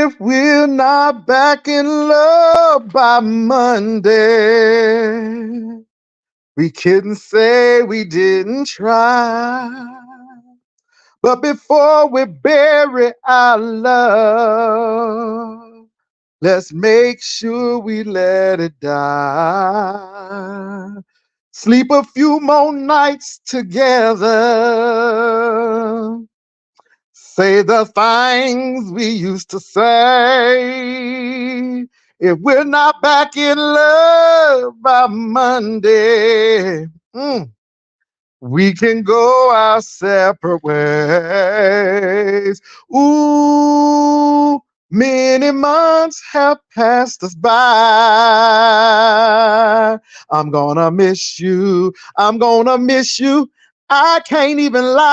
If we're not back in love by Monday, we couldn't say we didn't try. But before we bury our love, let's make sure we let it die. Sleep a few more nights together. Say the things we used to say. If we're not back in love by Monday, we can go our separate ways. Ooh, many months have passed us by. I'm gonna miss you. I'm gonna miss you. I can't even lie.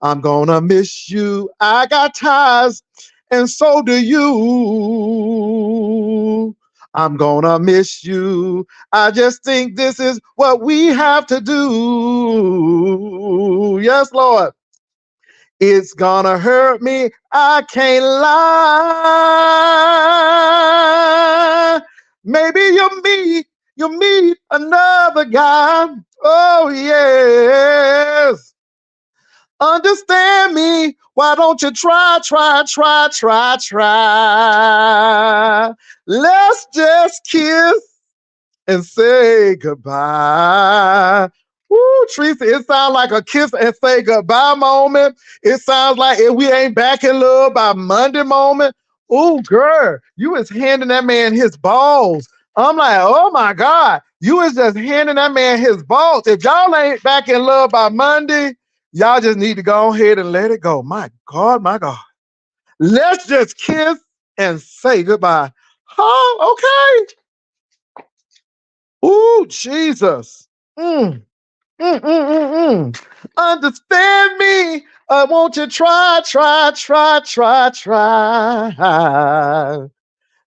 I'm gonna miss you. I got ties, and so do you. I'm gonna miss you. I just think this is what we have to do. Yes, Lord. It's gonna hurt me. I can't lie. Maybe you'll meet another guy. Oh, yes. Understand me. Why don't you try? Let's just kiss and say goodbye. Woo, Teresa, it sounds like a kiss and say goodbye moment. It sounds like if we ain't back in love by Monday moment. Ooh, girl, you was handing that man his balls. I'm like, oh my God, you was just handing that man his balls. If y'all ain't back in love by Monday, y'all just need to go ahead and let it go. My God, my God. Let's just kiss and say goodbye. Oh, okay. Ooh, Jesus. Mm, mm, mm, mm, mm. Understand me. I want you try.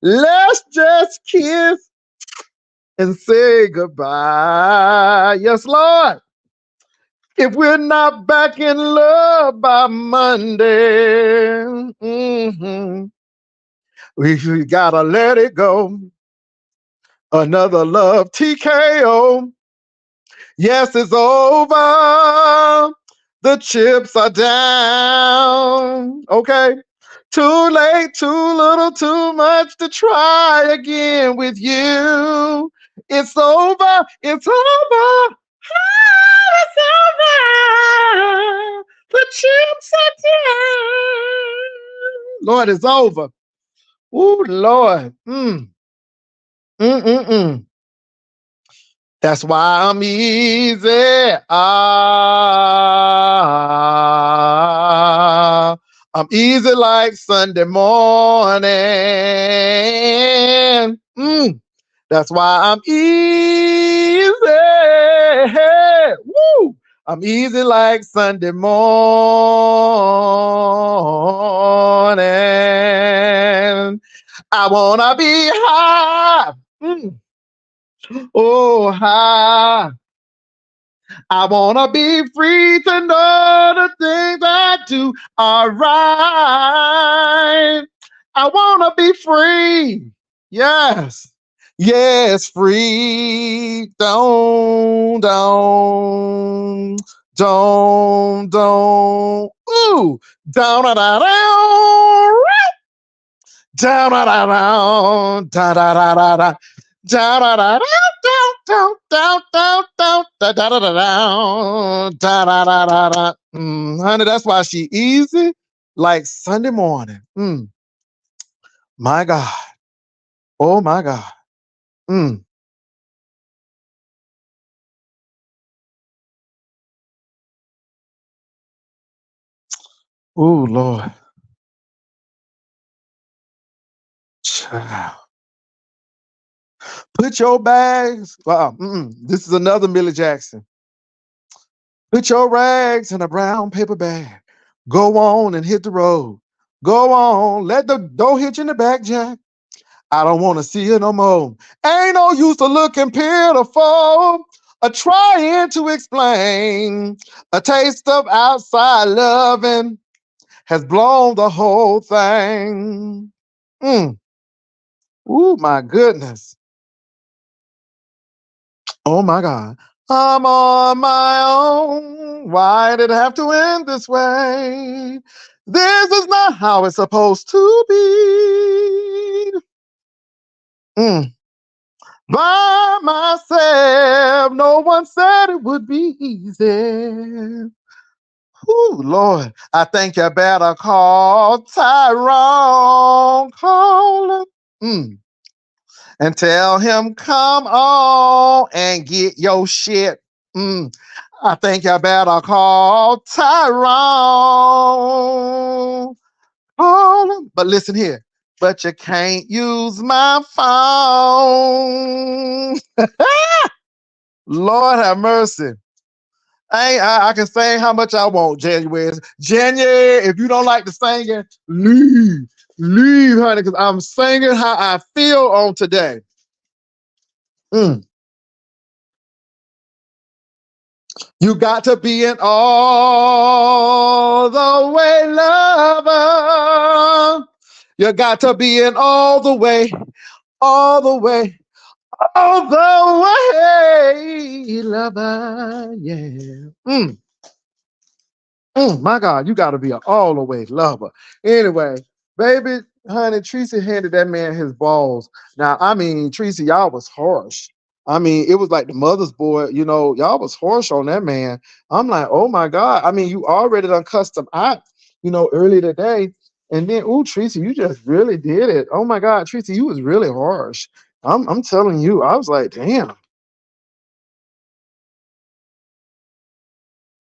Let's just kiss and say goodbye. Yes, Lord. If we're not back in love by Monday, we gotta let it go. Another love TKO. Yes, it's over. The chips are down. Okay. Too late, too little, too much to try again with you. It's over. It's over. It's over. The chips are down. Lord, it's over. Ooh, Lord. That's why I'm easy. I'm easy like Sunday morning. That's why I'm easy. Woo! I'm easy like Sunday morning. I wanna be high. Oh, high. I wanna be free to know the things I do are right. I wanna be free. Yes. Yes, free. Don't. Ooh. Down, down, down, down, down, down, down, down, down. Down, down, down, down, down, down, down, down, down, down, down, down. Honey, that's why she easy like Sunday morning. My God. Oh my God. Oh Lord. Child. Put your bags. This is another Millie Jackson. Put your rags in a brown paper bag. Go on and hit the road. Go on. Let the door hit you in the back, Jack. I don't want to see you no more. Ain't no use to looking pitiful or trying to explain a taste of outside loving has blown the whole thing. Mm. Oh my goodness. Oh my God. I'm on my own. Why did it have to end this way? This is not how it's supposed to be. Mm. By myself, no one said it would be easy. Ooh, Lord, I think you better call Tyrone. Call him. And tell him, come on and get your shit. I think you better call Tyrone. Call him. But listen here. But you can't use my phone. Lord have mercy. I can sing how much I want, January. January, if you don't like the singing, leave. Leave, honey, because I'm singing how I feel on today. Mm. You got to be an all the way lover. You got to be an all the way, all the way, all the way lover. Yeah. My God, you got to be an all the way lover. Anyway, baby, honey, Tracy handed that man his balls. Now, I mean, Tracy, y'all was harsh. I mean, it was like the mother's boy, y'all was harsh on that man. I'm like, oh my God. I mean, you already done cussed him out, earlier today. And then, ooh, Tracy, you just really did it. Oh my God, Tracy, you was really harsh. I'm telling you, I was like, damn.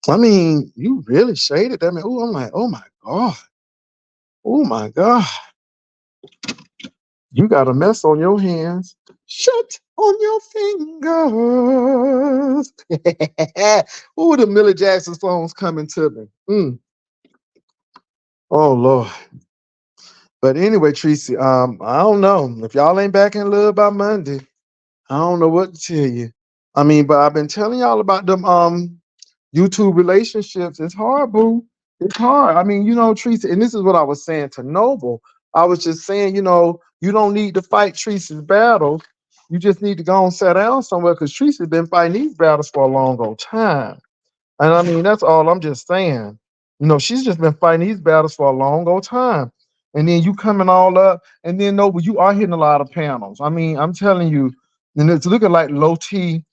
I mean, you really shaded that man. Ooh, I'm like, oh my God. Oh my God. You got a mess on your hands. Shut on your fingers. Ooh, the Millie Jackson song's coming to me. Oh Lord. But anyway, Tracy, I don't know. If y'all ain't back in love by Monday, I don't know what to tell you. I mean, but I've been telling y'all about them YouTube relationships. It's hard, boo. It's hard. I mean, Tracy, and this is what I was saying to Noble. I was just saying, you don't need to fight Tracy's battles. You just need to go and sit down somewhere because Tracy's been fighting these battles for a long old time. And I mean, that's all I'm just saying. She's just been fighting these battles for a long old time. And then you coming all up, and then Noble, you are hitting a lot of panels. I mean, I'm telling you, and it's looking like low T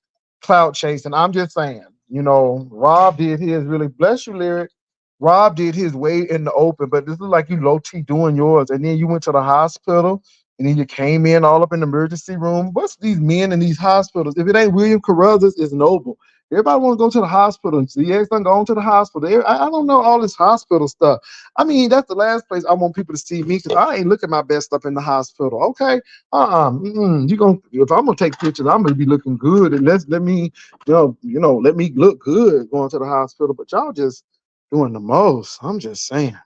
cloud chasing. I'm just saying, Rob did his really bless you, Lyric. Rob did his way in the open, but this is like you low T doing yours. And then you went to the hospital, and then you came in all up in the emergency room. What's these men in these hospitals? If it ain't William Carruthers, it's Noble. Everybody want to go to the hospital. See, everything going to the hospital. I don't know all this hospital stuff. I mean, that's the last place I want people to see me because I ain't looking my best up in the hospital. Okay, if I'm gonna take pictures, I'm gonna be looking good, and let me, let me look good going to the hospital. But y'all just doing the most. I'm just saying.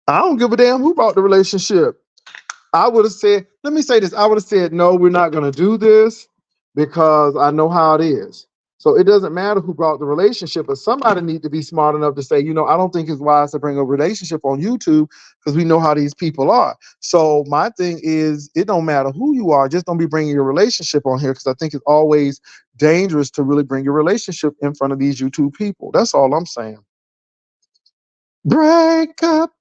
I don't give a damn who brought the relationship. I would have said, let me say this. I would have said, no, we're not going to do this because I know how it is. So it doesn't matter who brought the relationship, but somebody need to be smart enough to say, I don't think it's wise to bring a relationship on YouTube because we know how these people are. So my thing is, it don't matter who you are, just don't be bringing your relationship on here because I think it's always dangerous to really bring your relationship in front of these YouTube people. That's all I'm saying. Break up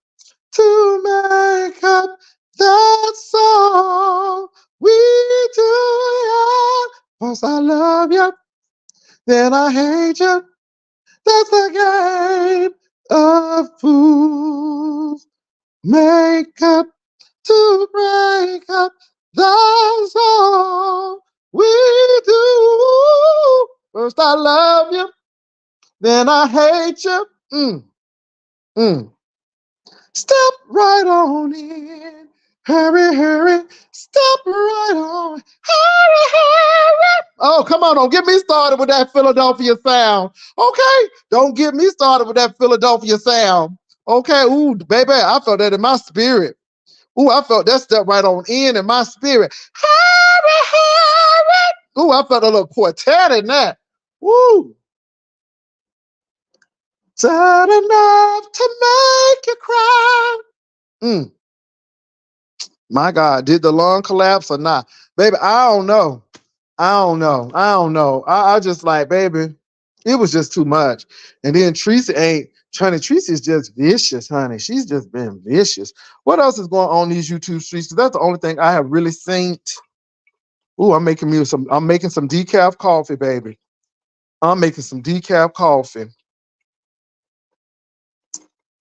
to make up. That's all we do. Yeah. Once I love you, then I hate you. That's the game of fools. Make up to break up. That's all we do. First I love you, then I hate you. Step right on in. Hurry, hurry. Step right on. Hurry, hurry. Oh, come on. Don't get me started with that Philadelphia sound. Okay? Don't get me started with that Philadelphia sound. Okay? Ooh, baby, I felt that in my spirit. Ooh, I felt that step right on in my spirit. Hurry, hurry. Ooh, I felt a little quartet in that. Woo! Sad enough to make you cry. Mm, my God, did the lung collapse or not? Baby, I don't know. I just like, baby, it was just too much. And then Tracy ain't trying to, Tracy is just vicious, honey. She's just been vicious. What else is going on these YouTube streets? 'Cause that's the only thing I have really seen. Ooh, I'm making some decaf coffee, baby. I'm making some decaf coffee.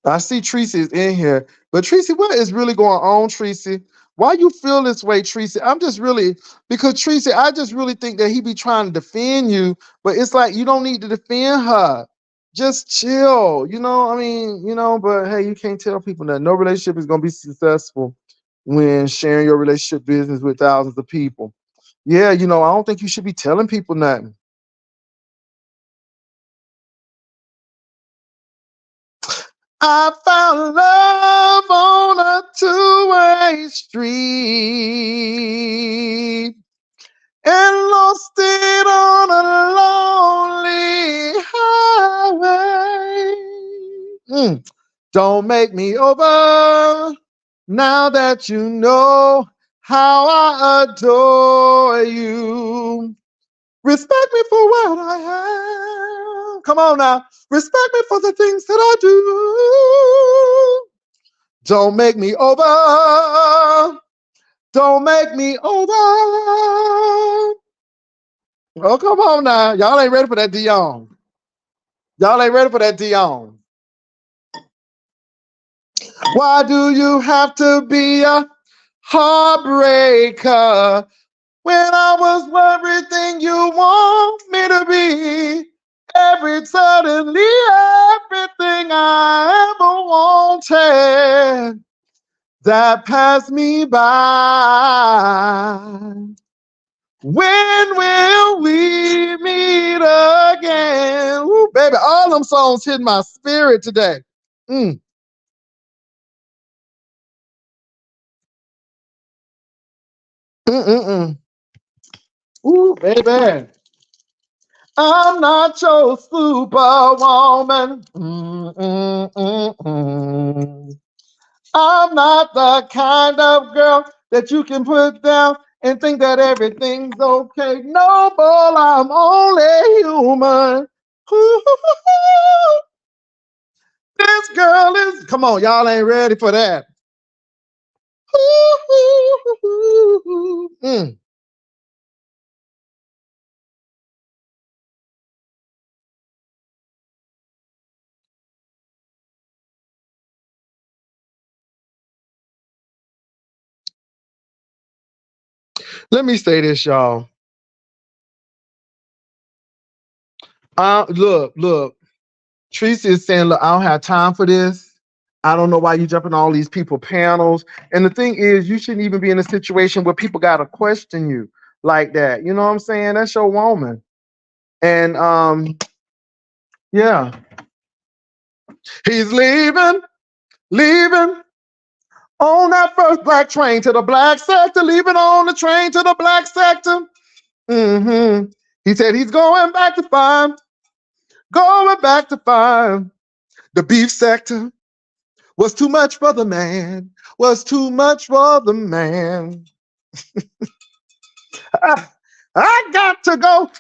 I see Tracy is in here, but Tracy, what is really going on, Tracy? Why you feel this way, Tracy? I'm just really because Tracy, I just really think that he be trying to defend you, but it's like you don't need to defend her. Just chill, I mean, but hey, you can't tell people that no relationship is gonna be successful when sharing your relationship business with thousands of people. Yeah, I don't think you should be telling people nothing. I found love on a two-way street and lost it on a lonely highway. Don't make me over now that you know how I adore you. Respect me for what I am. Come on now. Respect me for the things that I do. Don't make me over. Don't make me over. Oh, come on now. Y'all ain't ready for that Dion. Y'all ain't ready for that Dion. Why do you have to be a heartbreaker when I was everything you want me to be? Suddenly everything I ever wanted that passed me by. When will we meet again? Woo, baby, all them songs hit my spirit today. Mm. Mm-mm-mm. Ooh, baby. I'm not your superwoman. Mm-mm-mm-mm. I'm not the kind of girl that you can put down and think that everything's okay. No, boy, I'm only human. Ooh, this girl is, come on, y'all ain't ready for that. Mm. Let me say this, y'all. Look. Teresa is saying, look, I don't have time for this. I don't know why you jumping on all these people panels. And the thing is, you shouldn't even be in a situation where people gotta question you like that. You know what I'm saying? That's your woman. And yeah, he's leaving on that first black train to the black sector, leaving on the train to the black sector. Mm-hmm. He said he's going back to find the beef sector. Was too much for the man, was too much for the man. Ah, I got to go.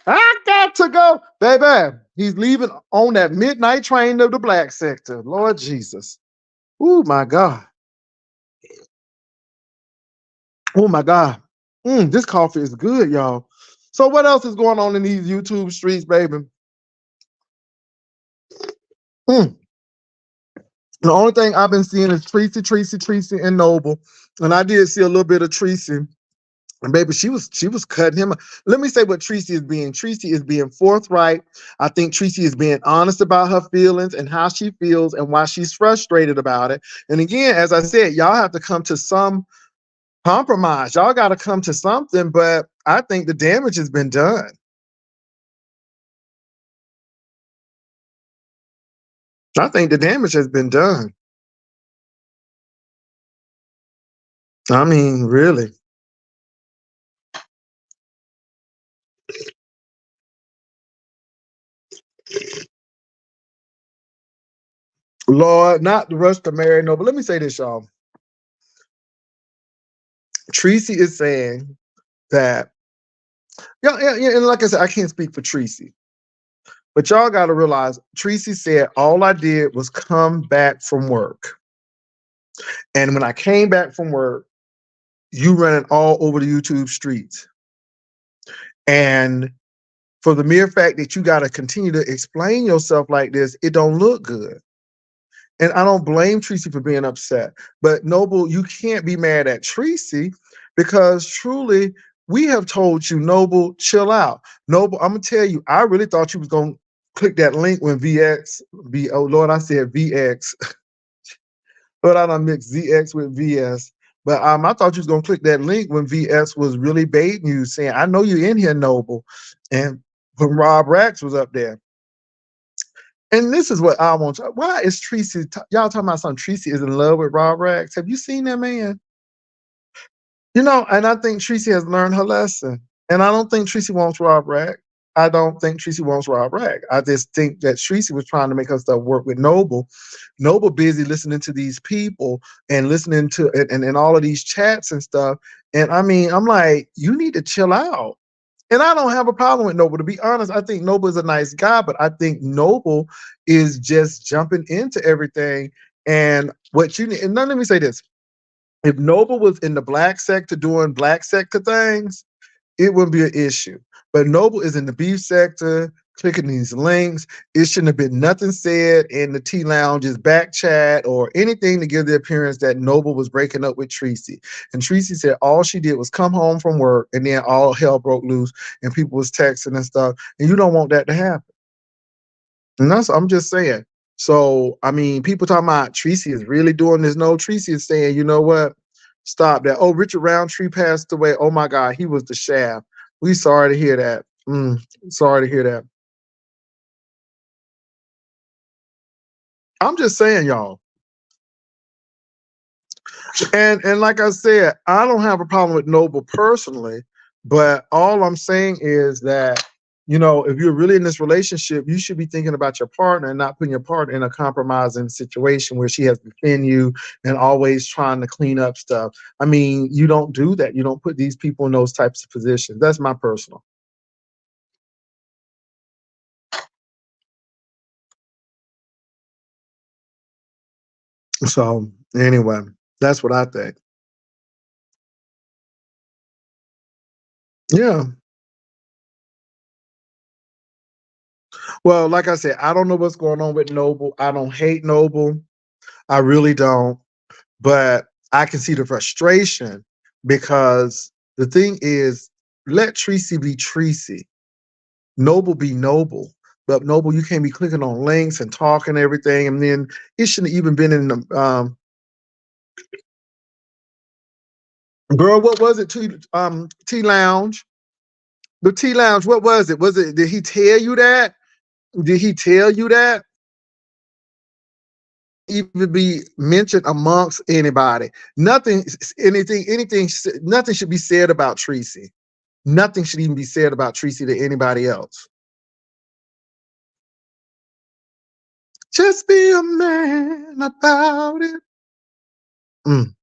Baby, he's leaving on that midnight train of the black sector. Lord Jesus. Oh my God. Oh my God. This coffee is good, y'all. So what else is going on in these YouTube streets, baby? Mm. The only thing I've been seeing is Tracy, and Noble. And I did see a little bit of Tracy. And baby, she was cutting him. Let me say what Tracy is being. Tracy is being forthright. I think Tracy is being honest about her feelings and how she feels and why she's frustrated about it. And again, as I said, y'all have to come to some compromise. Y'all got to come to something. But I think the damage has been done. I think the damage has been done. I mean, really. Lord, not the rush to marry. No, but let me say this, y'all. Tracy is saying that, yeah, yeah, yeah, and like I said, I can't speak for Tracy, but y'all got to realize Tracy said all I did was come back from work, and when I came back from work, you running all over the YouTube streets, and for the mere fact that you got to continue to explain yourself like this, it don't look good. And I don't blame Tracy for being upset. But Noble, you can't be mad at Tracy because truly we have told you, Noble, chill out. Noble, I'm gonna tell you, I really thought you was gonna click that link when oh Lord, I said VX, but I done mixed ZX with VS. But I thought you was gonna click that link when VS was really baiting you, saying, I know you're in here, Noble. And when Rob Rax was up there. And this is what I want to. Why is Tracy? Y'all talking about something? Tracy is in love with Rob Rax. Have you seen that man? You know, and I think Tracy has learned her lesson. And I don't think Tracy wants Rob Rack. I don't think Tracy wants Rob Rack. I just think that Tracy was trying to make her stuff work with Noble. Noble busy listening to these people and listening to and all of these chats and stuff. And I mean, I'm like, you need to chill out. And I don't have a problem with Noble. To be honest, I think Noble is a nice guy, but I think Noble is just jumping into everything. And what you need, and now let me say this. If Noble was in the black sector doing black sector things, it wouldn't be an issue. But Noble is in the beef sector, clicking these links. It shouldn't have been nothing said in the T Lounge's back chat or anything to give the appearance that Noble was breaking up with Tracy. And Tracy said all she did was come home from work and then all hell broke loose and people was texting and stuff. And you don't want that to happen. And that's, I'm just saying. So, I mean, people talking about Tracy is really doing this. No, Tracy is saying, you know what? Stop that. Oh, Richard Roundtree passed away. Oh my God, he was the shaft. We sorry to hear that. Sorry to hear that. I'm just saying, y'all. And like I said, I don't have a problem with Noble personally, but all I'm saying is that, you know, if you're really in this relationship, you should be thinking about your partner and not putting your partner in a compromising situation where she has to defend you and always trying to clean up stuff. I mean, you don't do that. You don't put these people in those types of positions. That's my personal. So anyway, that's what I think. Yeah. Well, like I said, I don't know what's going on with Noble. I don't hate Noble. I really don't. But I can see the frustration because the thing is, let Tracy be Tracy. Noble be Noble. But Noble, you can't be clicking on links and talking everything. And then it shouldn't even been in the girl, what was it? T Lounge. The T Lounge, what was it? Was it, did he tell you that? Did he tell you that? Even be mentioned amongst anybody. Nothing, anything, nothing should be said about Tracy. Nothing should even be said about Tracy to anybody else. Just be a man about it. Mm.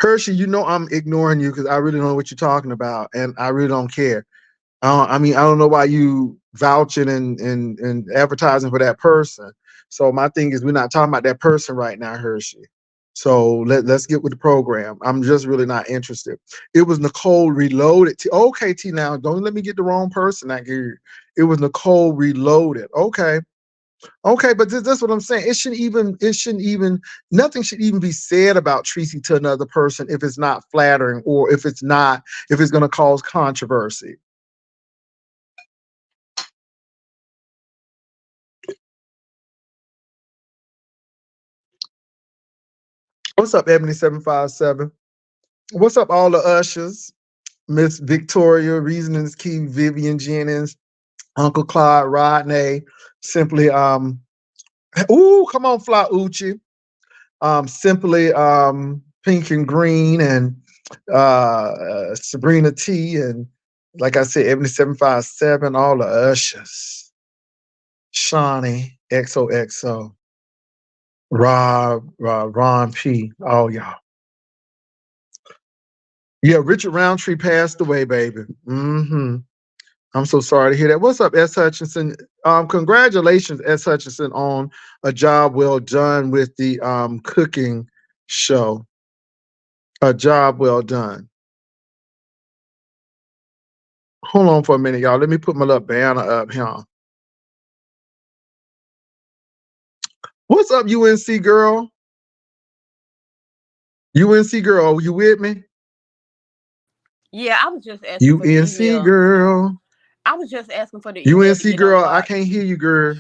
Hershey, you know I'm ignoring you because I really don't know what you're talking about, and I really don't care. I mean, I don't know why you vouching and advertising for that person. So my thing is, we're not talking about that person right now, Hershey. So let's get with the program. I'm just really not interested. It was Nicole Reloaded. Okay, T, now don't let me get the wrong person out here. It was Nicole Reloaded. Okay. Okay, but that's what I'm saying. Nothing should even be said about Tracy to another person if it's not flattering or if it's going to cause controversy. What's up, Ebony757? What's up, all the ushers? Miss Victoria, Reason is Key, Vivian Jennings, Uncle Clyde, Rodney, simply ooh, come on, Fly Uchi. Simply Pink and Green and Sabrina T and like I said, Ebony757, all the ushers. Shawnee, XOXO, Rob, Ron P. All y'all. Yeah, Richard Roundtree passed away, baby. Mm-hmm. I'm so sorry to hear that. What's up, S. Hutchinson? Congratulations, S. Hutchinson, on a job well done with the cooking show. A job well done. Hold on for a minute, y'all. Let me put my little banner up here. What's up, UNC girl? UNC girl, you with me? Yeah, I was just asking for the UNC email. girl. I was just asking for the email to UNC get girl, I unblocked. can't hear you, girl.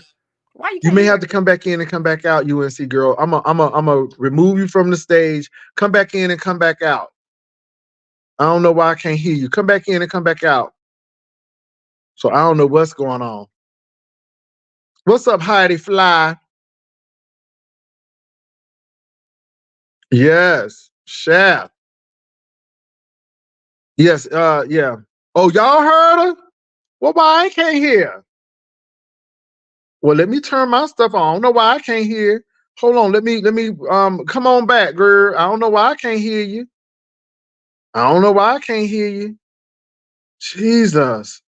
Why you You can't may hear have to me? come back in and come back out, UNC girl. I'm a remove you from the stage. Come back in and come back out. I don't know why I can't hear you. Come back in and come back out. So I don't know what's going on. What's up, Heidi Fly? Yes, chef. Yes, yeah. Oh, y'all heard her? Well, why I can't hear? Well, let me turn my stuff on. I don't know why I can't hear. Hold on, let me come on back, girl. I don't know why I can't hear you. I don't know why I can't hear you. Jesus.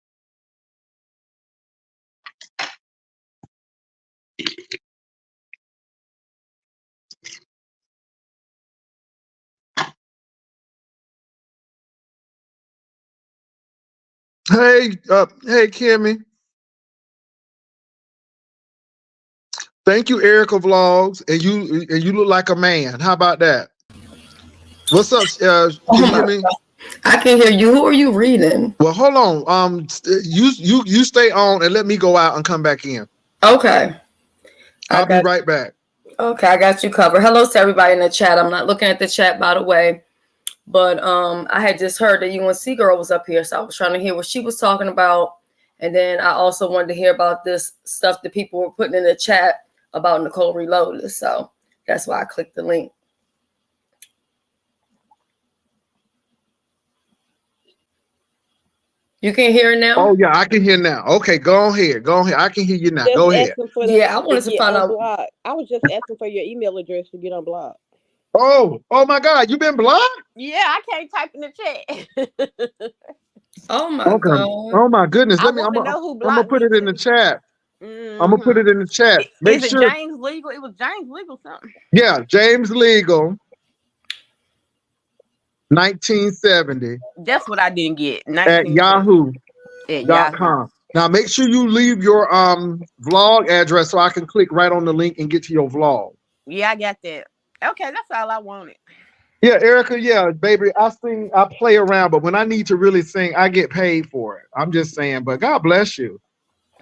Hey, Kimmy. Thank you, Erica Vlogs. And you look like a man. How about that? What's up? Oh Can you hear my me? God. I can hear you. Who are you reading? Well, hold on. You stay on and let me go out and come back in. Okay. I I'll be got right back. okay, I got you covered. Hello to everybody in the chat. I'm not looking at the chat, by the way. But I had just heard that UNC girl was up here, so I was trying to hear what she was talking about. And then I also wanted to hear about this stuff that people were putting in the chat about Nicole Reloaded. So that's why I clicked the link. You can hear it now? Oh yeah, I can hear now. Okay, go ahead. Go ahead. I can hear you now. Just Go ahead. asking for Yeah, I to wanted to get find out. unblocked. I was just asking for your email address to get unblocked. Oh my God, you been blocked? Yeah, I can't type in the chat. Oh my Okay. God. Oh my goodness. I Let me. want to know who I'm gonna blocked put me it in the too. chat. I'm gonna put Mm-hmm. it in the chat. Make Is it sure. James Legal? It was James Legal something. Yeah, James Legal, 1970 That's what I didn't get. at 1970 at Yahoo. yahoo.com. Now make sure you leave your vlog address so I can click right on the link and get to your vlog. Yeah, I got that. Okay, that's all I wanted. Yeah, Erica, yeah, baby. I play around, but when I need to really sing, I get paid for it. I'm just saying, but God bless you.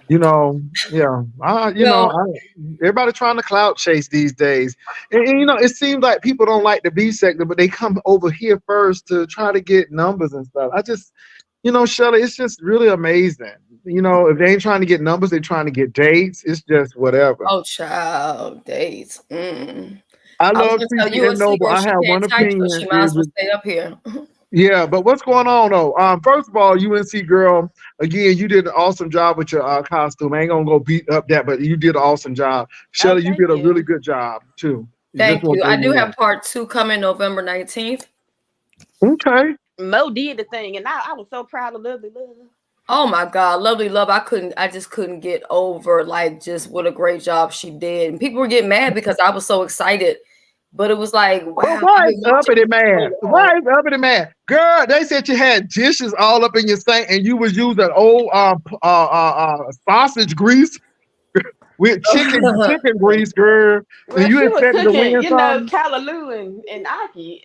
Yeah. Well, Everybody trying to clout chase these days. And it seems like people don't like the B sector, but they come over here first to try to get numbers and stuff. I just, Shelly, it's just really amazing. If they ain't trying to get numbers, they're trying to get dates. It's just whatever. oh, child days. I I was love gonna tell Tracy and UNC Noble. girl I she have can't one type, so opinion she might as well is stay up here. yeah, but what's going on though? First of all, UNC girl, again, you did an awesome job with your costume. I ain't gonna go beat up that, but you did an awesome job. Oh, Shelly, you thank did a really you. good job too. You just Thank want you. to I let do you have know. part 2 coming November 19th. Okay. Mo did the thing, and I was so proud of Lovely Love. Oh my God, Lovely Love. I just couldn't get over like just what a great job she did. And people were getting mad because I was so excited. But it was like, Well, wow, I've why been is watching uppity this for man? so long. Why is uppity man? Girl, they said you had dishes all up in your sink and you was using old sausage grease with chicken grease, girl. And Well, you she was expected to cooking, win something? Callaloo and Aki.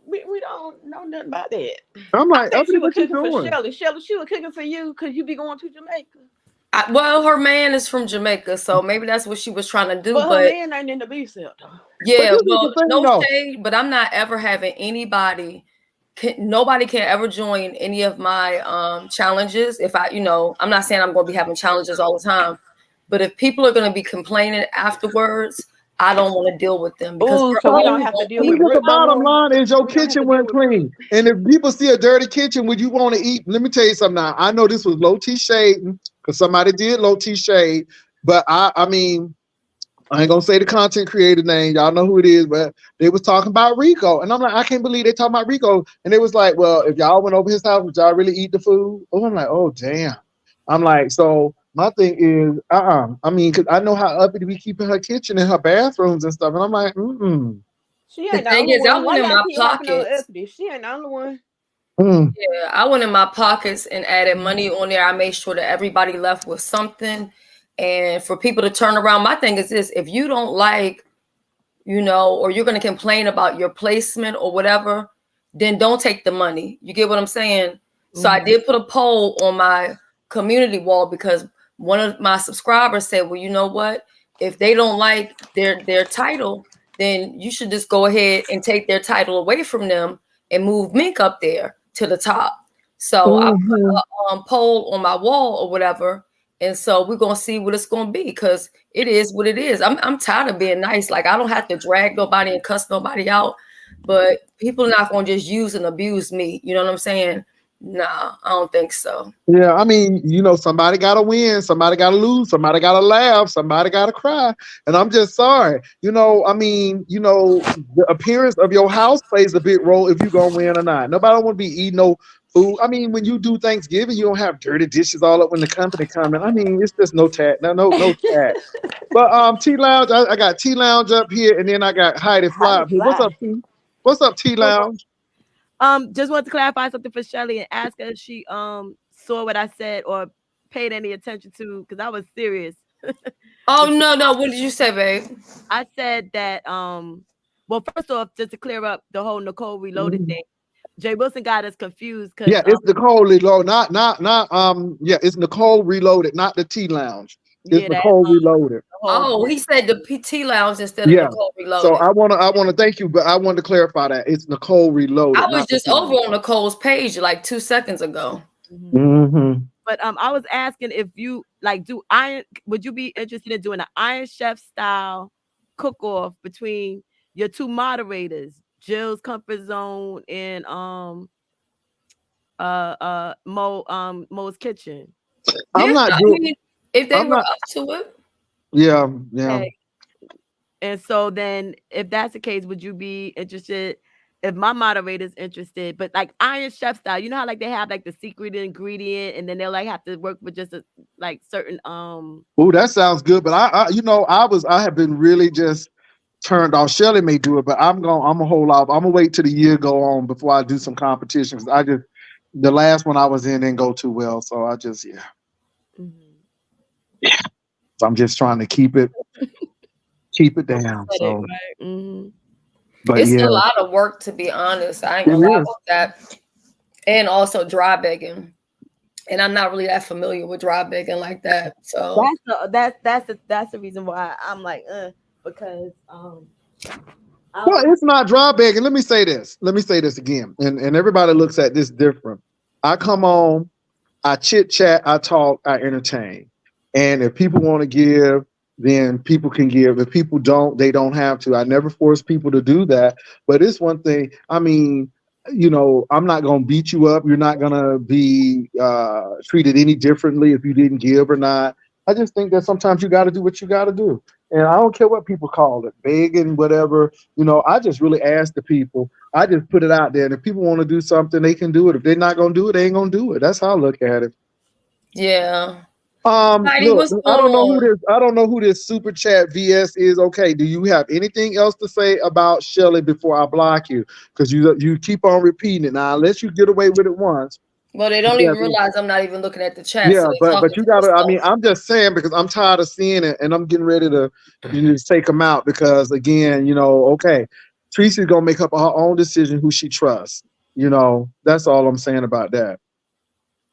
We don't know nothing about that. I'm I like, think she uppity, was what you cooking for doing? Shelly. Shelly, she was cooking for you because you be going to Jamaica. Well, her man is from Jamaica, so maybe that's what she was trying to do. But her But man ain't in the beef sector. But yeah, this is the well, thing no though. shade, but I'm not ever having anybody. Nobody can ever join any of my challenges. If I'm not saying I'm going to be having challenges all the time, but if people are going to be complaining afterwards, I don't want to deal with them because Oh, we're so we don't all have to deal with Because people. the Rick no bottom more. line is your We don't have kitchen to deal wasn't with Rick. clean. And if people see a dirty kitchen, would you want to eat? Let me tell you something now. I know this was low T shading because somebody did low T shade, but I mean, I ain't gonna say the content creator name. Y'all know who it is, but they was talking about Rico. And I'm like, I can't believe they talking about Rico. And they was like, well, if y'all went over his house, would y'all really eat the food? Oh, I'm like, oh, damn. I'm like, so my thing is, I mean, because I know how uppity we keep in her kitchen and her bathrooms and stuff. And I'm like, She The ain't the thing only is, I one. Why went in y'all my keep harping on pockets. uppity? She ain't the only one. mm. Yeah, I went in my pockets and added money on there. I made sure that everybody left with something. And for people to turn around, my thing is this: if you don't like, or you're going to complain about your placement or whatever, then don't take the money. You get what I'm saying? So I did put a poll on my community wall because one of my subscribers said, well, you know what? If they don't like their title, then you should just go ahead and take their title away from them and move Mink up there to the top. So I Mhm. put a poll on my wall or whatever. And so we're going to see what it's going to be because it is what it is. I'm tired of being nice. Like, I don't have to drag nobody and cuss nobody out, but people are not going to just use and abuse me. You know what I'm saying? Nah, I don't think so. Yeah, I mean, somebody got to win, somebody got to lose, somebody got to laugh, somebody got to cry. And I'm just sorry. I mean, the appearance of your house plays a big role if you're going to win or not. Nobody want to be eating no food. I mean, when you do Thanksgiving, you don't have dirty dishes all up when the company coming. I mean, it's just no tact. No tact. But T Lounge, I got T Lounge up here, and then I got Heidi Fly How to up here. What's fly? up, T? What's up, T Lounge? Just want to clarify something for Shelly and ask her if she saw what I said or paid any attention to because I was serious. Oh, no. What did you say, babe? I said that well, first off, just to clear up the whole Nicole Reloaded thing, Jay Wilson got us confused because Yeah, it's Nicole Reloaded, not yeah, it's Nicole Reloaded, not the T Lounge. It's yeah, that Nicole Reloaded. Oh, he said the PT Lounge instead of Yeah. Nicole So Reloaded. I wanna thank you, but I wanted to clarify that it's Nicole Reloaded, I was not the just T over Lounge. on Nicole's page like 2 seconds ago. Mm-hmm. But I was asking if you would you be interested in doing an Iron Chef style cook off between your two moderators, Jill's Comfort Zone and Mo's Kitchen. Yeah, I'm not I doing. mean, if they I'm were not. up to it. Yeah, yeah. Okay. And so then if that's the case, would you be interested if my moderator's interested, but like Iron Chef style, you know how like they have like the secret ingredient and then they'll like have to work with just a like certain Oh, that sounds good. But I have been really just turned off. Shelly may do it, but I'm gonna hold off. I'm gonna wait till the year go on before I do some competitions. The last one I was in didn't go too well, so I just yeah. So I'm just trying to keep it down. So, but It's yeah, a lot of work, to be honest. I ain't it gonna lie is. about that. And also dry begging. And I'm not really that familiar with dry begging like that. So that's the reason why I'm like because Well, it's not dry begging. Let me say this. Let me say this again. And everybody looks at this different. I come on, I chit chat, I talk, I entertain. And if people want to give, then people can give. If people don't, they don't have to. I never force people to do that. But it's one thing. I mean, I'm not going to beat you up. You're not going to be treated any differently if you didn't give or not. I just think that sometimes you got to do what you got to do. And I don't care what people call it, begging, whatever. I just really ask the people. I just put it out there. And if people want to do something, they can do it. If they're not going to do it, they ain't going to do it. That's how I look at it. yeah. Heidi, Look, what's I going on? don't know who this super chat VS is. Okay, do you have anything else to say about Shelly before I block you? Because you keep on repeating it. Now, unless you get away with it once. Well, they don't even realize I'm not even looking at the chat, so Yeah, they talking but you to gotta. I mean, themselves. I'm just saying because I'm tired of seeing it, and I'm getting ready to just take them out because again, okay, Tracy's gonna make up her own decision who she trusts. That's all I'm saying about that.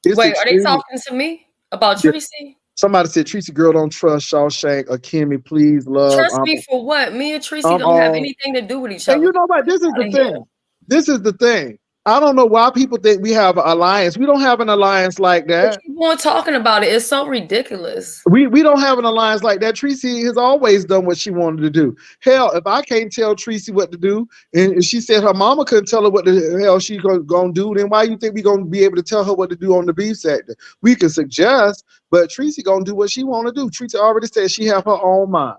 It's Wait, are they extremely. talking to me about Yeah, Tracy? somebody said Tracy girl don't trust Shawshank or Kimmy. Please love. Trust me for what? Me and Tracy I'm don't have all. anything to do with each And other. you know what? Get This is out the of here. thing. This is the thing. I don't know why people think we have an alliance. We don't have an alliance like They that. keep on talking about it. It's so ridiculous. We don't have an alliance like that. Tracy has always done what she wanted to do. Hell, if I can't tell Tracy what to do, and she said her mama couldn't tell her what the hell she's gonna do, then why you think we gonna be able to tell her what to do on the beef sector? We can suggest, but Tracy gonna do what she want to do. Tracy already said she have her own mind.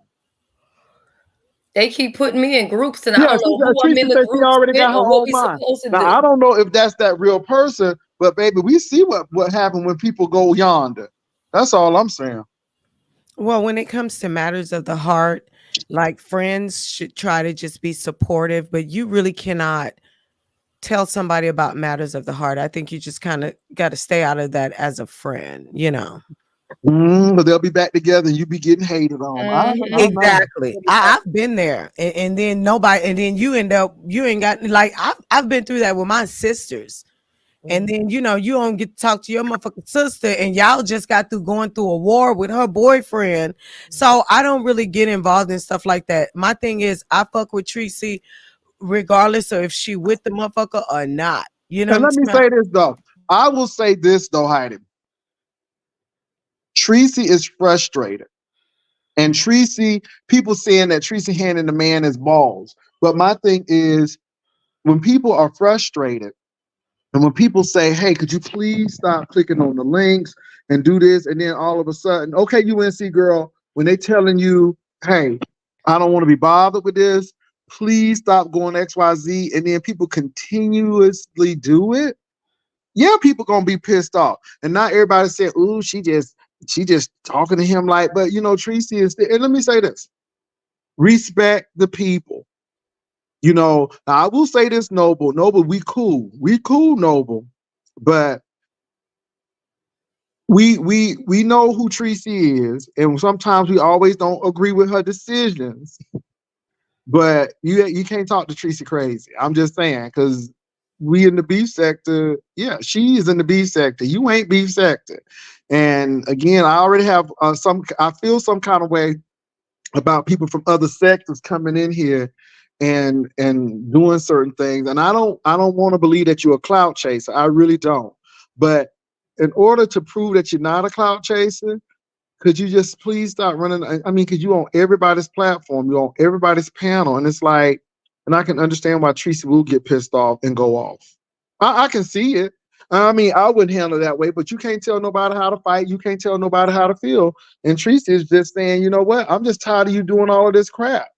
They keep putting me in groups, and I Yeah, don't know who I'm Tracy in the said she groups already with got her or what own we mind. supposed to Now do. I don't know if that's that real person, but baby, we see what happened when people go yonder. That's all I'm saying. Well, when it comes to matters of the heart, like friends should try to just be supportive, but you really cannot tell somebody about matters of the heart. I think you just kind of got to stay out of that as a friend, you know. But they'll be back together and you be getting hated on. I know. Exactly. I've been there, and then nobody, and then you end up, you ain't got, like, I've been through that with my sisters. And then, you know, you don't get to talk to your motherfucking sister, and y'all just got through going through a war with her boyfriend. So I don't really get involved in stuff like that. My thing is, I fuck with Tracy regardless of if she with the motherfucker or not. You know And what let me I'm saying? say this though. I will say this though, Heidi. Tracy is frustrated. And Tracy, people saying that Tracy handing the man his balls. But my thing is, when people are frustrated, and when people say, hey, could you please stop clicking on the links and do this? And then all of a sudden, okay, UNC girl, when they telling you, hey, I don't want to be bothered with this, please stop going XYZ. And then people continuously do it. Yeah, people gonna be pissed off. And not everybody said, ooh, she just talking to him like, but you know, Tracy is there. And let me say this. Respect the people. You know, I will say this, Noble. Noble, we cool. We cool, Noble. But we know who Tracy is, and sometimes we always don't agree with her decisions. But you can't talk to Tracy crazy. I'm just saying, because we in the beef sector, yeah, she is in the beef sector. You ain't beef sector. And again, I already have I feel some kind of way about people from other sectors coming in here and doing certain things. And I don't want to believe that you're a clout chaser. I really don't. But in order to prove that you're not a clout chaser, could you just please stop running? I mean, because you on everybody's platform, you're on everybody's panel, and it's like, and I can understand why Tracy will get pissed off and go off. I can see it. I mean, I wouldn't handle it that way, but you can't tell nobody how to fight. You can't tell nobody how to feel. And Tracy is just saying, you know what? I'm just tired of you doing all of this crap.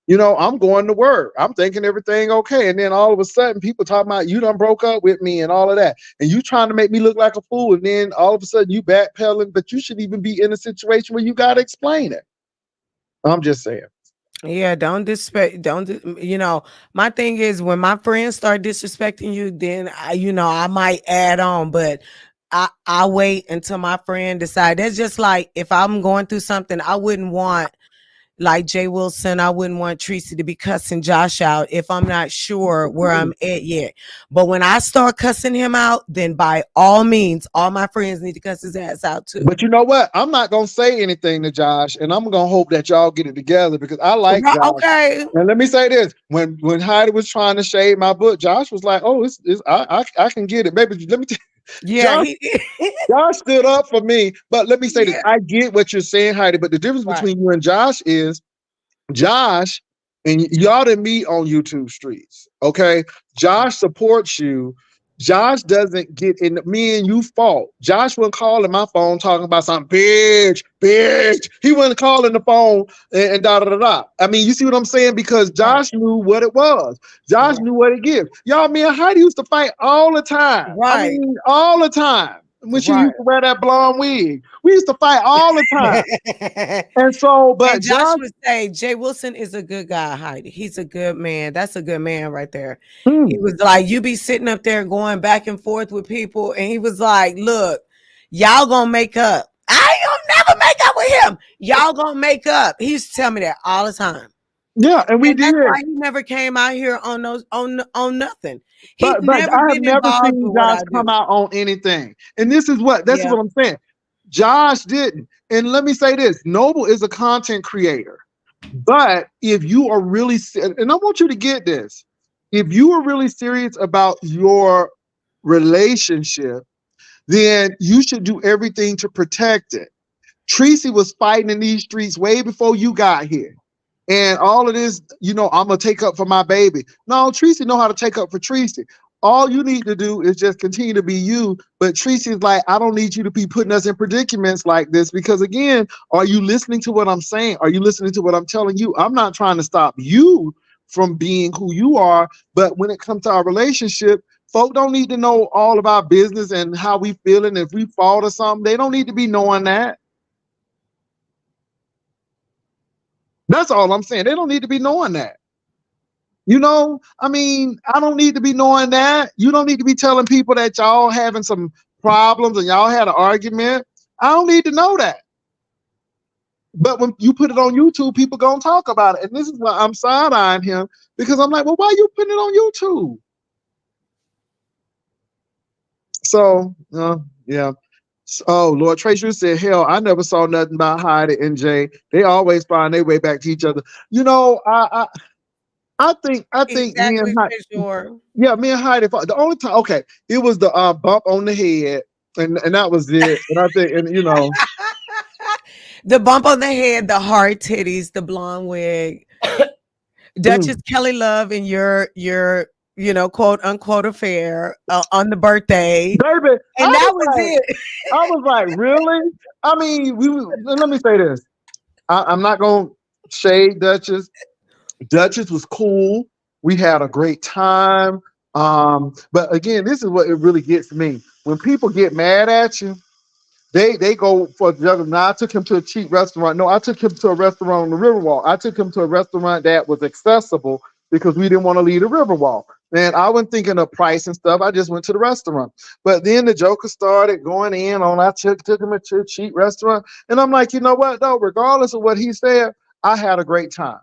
You know, I'm going to work. I'm thinking everything okay. And then all of a sudden, people talking about you done broke up with me and all of that. And you trying to make me look like a fool. And then all of a sudden you backpedaling, but you should even be in a situation where you got to explain it. I'm just saying. Yeah, don't disrespect. You know, my thing is when my friends start disrespecting you, then I might add on, but I wait until my friend decide. That's just like if I'm going through something, I wouldn't want, like Jay Wilson, I wouldn't want Tracy to be cussing Josh out if I'm not sure where I'm at yet. But when I start cussing him out, then by all means, all my friends need to cuss his ass out too. But you know what? I'm not gonna say anything to Josh, and I'm gonna hope that y'all get it together because I like Josh. Okay. And let me say this: when Heidi was trying to shade my book, Josh was like, "Oh, I can get it, baby." Let me. Yeah, Josh stood up for me, but let me say this: Yeah. I get what you're saying, Heidi. But the difference Right. between you and Josh is Josh, and y'all didn't meet on YouTube streets, okay? Josh supports you. Josh doesn't get in me and you fault. Josh wasn't calling my phone talking about something, bitch. He wasn't calling the phone and da da da da. I mean, you see what I'm saying? Because Josh knew what it was. Josh knew what it gives. Y'all, me and Heidi used to fight all the time. I Right. mean, all the time. When she used to wear that blonde wig, we used to fight all the time. And so, but And Josh would say, Jay Wilson is a good guy, Heidi. He's a good man. That's a good man right there. He was like, you be sitting up there going back and forth with people. And he was like, look, y'all gonna make up. I ain't gonna never make up with him. Y'all gonna make up. He used to tell me that all the time. Yeah, and we did. That's why he never came out here on nothing. He's But never I have been never involved seen with what Josh I come do. out on anything. And this is what I'm saying. Josh didn't. And let me say this: Noble is a content creator. But if you are really, and I want you to get this, if you were really serious about your relationship, then you should do everything to protect it. Tracy was fighting in these streets way before you got here. And all of this, I'm gonna take up for my baby. No, Tracy know how to take up for Tracy. All you need to do is just continue to be you. But Tracy's like, I don't need you to be putting us in predicaments like this because again, are you listening to what I'm saying? Are you listening to what I'm telling you? I'm not trying to stop you from being who you are, but when it comes to our relationship, folk don't need to know all of our business and how we feeling. If we fall or something, they don't need to be knowing that. That's all I'm saying. They don't need to be knowing that. I don't need to be knowing that. You don't need to be telling people that y'all having some problems and y'all had an argument. I don't need to know that. But when you put it on YouTube, people gonna talk about it. And this is why I'm side-eyeing him, because I'm like, well, why are you putting it on YouTube? So, yeah. Oh, Lord Tracy said, hell, I never saw nothing about Heidi and Jay. They always find their way back to each other. I think me and Exactly, Heidi, for sure. yeah, me and Heidi, the only time, okay, it was the bump on the head, and that was it. And I think, The bump on the head, the hard titties, the blonde wig, Duchess Kelly Love, and your quote unquote affair on the birthday, baby, and that was it. I was like, really? I mean, let me say this. I'm not gonna shade Duchess. Duchess was cool. We had a great time. But again, this is what it really gets me. When people get mad at you, they go for juggle. Now I took him to a cheap restaurant. No, I took him to a restaurant on the Riverwalk. I took him to a restaurant that was accessible because we didn't want to leave the Riverwalk. And I wasn't thinking of price and stuff. I just went to the restaurant. But then the Joker started going in on I took him to a cheap restaurant. And I'm like, you know what, though, regardless of what he said, I had a great time.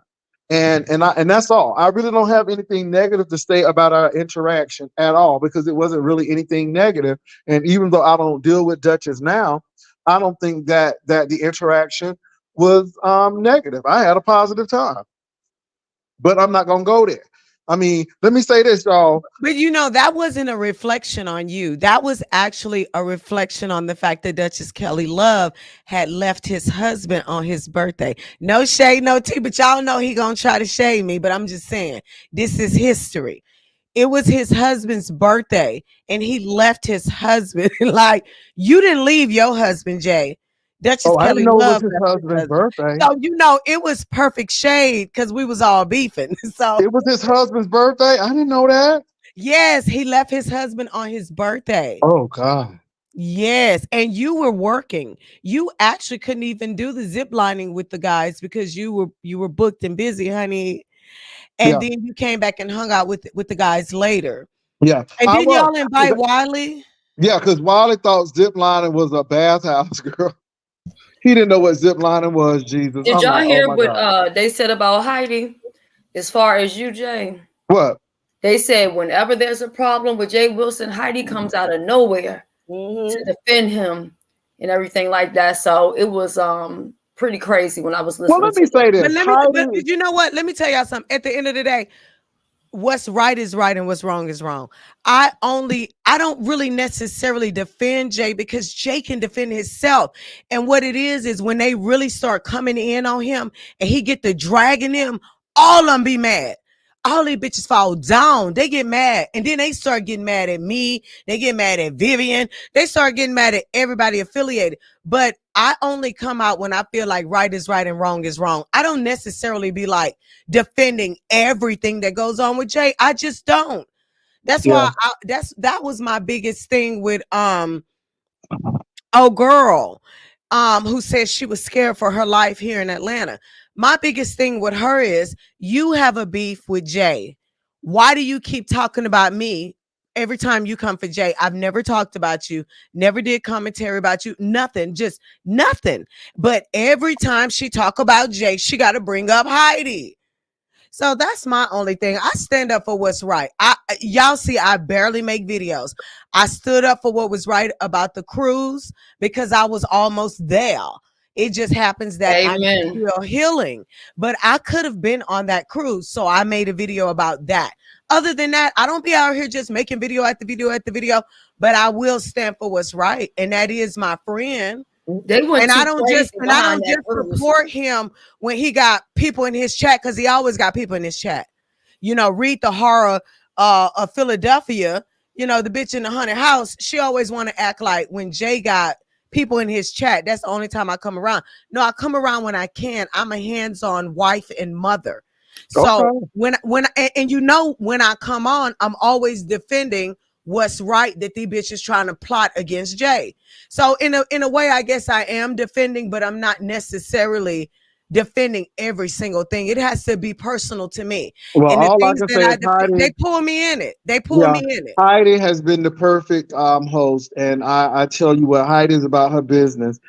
And that's all. I really don't have anything negative to say about our interaction at all because it wasn't really anything negative. And even though I don't deal with Duchess now, I don't think that the interaction was negative. I had a positive time, but I'm not gonna go there. I mean, let me say this, y'all. But that wasn't a reflection on you. That was actually a reflection on the fact that Duchess Kelly Love had left his husband on his birthday. No shade, no tea, but y'all know he gonna try to shade me. But I'm just saying, this is history. It was his husband's birthday, and he left his husband. Like, you didn't leave your husband, Jay. Duchess Oh, I didn't Kelly know it was Love his left his husband's husband. birthday. So it was perfect shade because we was all beefing. So It was his husband's birthday. I didn't know that. yes, he left his husband on his birthday. Oh God. Yes, and you were working. You actually couldn't even do the zip lining with the guys because you were booked and busy, honey. And Yeah, then you came back and hung out with the guys later. yeah. And I didn't was. y'all invite Wiley? Yeah, because Wally thought zip lining was a bathhouse girl. He didn't know what zip lining was, Jesus. Did I'm y'all like, oh hear my what God. they said about Heidi as far as you, Jay? What? They said whenever there's a problem with Jay Wilson, Heidi comes out of nowhere to defend him and everything like that. So it was pretty crazy when I was Well, listening let me to say it. But this. Heidi, you know what? Let me tell y'all something. At the end of the day, what's right is right and what's wrong is wrong. I don't really necessarily defend Jay because Jay can defend himself. And what it is when they really start coming in on him and he get to dragging them, all of them be mad. All these bitches fall down. They get mad. And then they start getting mad at me. They get mad at Vivian. They start getting mad at everybody affiliated. But I only come out when I feel like right is right and wrong is wrong. I don't necessarily be like defending everything that goes on with Jay. I just don't. That's yeah. why that was my biggest thing with girl who said she was scared for her life here in Atlanta. My biggest thing with her is you have a beef with Jay. Why do you keep talking about me every time you come for Jay? I've never talked about you, never did commentary about you, nothing, just nothing. But every time she talk about Jay, she got to bring up Heidi. So that's my only thing. I stand up for what's right. Y'all see, I barely make videos. I stood up for what was right about the cruise because I was almost there. It just happens that I'm Amen. still healing, but I could have been on that cruise. So I made a video about that. other than that, I don't be out here just making video after video after video, but I will stand for what's right. And that is my friend. They went And too I don't crazy just and I behind don't that just news. support him when he got people in his chat, because he always got people in his chat. You know, read the horror of Philadelphia. You know, the bitch in the haunted house. She always want to act like when Jay got people in his chat, that's the only time I come around. No, I come around when I can. I'm a hands-on wife and mother. So Okay. and you know, when I come on, I'm always defending what's right that these bitches trying to plot against Jay. So in a way, I guess I am defending, but I'm not necessarily defending every single thing. It has to be personal to me. Well, And the all I things can that say I is defend, Heidi. they pull me in it. They pull Yeah, me in it. Heidi has been the perfect host, and I tell you what, Heidi is about her business.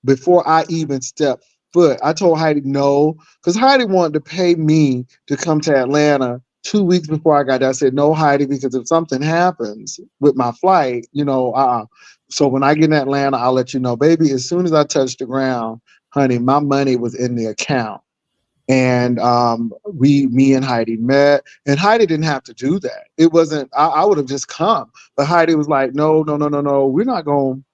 Before I even stepped foot, I told Heidi no, because Heidi wanted to pay me to come to Atlanta 2 weeks before I got there. I said no, Heidi, because if something happens with my flight, So when I get in Atlanta, I'll let you know, baby. As soon as I touch the ground, honey, my money was in the account. And me and Heidi met, and Heidi didn't have to do that. It wasn't. I would have just come, but Heidi was like, "No, no, no, no, no. We're not going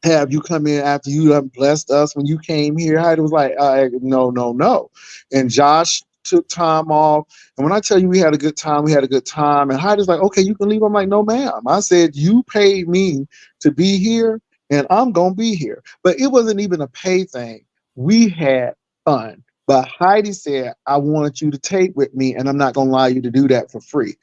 to have you come in after you have blessed us when you came here." Heidi was like, "No, no, no." And Josh took time off, and when I tell you we had a good time, we had a good time. And Heidi's like, "Okay, you can leave." I'm like, "No, ma'am." I said, "You paid me to be here, and I'm gonna be here." But it wasn't even a pay thing. We had fun. But Heidi said, "I wanted you to take with me, and I'm not going to allow you to do that for free."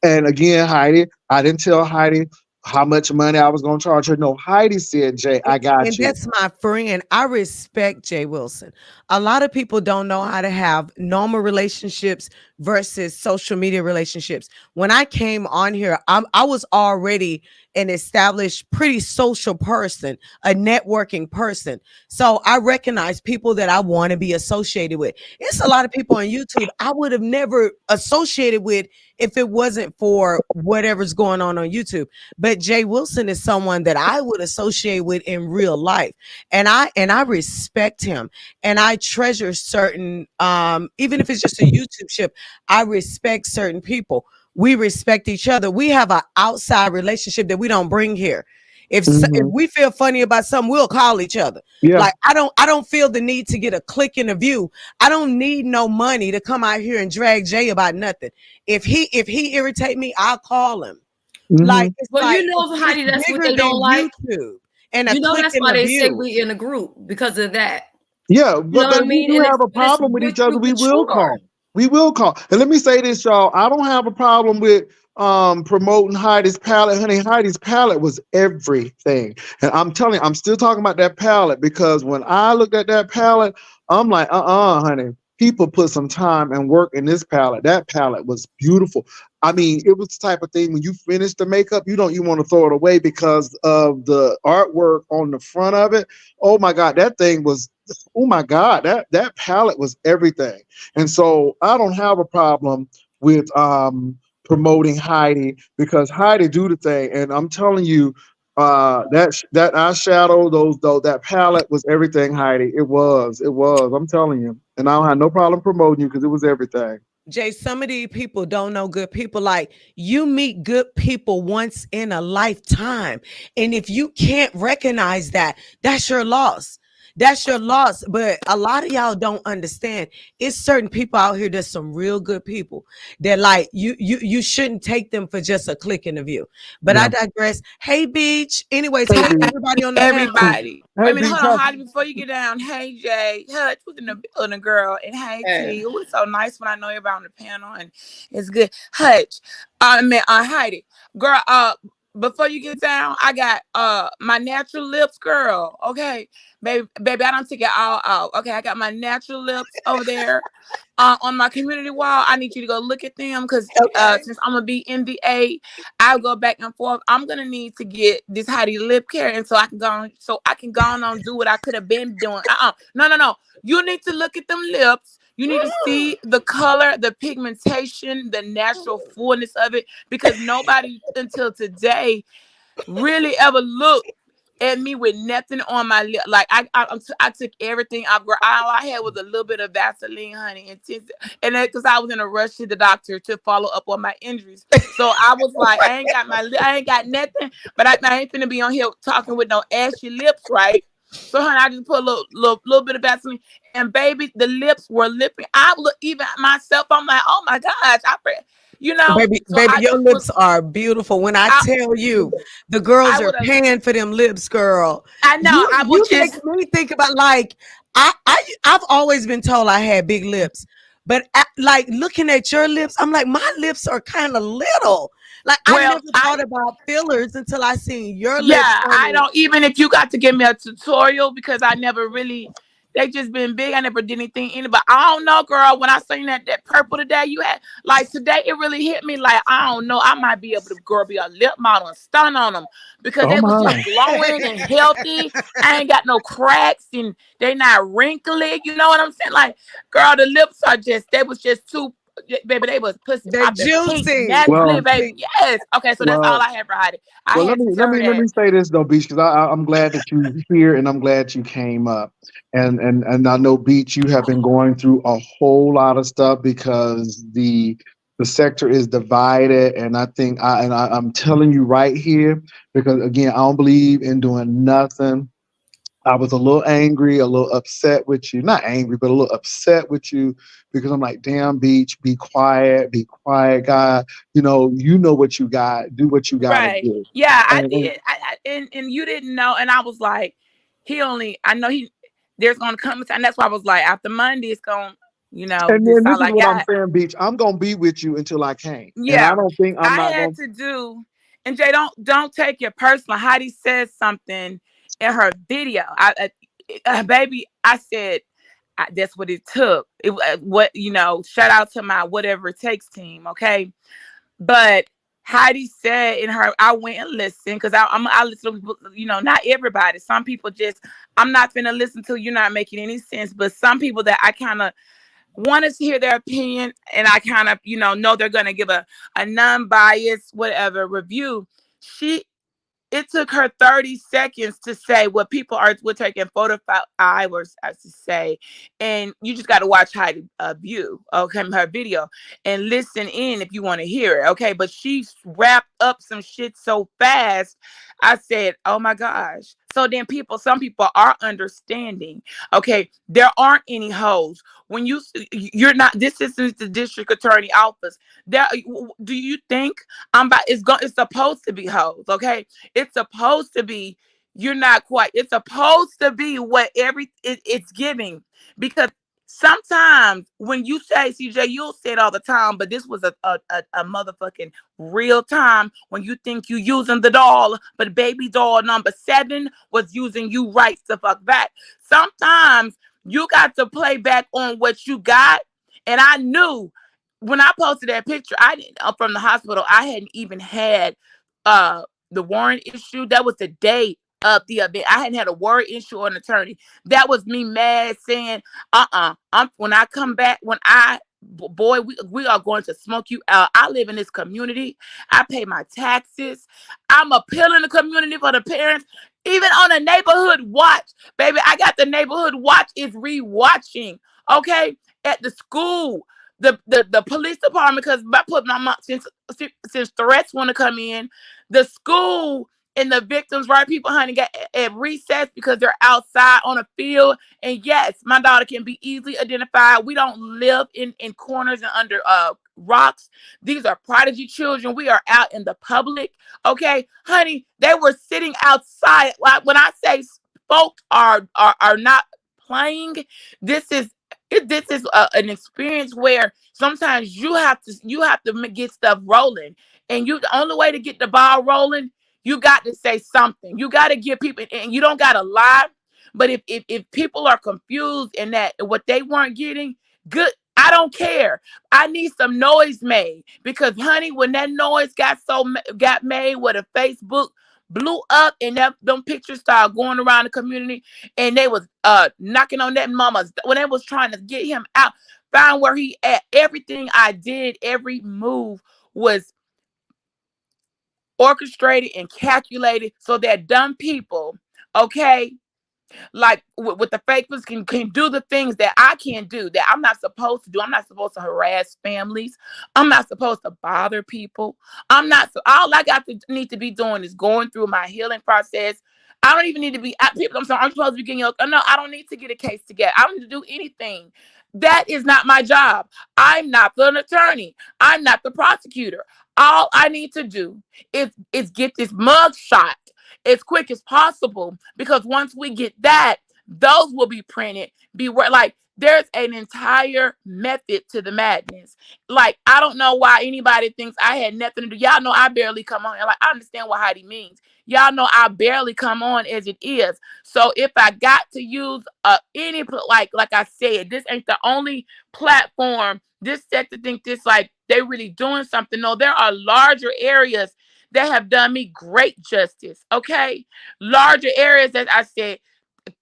And again, Heidi, I didn't tell Heidi how much money I was going to charge her. No, Heidi said, "Jay, I got And you." that's my friend. I respect Jay Wilson. A lot of people don't know how to have normal relationships versus social media relationships. When I came on here, I was already an established, pretty social person, a networking person. So I recognize people that I want to be associated with. It's a lot of people on YouTube I would have never associated with if it wasn't for whatever's going on YouTube. But Jay Wilson is someone that I would associate with in real life. And I respect him, and I treasure certain even if it's just a YouTube ship, I respect certain people. We respect each other. We have an outside relationship that we don't bring here. If Hmm. we feel funny about something, we'll call each other. Yeah. Like I don't feel the need to get a click in a view. I don't need no money to come out here and drag Jay about nothing. If he irritate me, I'll call him. Like Hmm. it's Well, like you know, it's Heidi, that's what bigger they don't than like. YouTube and a You know, click that's in why the they say view. we in a group because of that. Yeah, You know but what I if we mean? do And have a it's problem with what each other, you we will mature. call. We will call. And let me say this, y'all. I don't have a problem with promoting Heidi's palette. Honey, Heidi's palette was everything. And I'm telling you, I'm still talking about that palette, because when I looked at that palette, I'm like, honey. People put some time and work in this palette. That palette was beautiful. I mean, it was the type of thing when you finish the makeup, you want to throw it away because of the artwork on the front of it. Oh my God, that thing was, oh my God, that palette was everything. And so I don't have a problem with promoting Heidi, because Heidi do the thing. And I'm telling you, that eyeshadow, that palette was everything, Heidi. It was. I'm telling you. And I don't have no problem promoting you because it was everything. Jay, some of these people don't know good people. Like you meet good people once in a lifetime. And if you can't recognize that, that's your loss. That's your loss. But a lot of y'all don't understand. It's certain people out here that's some real good people that like you shouldn't take them for just a click in the view. But I Yeah. digress. Hey Beach. Anyways, Hey, hey B. everybody on the panel. Everybody. Wait Hey, a minute, B. hold on, Holly, before you get down. Hey Jay, Hutch was in the building, girl, and hey Hey. T. It was so nice when I know everybody on the panel, and it's good. Hutch, I mean, Heidi, girl, before you get down, I got my natural lips, girl. Okay, baby, I don't take it all out. Okay, I got my natural lips over there. On my community wall, I need you to go look at them because Okay. since I'm gonna be NDA, I'll go back and forth. I'm gonna need to get this Heidi lip care, and so I can go on and do what I could have been doing. No, no, no. You need to look at them lips. You need to see the color, the pigmentation, the natural fullness of it, because nobody until today really ever looked at me with nothing on my lip. Like I took everything off. Girl, all I had was a little bit of Vaseline, honey, and then because I was in a rush to the doctor to follow up on my injuries. So I was like, I ain't got nothing, but I ain't finna be on here talking with no ashy lips, right? So, honey, I just put a little bit of Vaseline, and baby, the lips were lipping. I look even myself. I'm like, oh my gosh, you know. Baby, So baby, I your just was, lips are beautiful. When I I, tell you, the girls I are would have. paying for them lips, girl. I know. I would You make just. me think about like I've always been told I had big lips, but like looking at your lips, I'm like my lips are kind of little. Like I Well, never thought about fillers until I seen your lips, yeah, I honey. don't, even if you got to give me a tutorial, because I never really, they just been big. I never did anything in it. But I don't know, girl. When I seen that purple today you had, like today, it really hit me. Like, I don't know. I might be able to, girl, be a lip model and stun on them, because Oh they was my. just glowing and healthy. I ain't got no cracks and they not wrinkly. You know what I'm saying? Like, girl, the lips are just, they was just too, baby, they was pussy They're popping pink, juicy. naturally, Well, baby. Yes. Okay, so that's all well, I had for Heidi. I well. had to tell her Let that. me say this though, Beach, because I'm glad that you're here and I'm glad you came up. And I know, Beach, you have been going through a whole lot of stuff because the sector is divided, and I think I'm telling you right here, because again, I don't believe in doing nothing. I was a little angry, a little upset with you. Not angry, but a little upset with you, because I'm like, damn, Beach, be quiet, guy. You know what you got. Do what you got to Right. do. Yeah, I And did. And you didn't know. And I was like, I know there's going to come a time. That's why I was like, after Monday, it's going, this then is this all is I what I'm got. saying, Beach. I'm gonna be with you until I can't, and I Yeah. don't think I'm I not had gonna. to do, and Jay, don't take it personal. Heidi said something in her video. Baby, I said, that's what it took. Shout out to my whatever it takes team. Okay. But Heidi said in her, I went and listened, because I listen to people, not everybody. Some people just, I'm not finna listen to you, not making any sense. But some people that I kind of want to hear their opinion, and I kind of, know they're gonna give a non-biased whatever review. She It took her 30 seconds to say what people were taking 45 hours as to say. And you just got to watch Heidi view, okay, her video, and listen in if you want to hear it, okay? But she wrapped up some shit so fast. I said, oh my gosh. So then some people are understanding, okay? There aren't any hoes. When you're not, this isn't the district attorney office. Do you think it's supposed to be hoes, okay? It's supposed to be, you're not quite, it's supposed to be what it's giving. Because sometimes when you say, CJ, you'll say it all the time, but this was a motherfucking real time when you think you using the doll, but baby doll number 7 was using you right the fuck back. Sometimes you got to play back on what you got. And I knew when I posted that picture, I didn't from the hospital, I hadn't even had the warrant issue. That was the day of the event. I hadn't had a warrant issue or an attorney. That was me mad saying, when I come back, boy, we are going to smoke you out. I live in this community. I pay my taxes. I'm appealing the community for the parents. Even on a neighborhood watch, baby, I got the neighborhood watch is rewatching. Okay, at the school, the police department, because I put my mom, since threats want to come in, the school and the victims, right, people, honey, got at recess because they're outside on a field. And yes, my daughter can be easily identified. We don't live in corners and under rocks. These are prodigy children. We are out in the public. Okay, honey, they were sitting outside. When I say folks are not playing, this is an experience where sometimes you have to get stuff rolling, and the only way to get the ball rolling, you got to say something. You got to give people, and you don't got to lie. But if people are confused and that what they weren't getting, good. I don't care. I need some noise made, because honey, when that noise got made, where the Facebook blew up and them pictures started going around the community, and they was knocking on that mama's when they was trying to get him out, find where he at. Everything I did, every move was orchestrated and calculated so that dumb people Okay, like with the fakers can do the things that I can't do, that I'm not supposed to do. I'm not supposed to harass families. I'm not supposed to bother people. I'm not. So all I got to need to be doing is going through my healing process. I don't even need to be people. I'm sorry. I'm supposed to be getting. No, I don't need to get a case together. I don't need to do anything. That is not my job. I'm not the attorney. I'm not the prosecutor. All I need to do is get this mug shot as quick as possible, because once we get that, those will be printed. Like, there's an entire method to the madness. Like, I don't know why anybody thinks I had nothing to do. Y'all know I barely come on, and like, I understand what Heidi means. Y'all know I barely come on as it is. So if I got to use like I said, this ain't the only platform. This set to think this like they really doing something. No, there are larger areas that have done me great justice. Okay, larger areas that I said,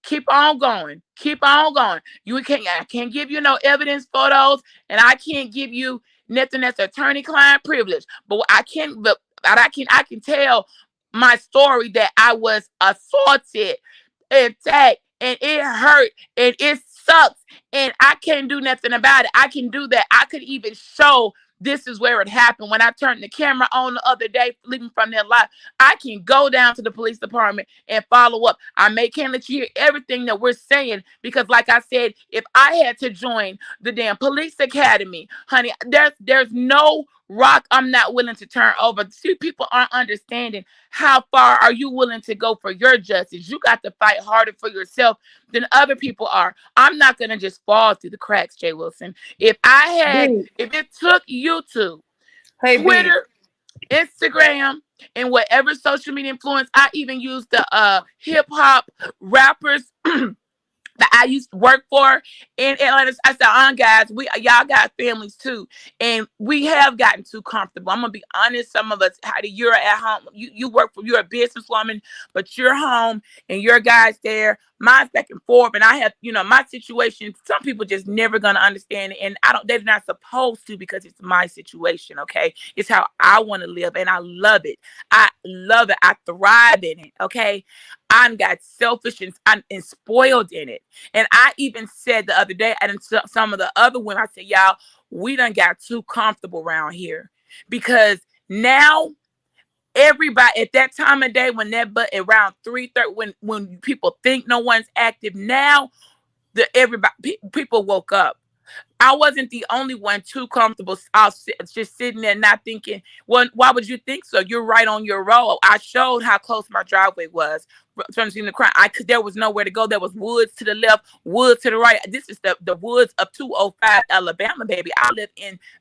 keep on going, keep on going. I can't give you no evidence photos, and I can't give you nothing that's attorney-client privilege. But I can tell my story, that I was assaulted, attacked, and it hurt, and it sucks, and I can't do nothing about it. I can do that. I could even show this is where it happened. When I turned the camera on the other day, leaving from their life, I can go down to the police department and follow up. Can't let you hear everything that we're saying, because like I said, if I had to join the damn police academy, honey, there's no rock I'm not willing to turn over. See, people aren't understanding how far are you willing to go for your justice. You got to fight harder for yourself than other people are. I'm not going to just fall through the cracks, Jay Wilson. If it took YouTube, Hey, B. Twitter, Instagram, and whatever social media influence, I even use the hip hop rappers that I used to work for in Atlanta. I said, guys, y'all got families too, and we have gotten too comfortable. I'm gonna be honest. Some of us, Heidi, you're at home. You're a businesswoman, but you're home and your guys there. Mine's back and forth, and I have, my situation. Some people just never gonna understand it, and they're not supposed to, because it's my situation. Okay, it's how I want to live, and I love it. I love it. I thrive in it. Okay, I'm got selfish and spoiled in it. And I even said the other day, and some of the other women, I said, y'all, we done got too comfortable around here, because now everybody at that time of day, but around 3:30, when people think no one's active, now people woke up. I wasn't the only one too comfortable. I was just sitting there not thinking, well, why would you think so? You're right on your road. I showed how close my driveway was from seeing the crime. There was nowhere to go. There was woods to the left, woods to the right. This is the woods of 205 Alabama, baby.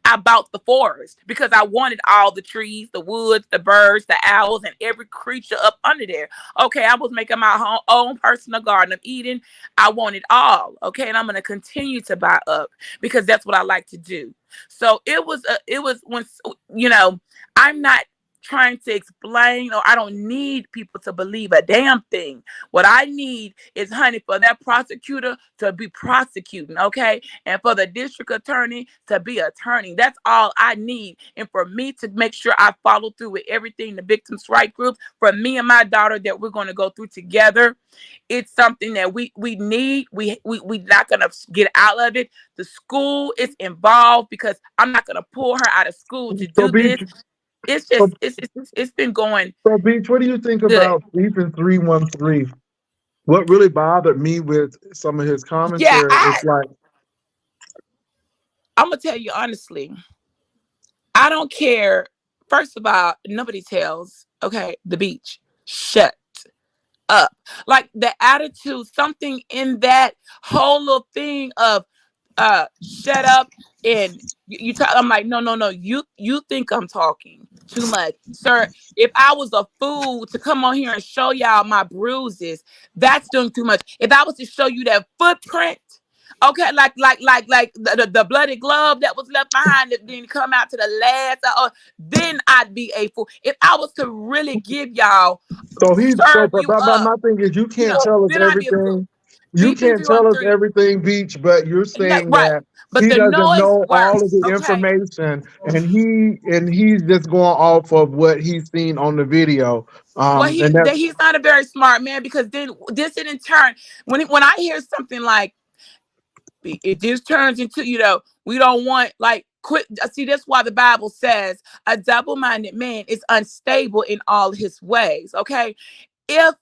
I bought the forest because I wanted all the trees, the woods, the birds, the owls, and every creature up under there. Okay, I was making my own personal Garden of Eden. I want it all. Okay, and I'm going to continue to buy up, because that's what I like to do. So it was when, I'm not trying to explain, or I don't need people to believe a damn thing. What I need is, honey, for that prosecutor to be prosecuting, okay? And for the district attorney to be attorney. That's all I need. And for me to make sure I follow through with everything, the victims' right groups, for me and my daughter, that we're going to go through together. It's something that we need. We're not going to get out of it. The school is involved, because I'm not going to pull her out of school to do this. It's just, it's been going. So, Beach, what do you think about Ethan 313? What really bothered me with some of his commentary is like, I'm gonna tell you honestly, I don't care. First of all, nobody tells, okay, the beach, shut up. Like, the attitude, something in that whole little thing of shut up, and you talk. I'm like, no, you think I'm talking too much, sir. If I was a fool to come on here and show y'all my bruises, that's doing too much. If I was to show you that footprint, okay, like the bloody glove that was left behind that didn't come out to the last, then I'd be a fool. If I was to really give y'all, my thing is, you can't tell us then I'd be a fool. everything. You These can't people on tell us three, everything, Beach, but you're no, saying right? that But he the doesn't noise know all of works. the Okay. information, and he's just going off of what he's seen on the video. Well, And that's he's not a very smart man, because then this in turn, when I hear something like it just turns into, we don't want, like, quit. See, that's why the Bible says a double-minded man is unstable in all his ways. Okay. If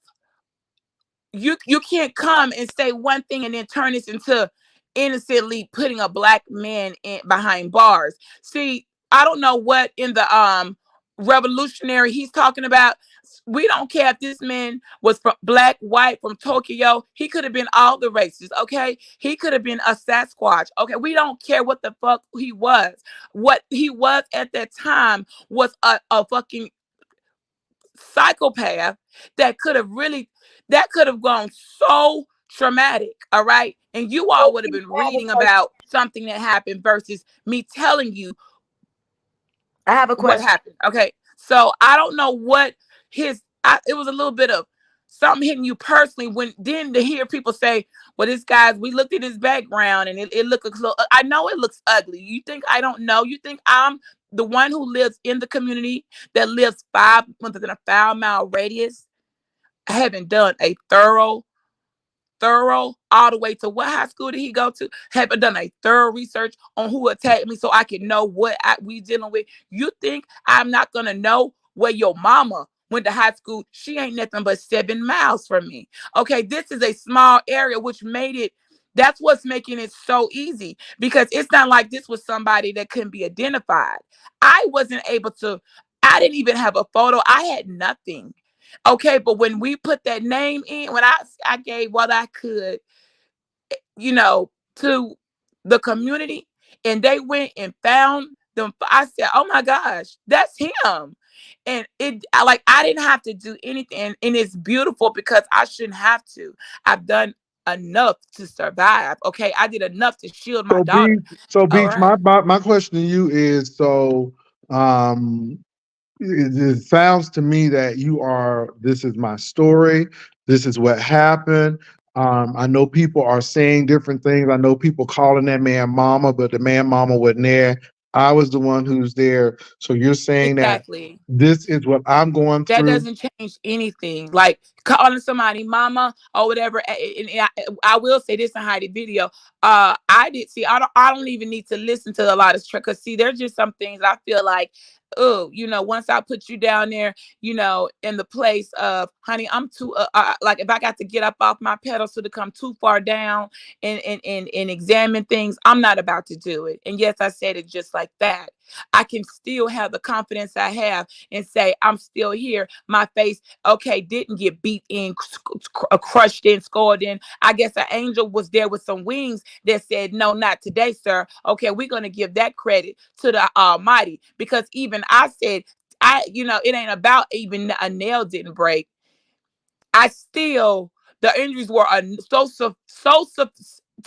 you can't come and say one thing and then turn this into innocently putting a black man in behind bars. See, I don't know what in the revolutionary he's talking about. We don't care if this man was from black, white, from Tokyo. He could have been all the races. Okay, he could have been a Sasquatch. Okay, we don't care what the fuck he was. What he was at that time was a fucking psychopath that could have really, that could have gone so traumatic. All right, and you all would have been reading about something that happened versus me telling you I have a what question. happened. Okay, so I don't know what it was a little bit of something hitting you personally when then to hear people say, well, this guy's, we looked at his background and it looks so, I know it looks ugly. You think I don't know? You think I'm the one who lives in the community that lives within a 5 mile radius? I haven't done a thorough all the way to what high school did he go to? Haven't done a thorough research on who attacked me so I can know what we dealing with. You think I'm not gonna know where your mama went to high school? She ain't nothing but 7 miles from me. Okay, this is a small area, which made it. That's what's making it so easy, because it's not like this was somebody that couldn't be identified. I wasn't able to. I didn't even have a photo. I had nothing. Okay, but when we put that name in, when I gave what I could, to the community, and they went and found them, I said, "Oh my gosh, that's him." And I didn't have to do anything, and it's beautiful because I shouldn't have to. I've done enough to survive. Okay, I did enough to shield my so daughter. Beach. So All Beach. right. My question to you is so. Um, it sounds to me that you are, this is my story, this is what happened. I know people are saying different things. I know people calling that man mama, but the man mama wasn't there. I was the one who's there. So you're saying that Exactly. this is what I'm going That through. doesn't change anything. Like calling somebody mama or whatever. And I will say this in Heidi video. I did see. I don't even need to listen to a lot of track, because see, there's just some things I feel like, oh, once I put you down there, in the place of, honey, I'm too. Like if I got to get up off my pedestal to come too far down and examine things, I'm not about to do it. And yes, I said it just like that. I can still have the confidence I have and say, I'm still here. My face, okay, didn't get beat in, crushed in, scored in. I guess an angel was there with some wings that said, no, not today, sir. Okay, we're going to give that credit to the Almighty, because even I said, it ain't about even a nail didn't break. I still, the injuries were to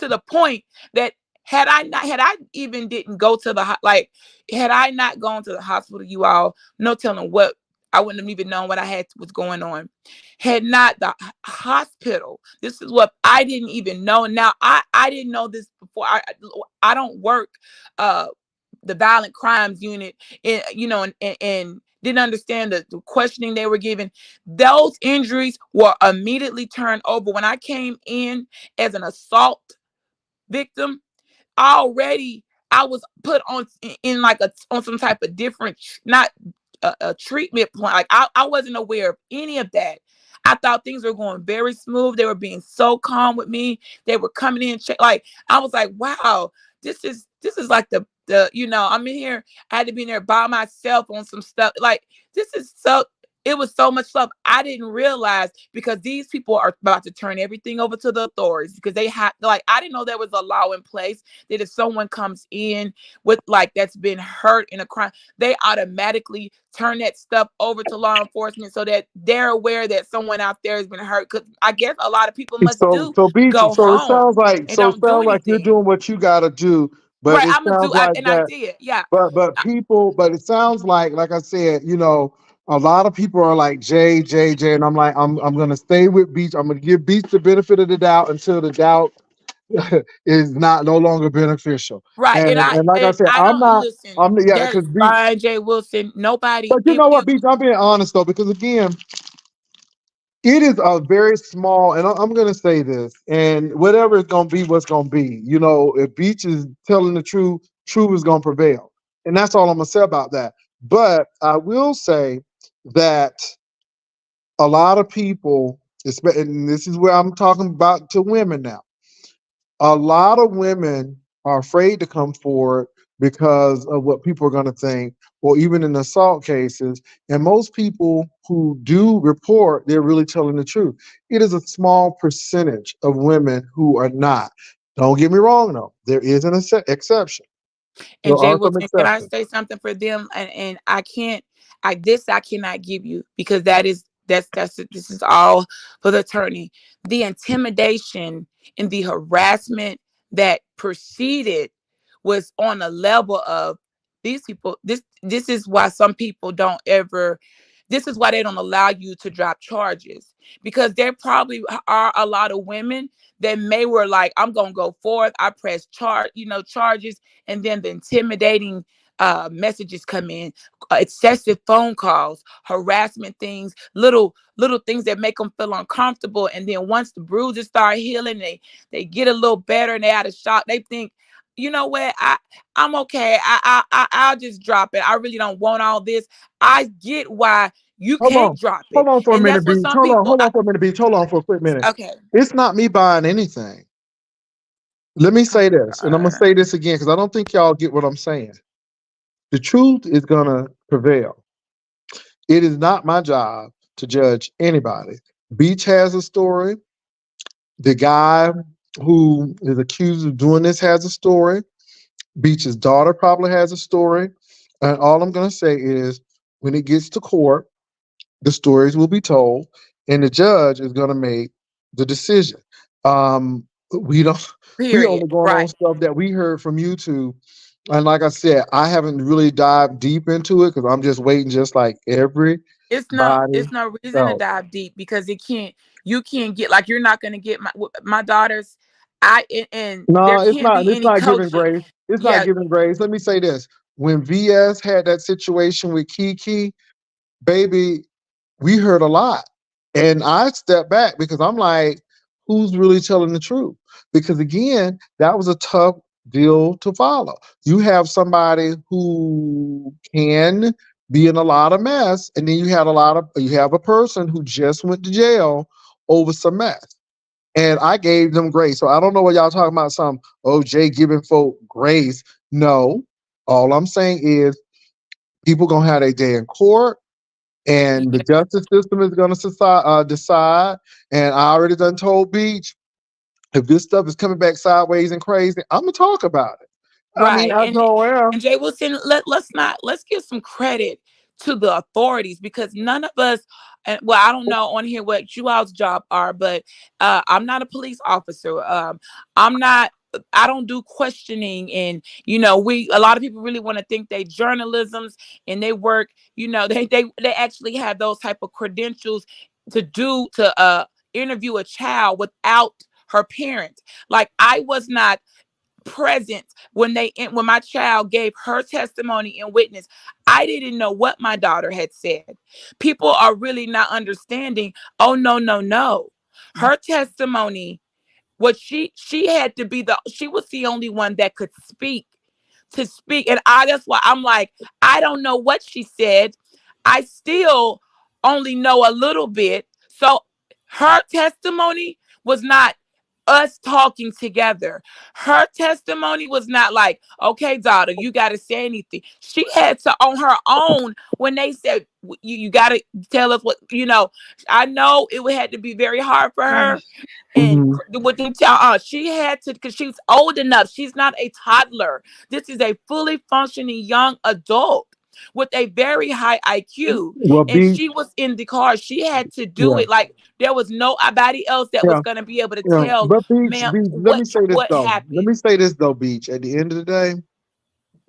the point that had I even didn't go to like, had I not gone to the hospital, you all, no telling what, I wouldn't have even known what I had was going on. Had not the hospital, this is what I didn't even know. Now I didn't know this before. I don't work the violent crimes unit, and didn't understand the questioning they were given. Those injuries were immediately turned over when I came in as an assault victim. Already I was put on in like on some type of different, not a treatment plan. Like I wasn't aware of any of that. I thought things were going very smooth. They were being so calm with me. They were coming in like, I was like, wow, this is like the I'm in here. I had to be in there by myself on some stuff. Like, this is so, it was so much stuff I didn't realize, because these people are about to turn everything over to the authorities, because they have, like, I didn't know there was a law in place that if someone comes in with, like, that's been hurt in a crime, they automatically turn that stuff over to law enforcement so that they're aware that someone out there has been hurt. Because I guess a lot of people must So do so Beach. go home and So it don't do sounds like you're anything. doing what you got to do, but Right, it I'm gonna sounds do, like and I that. did, yeah. But it sounds like I said, A lot of people are like J, and I'm like, I'm gonna stay with Beach. I'm gonna give Beach the benefit of the doubt until the doubt is not no longer beneficial. Right. And like I And said, I I'm don't not. listen. I'm yeah, That because is Beach. fine, Jay Wilson. Nobody, But you know what, Beach? I'm being honest though, because again, it is a very small, and I'm going to say this, and whatever it's going to be, what's going to be. You know, if Beach is telling the truth, truth is going to prevail. And that's all I'm going to say about that. But I will say that a lot of people, and this is where I'm talking about to women now, a lot of women are afraid to come forward because of what people are going to think, or even in assault cases. And most people who do report, they're really telling the truth. It is a small percentage of women who are not. Don't get me wrong, though. There is an exception. There and Jay are some Wilson, can I exceptions. say something for them? And I can't, I cannot give you, because that's this is all for the attorney. The intimidation and the harassment that preceded was on a level of these people. This is why some people don't ever. This is why they don't allow you to drop charges, because there probably are a lot of women that may were like, I'm gonna go forth. I press charges, and then the intimidating messages come in, excessive phone calls, harassment things, little things that make them feel uncomfortable. And then once the bruises start healing, they get a little better and they out of shock. They think, you know what, I'm okay. I'll just drop it. I really don't want all this. I get why you Hold can't on. drop it, Hold on for a and minute, that's what Beach. some people. Hold on for a minute, Beach. Hold on for a quick minute. Okay. It's not me buying anything. Let me say this, and I'm going to Uh, say this again because I don't think y'all get what I'm saying. The truth is going to prevail. It is not my job to judge anybody. Beach has a story. The guy who is accused of doing this has a story. Beach's daughter probably has a story. And all I'm going to say is when it gets to court, the stories will be told, and the judge is going to make the decision. We don't. We period. only going on Right. stuff that we heard from YouTube, and like I said, I haven't really dived deep into it because I'm just waiting, just like everybody It's no reason to else. dive deep, because it can't you can't get, like, you're not going to get my daughters. And there No, it's can't not. be It's any not giving coaching. grace. It's not Yeah. giving grace. Let me say this: when VS had that situation with Kiki, baby, we heard a lot. And I stepped back because I'm like, who's really telling the truth? Because again, that was a tough deal to follow. You have somebody who can be in a lot of mess, and then you have a person who just went to jail over some mess. And I gave them grace. So I don't know what y'all talking about, some OJ giving folk grace. No. All I'm saying is people gonna have their day in court, and the Yeah. justice system is going to decide. And I already done told Beach, if this stuff is coming back sideways and crazy, I'm gonna talk about it. I mean, Right. I know And am. Jay Wilson, let's give some credit to the authorities, because none of us, and well, I don't know on here what you all's job are, but I'm not a police officer. I'm not. I don't do questioning, and we a lot of people really want to think they journalisms and they work. They actually have those type of credentials to interview a child without her parents. Like, I was not present when my child gave her testimony and witness. I didn't know what my daughter had said. People are really not understanding. Oh, no, no, no. Her testimony, what she had to be she was the only one that could speak. And that's why I'm like, I don't know what she said. I still only know a little bit. So her testimony was not us talking together. Her testimony was not like, okay, daughter, you got to say anything. She had to, on her own, when they said, you got to tell us what. I know it would had to be very hard for her. And Mhm. with them she had to, because she's old enough. She's not a toddler. This is a fully functioning young adult with a very high IQ. Well, And Beach, she was in the car. She had to do yeah, it. Like, there was nobody else that was yeah, going to be able to yeah. tell, But ma'am, Beach, let what me say this what though. Let happened. me say this though, Beach. At the end of the day,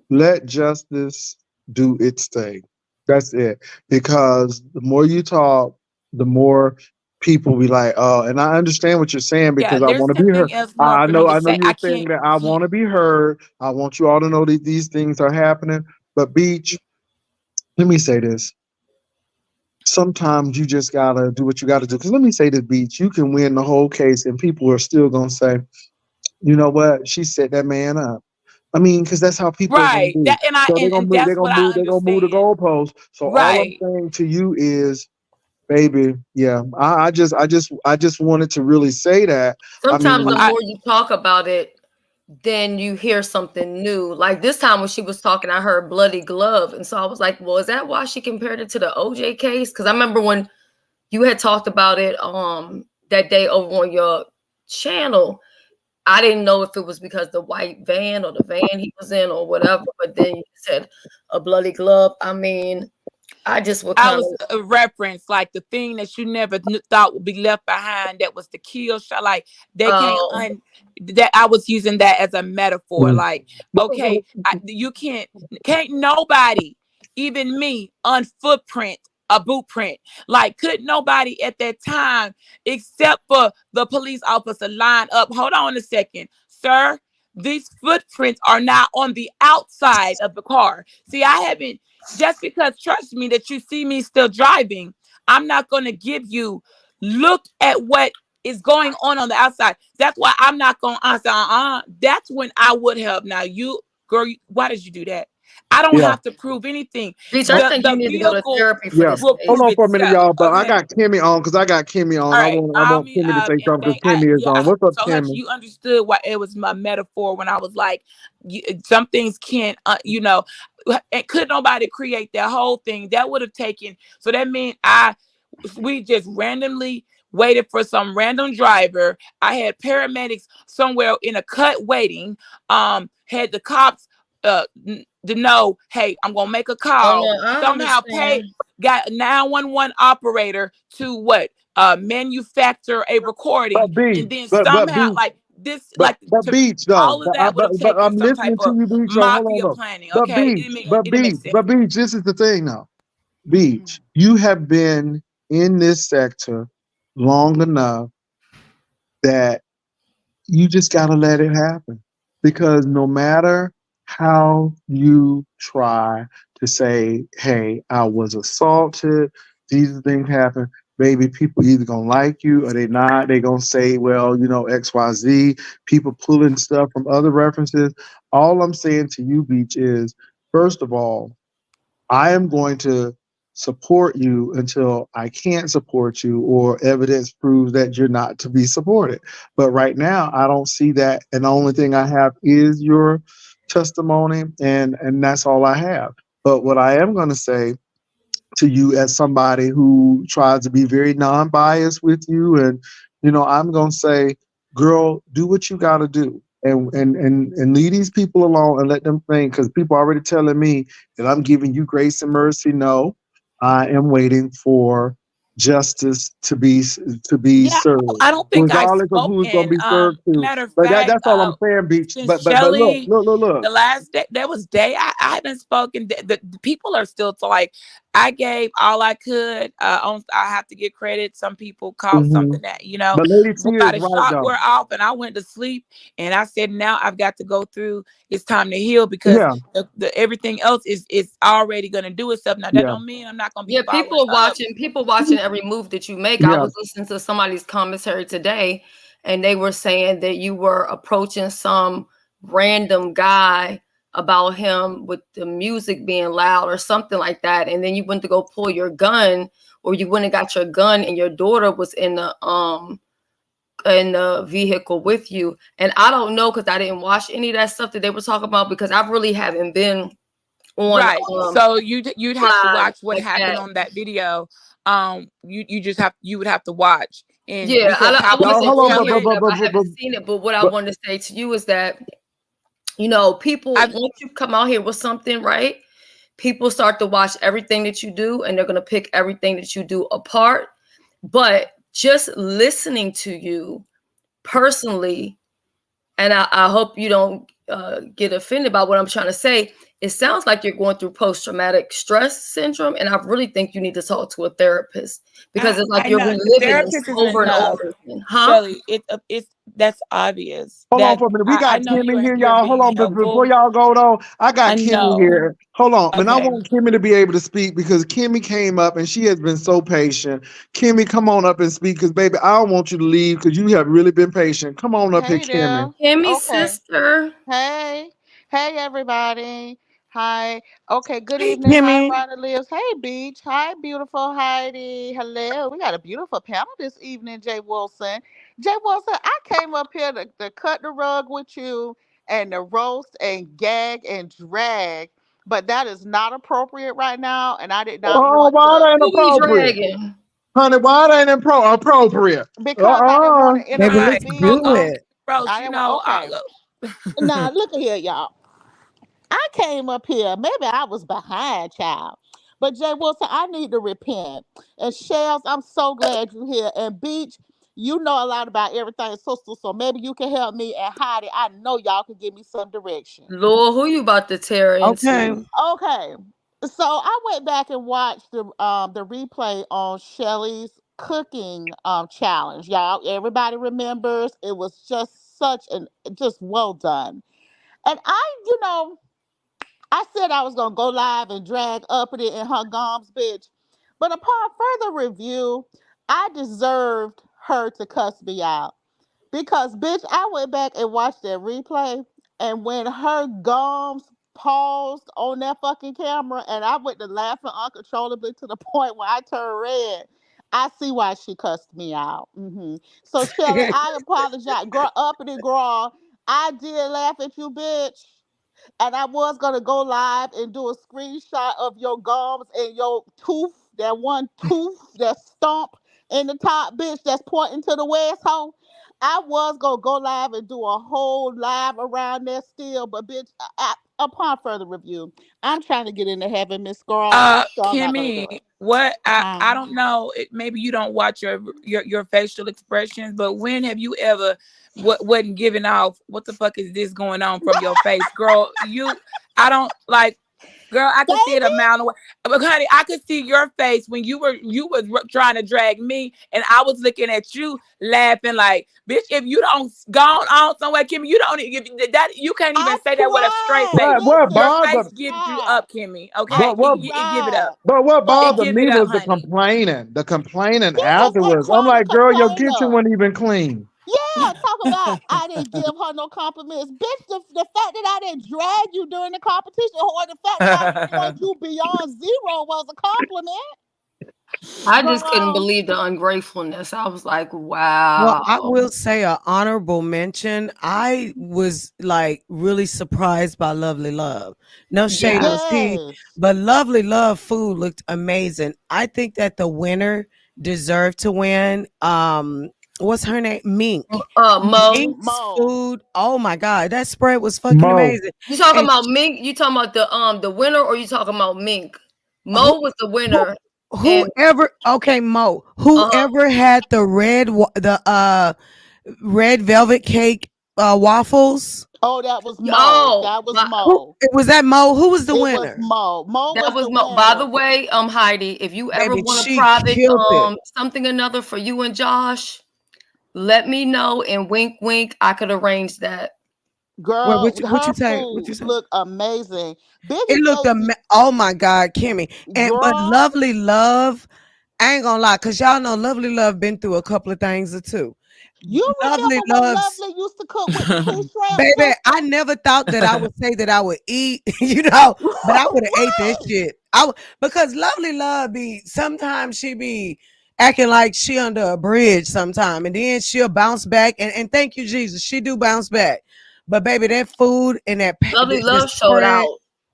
let justice do its thing. That's it. Because the more you talk, the more people be like, oh, and I understand what you're saying Yeah, because I there's want to be heard. nothing else more I for me know, to I know say. I you're saying can't. that I want to be heard. I want you all to know that these things are happening. But Beach, let me say this. Sometimes you just gotta do what you gotta do. Because let me say this, Beach, you can win the whole case and people are still gonna say, you know what, she set that man up. I mean, because that's how people are gonna Right. be. That and I So they're and, gonna and move, that's what I they're gonna move the understand. goalposts. So all I'm Right. saying to you is, baby, yeah, I just wanted to really say that. I Sometimes Well, the mean, I more you talk about it, then you hear something new. Like this time when she was talking, I heard bloody glove. And so I was like, well, is that why she compared it to the OJ case? Because I remember when you had talked about it that day over on your channel. I didn't know if it was because the white van or the van he was in or whatever, but then you said a bloody glove. I mean, I just would I kind of was a reference, like the thing that you never thought would be left behind. That was the kill shot. Like they can't um that. I was using that as a metaphor. mm. Like, okay, you can't nobody, even me, unfootprint a boot print. Like, could nobody at that time, except for the police officer, line up? Hold on a second, sir. These footprints are not on the outside of the car. See, I haven't just because, trust me, that you see me still driving, I'm not going to give you look at what is going on the outside. That's why I'm not going to answer. That's when I would have. Now, you, girl, why did you do that? I don't Yeah, have to prove anything. Beach, I oh, think you The need to go to vehicle therapy for yeah. this will Hold case. prove on for a minute, itself. y'all. But I Okay. got Kimmy on because I got Kimmy All on. right. I want Kimmy to say And something because thank Kimmy is on. What's up, so Hutch, Kimmy? you understood why it was my metaphor when I was like, some things can't, and could nobody create that whole thing that would have taken. So that means we just randomly waited for some random driver. I had paramedics somewhere in a cut waiting. Had the cops to know, hey, I'm gonna make a Oh call. no, I Somehow pay understand. got a 911 operator to what manufacture a recording, But B, and then but somehow B, like this, but to Beach though. all of that would have But taken I'm some type listening to of you, Beach. So hold on mafia though. planning. But Okay, Beach, but it didn't make Beach, sense. but Beach. This is the thing now. Beach, you have been in this sector long enough that you just got to let it happen because no matter how you try to say, hey, I was assaulted, these things happen, baby, people either gonna like you or they not. They gonna say, well, you know, XYZ, people pulling stuff from other references. All I'm saying to you, Beach, is first of all, I am going to support you until I can't support you or evidence proves that you're not to be supported. But right now, I don't see that. And the only thing I have is your testimony, and that's all I have. But what I am going to say to you as somebody who tries to be very non-biased with you, and I'm going to say, girl, do what you got to do, and leave these people alone and let them think, because people are already telling me that I'm giving you grace and mercy. No, I am waiting for justice to be Yeah, served, I don't think I've regardless of who's going to spoken. be served to. Matter of But fact, that's all I'm saying, Beach. since But look, Shelly, look, look, look. the last day, that was day, I haven't spoken. The people are still like, I gave all I could. I have to get credit. Some people called Hmm. something that, But Lady T by is the right shot though. were off, and I went to sleep. And I said, now I've got to go through. It's time to heal because Yeah, the everything else is already gonna do itself. Now that yeah, don't mean I'm not gonna be Yeah, following up. people watching every move that you make. I yeah. was listening to somebody's commentary today, and they were saying that you were approaching some random guy about him with the music being loud or something like that. And then you went to go pull your gun, or you went and got your gun, and your daughter was in the vehicle with you. And I don't know because I didn't watch any of that stuff that they were talking about because I really haven't been on Right. So you'd have to live watch what like happened that. on that video. You would have to watch, and Yeah, because I how Y'all, wasn't Sister hold on, on but there but Shelly, but yet, but but I but, haven't but, seen it. But what I but want to say to you is that, people, I've once you come out here with something, right? People start to watch everything that you do and they're going to pick everything that you do apart. But just listening to you personally, and I hope you don't get offended by what I'm trying to say, it sounds like you're going through post-traumatic stress syndrome, and I really think you need to talk to a therapist because it's like I you're know the reliving this therapist isn't over and enough, over again. Huh? Shelly. It's that's obvious. Hold on That for a minute. We I got know Kimmy here, you're y'all. Hold being on, before helpful. y'all go though. I got I Kimmy know. here. Hold on, and I Okay. want Kimmy to be able to speak because Kimmy came up and she has been so patient. Kimmy, come on up and speak because baby, I don't want you to leave because you have really been patient. Come on up here, Hey Kimmy. there. Kimmy's Okay. sister. Hey. Hey everybody. Hi. Okay, good Hey, evening. Hi, Kimmy. Rhonda Lives. Hey Beach. Hi, beautiful Heidi. Hello. We got a beautiful panel this evening, Jay Wilson. Jay Wilson, I came up here to cut the rug with you and to roast and gag and drag, but that is not appropriate right now, and I did not Oh, want why to that ain't Who we appropriate, dragging? honey? Why that ain't appropriate? because I didn't want to Baby, interrupt let's Right. do Beach. it. Rose, I you didn't want know, okay. Now look at here, y'all. I came up here. Maybe I was behind, child. But Jay Wilson, I need to repent. And Shells, I'm so glad you're here. And Beach, you know a lot about everything, sister. So maybe you can help me. And Heidi, I know y'all can give me some direction. Lord, who you about to tear Okay. into? Okay. So I went back and watched the replay on Shelly's cooking challenge. Y'all, everybody remembers it was just such an just well done. And I said I was gonna go live and drag Uppity and her gums, bitch. But upon further review, I deserved her to cuss me out. Because bitch, I went back and watched that replay, and when her gums paused on that fucking camera, and I went to laughing uncontrollably to the point where I turned red. I see why she cussed me out. So Shelly, I apologize. Girl, Uppity girl, I did laugh at you, bitch. And I was gonna go live and do a screenshot of your gums and your tooth, that one tooth, that stump in the top, bitch, that's pointing to the west hole. I was gonna go live and do a whole live around there still, but bitch, upon further review, I'm trying to get into heaven, Miss Girl, so I'm not gonna do Kimmy, it. what Huh? I don't know. Maybe you don't watch your facial expressions, but when have you ever wasn't giving off? What the fuck is this going on from your face, girl? I don't like. Girl, I could see it a Baby, mile away. But honey, I could see your face when you was trying to drag me, and I was looking at you laughing like, bitch. If you don't gone on somewhere, Kimmy, you don't that you can't I even say that with a straight tried. face. What Listen, Your I face bothered? gives you tried. up, Kimmy. I Okay, What it give it up. tried. But what It But bothered give me it up, was the honey. complaining. The complaining he was a afterwards. I'm chronic like, girl, your kitchen complainer. wasn't even clean. Yeah, talk about I didn't give her no compliments. Bitch, the fact that I didn't drag you during the competition or the fact that I scored you beyond zero was a compliment. I just couldn't Girl, believe the ungratefulness. I was like, Well, I wow. will say an honorable mention. I was like really surprised by Lovely Love. No shade Yeah. on T, yes. but Lovely Love food looked amazing. I think that the winner deserved to win. What's her name? Mink. Mo. Mink's Mo. food. Oh my God, that spread was fucking Mo. amazing. You talking And about Mink? You talking about the winner, or you talking about Mink? who, Mo was the who, winner, and whoever. Okay, Mo. uh Whoever had the red velvet cake waffles. Oh, that was Mo. oh, That was my, Who Mo. was that? Mo? Who was the It was winner? Mo. Mo that was was the Mo. By the winner. way, Heidi, if you ever Baby, want a she private killed it. something another for you and Josh, let me know, and wink wink, I could arrange that. Wait, Girl, what you her say? What you food say? looked amazing. It Baby looked Casey, oh my God, Kimmy. But girl, Lovely Love, I ain't gonna lie, cause y'all know Lovely Love been through a couple of things or two. you Lovely remember when Loves, Lovely used to cook with the two shrimp baby, sister? I never thought that I would say that I would eat, you know, but I would have ate that Right. shit. Because Lovely Love be sometimes she be acting like she under a bridge sometime, and then she'll bounce back. And thank you, Jesus, she do bounce back. But baby, that food and Lovely the Love showed spread, out.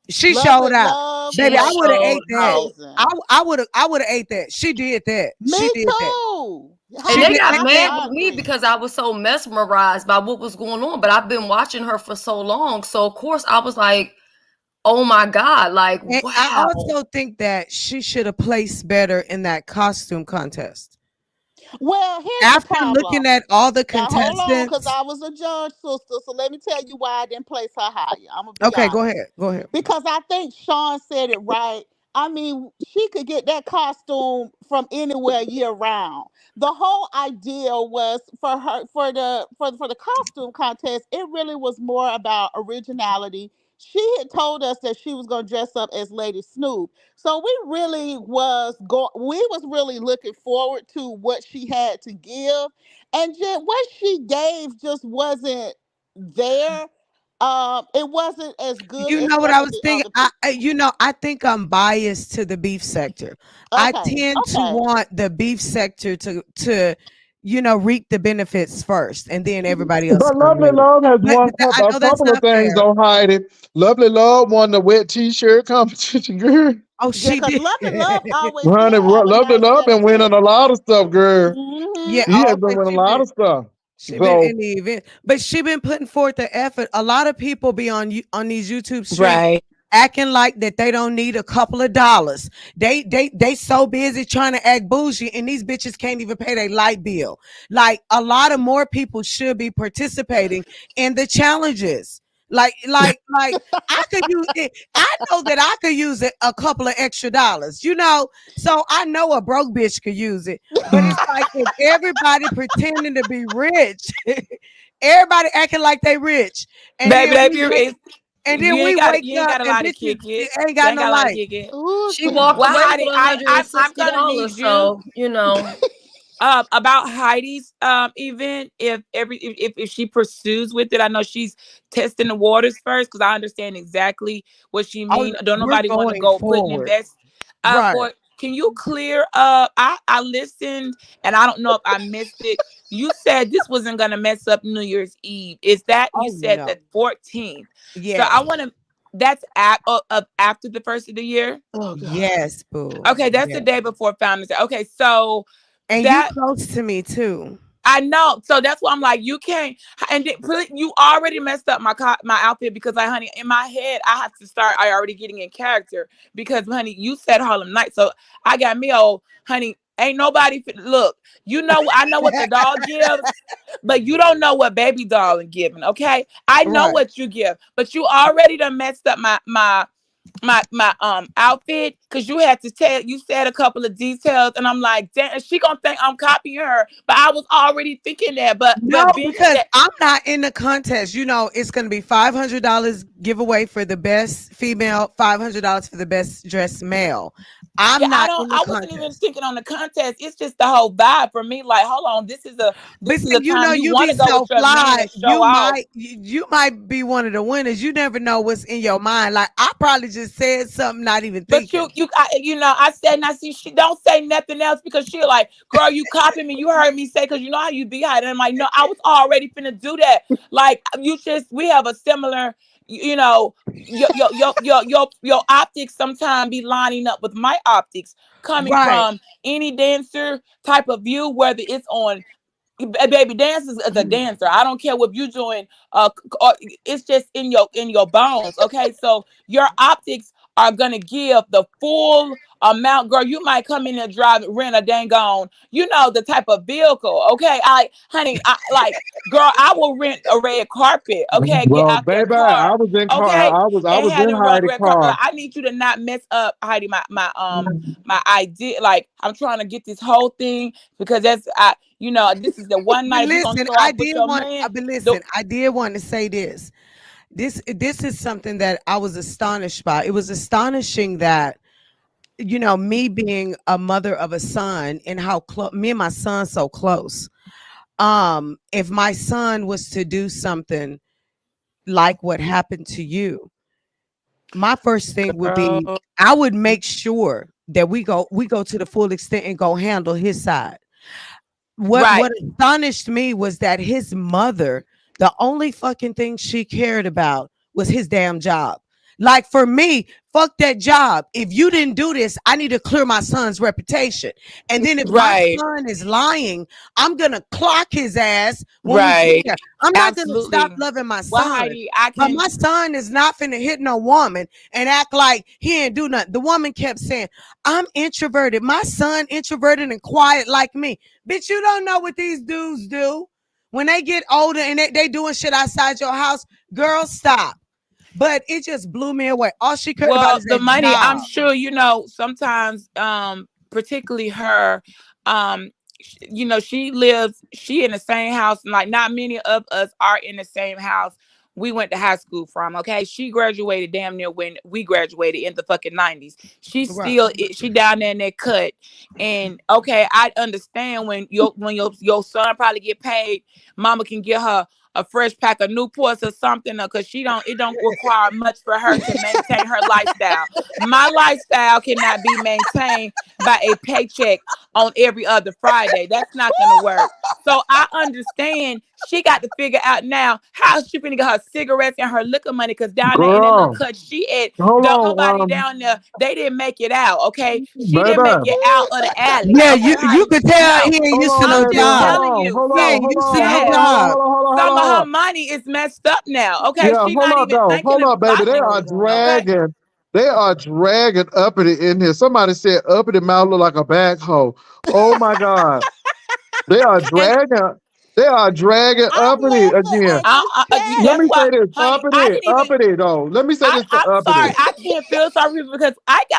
she showed Lovely out. Love Baby, She I was would have ate showed that. out. amazing. I would have ate that. She did that. Me She did that. too. And She they Heidi, did. got mad I with me agree. because I was so mesmerized by what was going on. But I've been watching her for so long. So of course I was like, oh my God, like And I wow. also think that she should have placed better in that costume contest. Well, here's the After looking problem. at all the Now hold on, because contestants, I was a judge, sister. So let me tell you why I didn't place her higher. I'm gonna be okay, go honest. ahead, go ahead. Because I think Sean said it right. I mean, she could get that costume from anywhere year round. The whole idea was for her for the costume contest. It really was more about originality. She had told us that she was going to dress up as Lady Snoop, so we was really looking forward to what she had to give, and just what she gave just wasn't there. It wasn't as good You as know what some I of was the thinking? other people. I think I'm biased to the beef sector. I Okay, tend to okay. want the beef sector to reap the benefits first, and then everybody else But come Lovely later. Love has But won I a know that's couple of not things. fair. Don't hide it. Lovely Love won the wet T-shirt competition, girl. Oh, Yeah, she because did. Love and Love always did Honey, have a Lovely nice Love wet been winning tee. a lot of stuff, girl. Hmm. Yeah. She has Oh, been but winning a lot of stuff. she been So in the event, but she been putting forth the effort. A lot of people be on these YouTube streets Right. acting like that they don't need a couple of dollars. They so busy trying to act bougie, and these bitches can't even pay their light bill. Like a lot of more people should be participating in the challenges. Like I could use it. I know that I could use it a couple of extra dollars, so I know a broke bitch could use it. But it's like if everybody pretending to be rich, everybody acting like they rich, and Baby, then baby, we wake you ain't got wake you ain't up got a and lot to bitches kick it. ain't You got ain't no got a lot to life. kick it. Ooh, She walked Well, child. away Heidi, with I'm gonna $160, need you so you know. about Heidi's event. If she pursues with it, I know she's testing the waters first because I understand exactly what she Oh, mean. Don't we're nobody want to going go put and forward, invest right? for. Can you clear up? I listened and I don't know if I missed it. You said this wasn't gonna mess up New Year's Eve. Is that you Oh said no, the 14th? So I yes, want to. That's after the first of the year. Oh God. yes, boo, Okay, that's the yes. day before Founders Day. Okay, so And you that close to me too. I know. So that's why I'm like, you can't. And you already messed up my outfit because, like, honey, in my head, I have to start. I already getting in character because, honey, you said Harlem Night, so I got me. Oh, honey, ain't nobody look. You know, I know what the doll gives, but you don't know what baby doll is giving. Okay, I know Right. what you give, but you already done messed up my outfit because you had to tell you said a couple of details and I'm like, damn, she gonna think I'm copying her, but I was already thinking that, No, but being because that I'm not in the contest. It's going to be $500 giveaway for the best female, $500 for the best dressed male. yeah, I'm not in the I wasn't even contest. thinking on the contest. It's just the whole vibe for me. Like, hold on, But this is see, a time you you want be to go with so your man fly. and show off. You might be one of the winners. You never know what's in your mind. Like I probably just said something, not even But thinking. I said, and I see she don't say nothing else because she like, girl, you copying me. You heard me say, because you know how you be hiding. I'm like, no, I was already finna do that. Like, we have a similar, your optics sometimes be lining up with my optics coming Right. from any dancer type of view, whether it's on baby dance is a dancer. I don't care what you doing. It's just in your bones. Okay, so your optics are gonna give the full amount. Girl, you might come in and rent a dang on, the type of vehicle. Okay, honey, I like, girl, I will rent a red carpet. Okay, get well, out that baby, I car. was in car. Okay, I and was have in them run the Heidi's red carpet. car. Like, I need you to not mess up, Heidi, my idea. Like, I'm trying to get this whole thing because this is the one But night if you're gonna listen, show off with your man. The, I did want to say this. This is something that I was astonished by. It was astonishing that me being a mother of a son and how close me and my son so close. If my son was to do something like what happened to you, my first thing would be girl, I would make sure that we go to the full extent and go handle his side. What right? astonished me was that his mother, the only fucking thing she cared about was his damn job. Like for me, fuck that job. If you didn't do this, I need to clear my son's reputation. And then if my Right. son is lying, I'm gonna clock his ass when we get Right. there. I'm not gonna stop Absolutely. loving my Well, son. Heidi, I But can. my son is not finna hit no woman and act like he ain't do nothing. The woman kept saying, I'm introverted. My son introverted and quiet like me. Bitch, you don't know what these dudes do. When they get older and they doing shit outside your house, girl, stop. But it just blew me away. All she cared about Well, is the that money, I'm job. sure, sometimes, particularly her, she in the same house, and like not many of us are in the same house we went to high school from. Okay. She graduated damn near when we graduated in the fucking 90s. Right. She down there in that cut. And okay, I understand when your son probably get paid, mama can get her a fresh pack of Newports or something, because it don't require much for her to maintain her lifestyle. My lifestyle cannot be maintained by a paycheck on every other Friday. That's not gonna work. So I understand she got to figure out now how she finna get her cigarettes and her liquor money, because down there in that little Girl, cut she at, hold don't nobody on, down there, they didn't make it out. Okay. She didn't make baby. it out of the alley. Yeah, Okay, you Heidi. could tell No, he ain't Hold used to on, no I'm baby. just Hold job. telling on, you. hold He on, ain't hold used to on, no hold on, Yes. hold on, job. hold on, hold on, hold Some of on. her money is messed up now. Okay. Yeah, She hold not on even though. thinking Hold on, baby. about that. Okay. They are dragging uppity in here. Somebody said uppity mouth look like a backhoe. Oh my God. They are And dragging, they are dragging I'm uppity laughing again. at the Let chat. that's me why, say this, honey, I didn't even. uppity though. Let me say this to I'm uppity. sorry. I can't feel sorry for people, because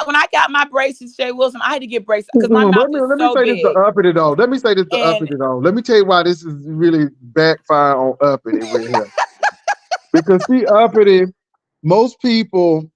when I got my braces, Jay Wilson, I had to get braces because my Mm-mm. mouth is Let me so say this to big. uppity though. Let me say this to And uppity though. Let me tell you why this is really backfire on uppity right here. Because see, uppity, most people,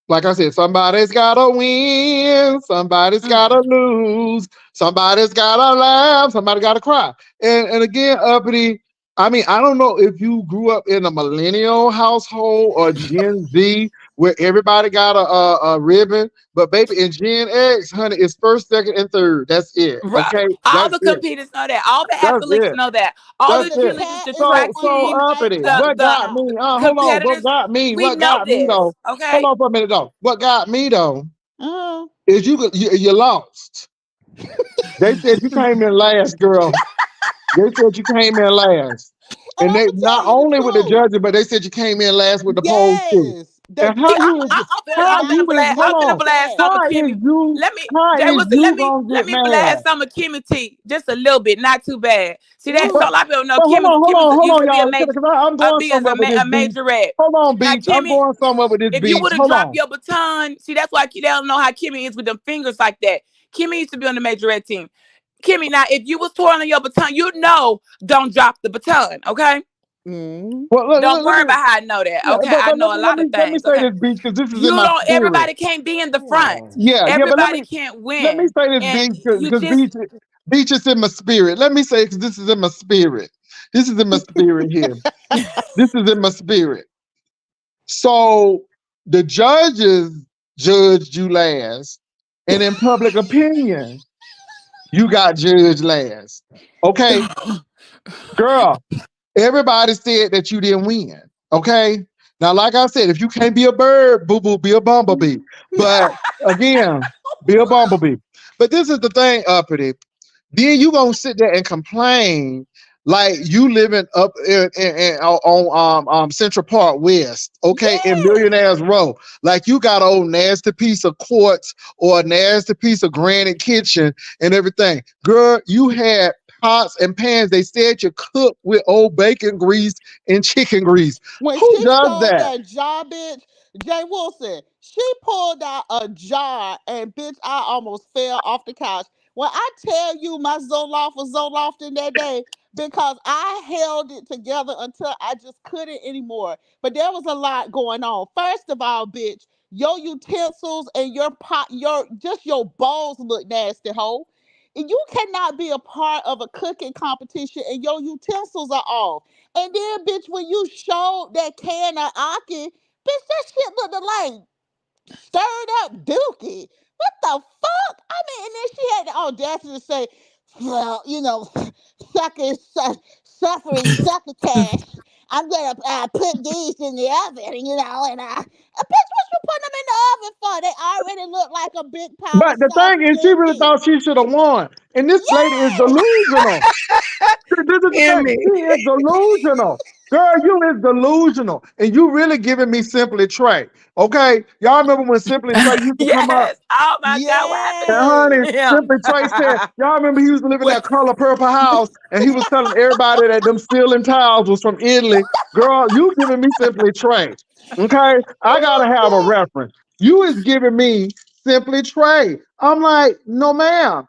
like I said, somebody's gotta win, somebody's mm, gotta lose, somebody's gotta laugh, somebody gotta cry. And again, uppity, I mean, I don't know if you grew up in a millennial household or Gen Z where everybody got a ribbon, but baby, in Gen X, honey, it's first, second, and third. That's it. right. Okay, All that's the it. computers know that. All the That's athletes it. know that. All In That's the the it. cheerleaders, chat, the it's track So team, uppity, amazing. what the got me? Hold on, what competitors, got me? we What know got me this. though? Hold Okay. on for a minute though. What got me though Uh, is you lost. They said you came in last, girl. They said you came in last. and And I'm they gonna not tell you the only with the truth. judges, but they said you came in last with the polls too. Yes, the And how See, I'm, you judges I'm, is I'm finna, were I'm how finna you not is blast, hold I'm pleased finna on. with blast that. some of How is Kimmy. you Let me, how Jay is Wilson, you let me, gonna let get me blast mad? some of Kimmy T, just a little bit, not too bad. See, that's But so a Mm. lot of people know but Kimmy hold used on, to be a y'all. major, I'm going be as somewhere with a this beach. majorette. Hold on, Now, beach. I'm Kimmy, going somewhere with this if you beach. would have Hold dropped on. your baton, see, that's why they don't know how Kimmy is with them fingers like that. Kimmy used to be on the majorette team. Kimmy, now, if you was twirling your baton, don't drop the baton, okay? Mm. Well, Don't let worry me about how I know that, yeah, okay? I but know a lot of let me things, say okay? this beach because this is in You my don't, spirit. everybody can't be in the front. Yeah. Yeah, but Everybody can't let me win. say this And beach you because just, beach is in my spirit. Let me say because this is in my spirit. This is in my spirit here. This is in my spirit. So the judges judged you last, and in public opinion, you got judged last. Okay, girl. Everybody said that you didn't win. Okay. Now, like I said, if you can't be a bird, boo boo, be a bumblebee. But again, be a bumblebee. But this is the thing, uppity. Then you gonna sit there and complain like you living up on Central Park West, okay, in Yes. Millionaires Row, like you got an old nasty piece of quartz or a nasty piece of granite kitchen and everything. Girl, you had pots and pans. They said you cook with old bacon grease and chicken grease. When Who she does showed that? that jar, bitch, Jay Wilson, she pulled out a jar and bitch, I almost fell off the couch. When I tell you my Zoloft was Zolofting that day because I held it together until I just couldn't anymore. But there was a lot going on. First of all, bitch, your utensils and your pot, your bowls look nasty, ho. And you cannot be a part of a cooking competition and your utensils are off. And then, bitch, when you showed that can of Aki, bitch, that shit looked like stirred up dookie. What the fuck? I mean, and then she had the audacity to say, well, sucker, suffering sucker cash. I'm gonna put these in the oven, and bitch, what's you putting them in the oven for? They already look like a big pile But of the thing is, she really sausage. thought she should have won. And this lady is Yes. delusional. This is the thing. Emmy. She is delusional. Girl, you is delusional. And you really giving me Simply Trey. Okay? Y'all remember when Simply Trey used to come up? Yes. Oh my God, what happened And Yes. honey, to him? Simply Trey said, y'all remember he used to live in What- that color purple house and he was telling everybody that them ceiling tiles was from Italy. Girl, you giving me Simply Trey. Okay? I gotta have a reference. You is giving me Simply Trey. I'm like, no, ma'am.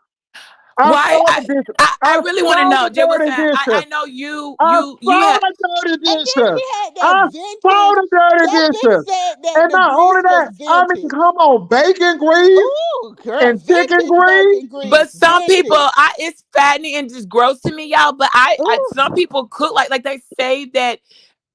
I Why? saw the dishes. I I really want to saw know, the Jay Wilson. dirty dishes. I know you I you you saw have the dirty And then dishes. she had that I saw vintage. the dirty That dishes. bitch said that And the not only grease was that, I mean, vintage. come on, bacon grease Ooh, girl, and chicken vintage grease. bacon grease, but some people vintage. it's fattening and just gross to me, y'all. But I Ooh, some people cook like they say that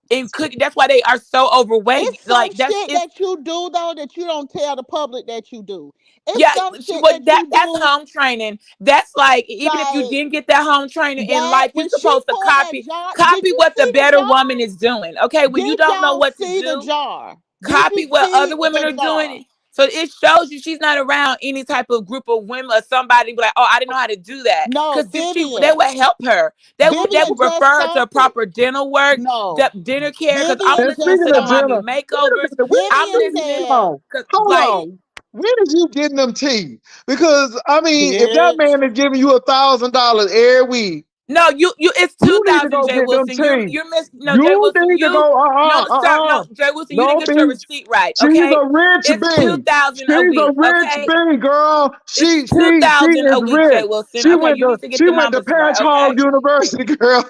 in cooking, that's why they are so overweight. it's some Like that's shit it's that you do though that you don't tell the public that you do. It's yeah, some shit what that you that's do home training. That's like even if you like didn't get that home training in that life, you're when she supposed to poured that jar. Did copy you what the see the better jar? woman is doing. Okay, when you Did don't know y'all what to see the do, jar? Did you copy what see other women the are jar? doing. So it shows you she's not around any type of group of women or somebody be like, oh, I didn't know how to do that. No, Because if they Vivian. would help her. They Vivian would just refer her to started. proper dental work, No, dinner care. Because I'm Vivian And listening just to speaking the of mommy dinner, started. wait a makeovers. minute, I'm Vivian listening hold said, on, because hold like Vivian, on. When is you getting them tea? Because I mean, if that bitch. man is giving you $1,000 every week, no, you it's you need to 2,000, go Jay get them Wilson. tea. You're missing no Jay You Wilson. need to You go, no sir, no Jay Wilson, you didn't no, get your bitch. receipt right. She's Okay, a rich it's bee. 2,000 a She's a week. rich Okay, bee, girl. it's She 2,000 a is week, Jay rich. Wilson. Okay, you need to get She the went to numbers right. Patch Hog Okay, University, girl.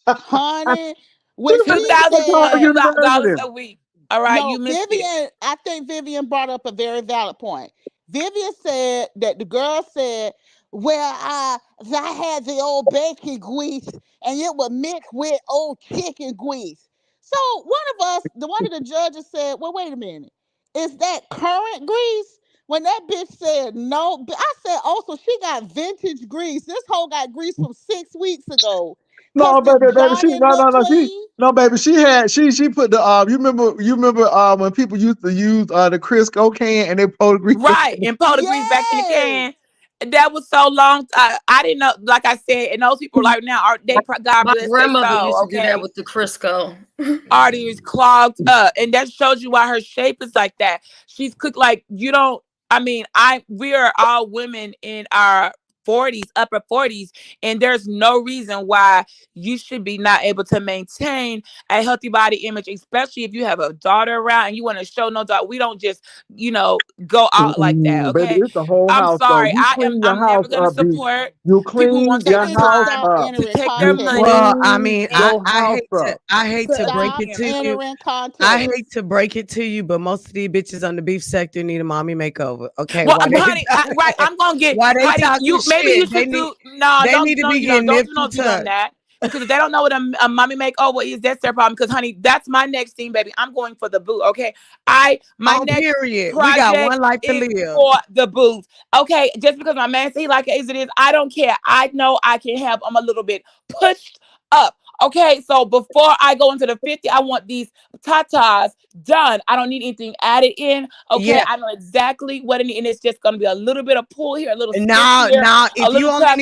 Honey, She when went two she to thousand Patch Hog said, dollars University. a week. All right, no, you missed it. Vivian, I think Vivian brought up a very valid point. Vivian said that the girl said, well, I had the old bacon grease and it was mixed with old chicken grease. So one of the judges said, well, wait a minute. Is that current grease? When that bitch said no, I said, oh, so she got vintage grease. This hoe got grease from 6 weeks ago. Cause No, the baby, jar she didn't look she clean. no, baby, she put the you remember when people used to use the Crisco can and they put grease. Right, and pour the grease back in the Yes. can. That was so long. I didn't know. Like I said, and those people right now are God My bless their grandmother used soul. to do that Okay, with the Crisco. arteries clogged up, and that shows you why her shape is like that. She's cooked like you don't. I mean, we are all women in our 40s, upper 40s, and there's no reason why you should be not able to maintain a healthy body image, especially if you have a daughter around and you want to show no daughter. We don't just, go out like that. Baby, Okay. it's the whole I'm house though. sorry. You clean your I'm house never gonna up, B. support You people who won't clean take your the She need to house time stop up. to entering take their You content. money Well, I clean mean, and your house up. I hate to put break Stop it money in to her. you. entering I context. hate to break it to you, but most of these bitches on the beef sector need a mommy makeover. Okay, Well, why they honey, right? I'm gonna get, why they honey. talking You maybe you shit? should do no, They don't need to be getting don't nipped do no and view on tucked. that because if they don't know what a mommy makeover is, that's their problem. Because honey, that's my next thing, baby. I'm going for the boo. Okay, my Oh, next period. We got project one life to is live. for the boos. Okay, just because my man say he like it as it is, I don't care. I know I can have them a little bit pushed up. Okay, so before I go into the 50, I want these tatas done. I don't need anything added in. Okay, Yeah. I know exactly what it is, and it's just gonna be a little bit of pull here, a little stiff Now, here, a if you little only tuck.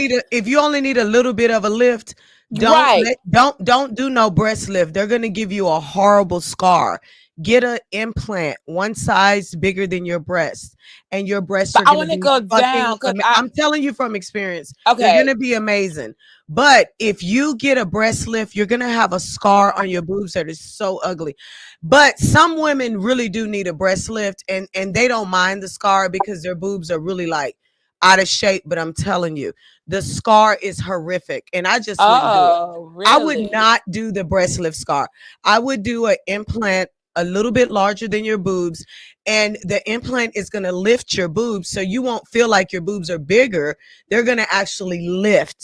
need a little bit of a lift, Right. don't do no breast lift. They're gonna give you a horrible scar. Get an implant one size bigger than your breast, and your breasts But are I gonna want to be go down fucking. because I I'm telling you from experience, they're okay. gonna be amazing. But if you get a breast lift, you're gonna have a scar on your boobs that is so ugly. But some women really do need a breast lift, and they don't mind the scar because their boobs are really like out of shape. But I'm telling you, the scar is horrific, and I just wouldn't do it. Oh, I would really? not do the breast lift scar. I would do an implant a little bit larger than your boobs, and the implant is going to lift your boobs so you won't feel like your boobs are bigger. They're going to actually lift,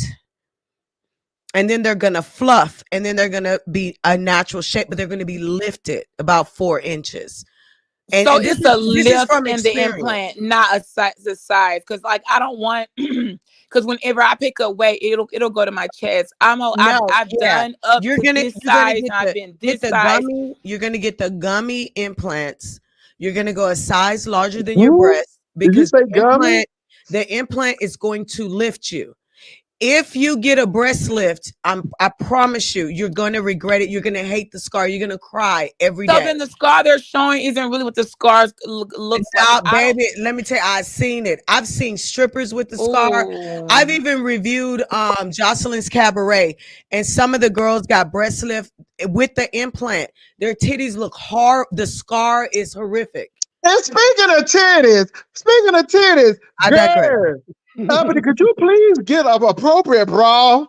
and then they're going to fluff, and then they're going to be a natural shape, but they're going to be lifted about 4 inches. And So and it's a this is lift from in the experience. implant, not a size. The size, because like I don't want. Because whenever I pick up weight, it'll go to my chest. No, I've yeah. done up to this You're gonna size, and I've been get this the size. gummy, you're gonna get the gummy implants. You're gonna go a size larger than your Who? breast Did you because say gummy? the implant is going to lift you. If you get a breast lift, I promise you, you're gonna regret it. You're gonna hate the scar. You're gonna cry every So day. then the scar they're showing isn't really what the scars looks like. Now, I don't. baby, let me tell you, I've seen it. I've seen strippers with the scar. I've Ooh. even reviewed Jocelyn's Cabaret, and some of the girls got breast lift with the implant. Their titties look hard. The scar is horrific. And speaking of titties, I digress. girl, Uppity, could you please get an appropriate bra?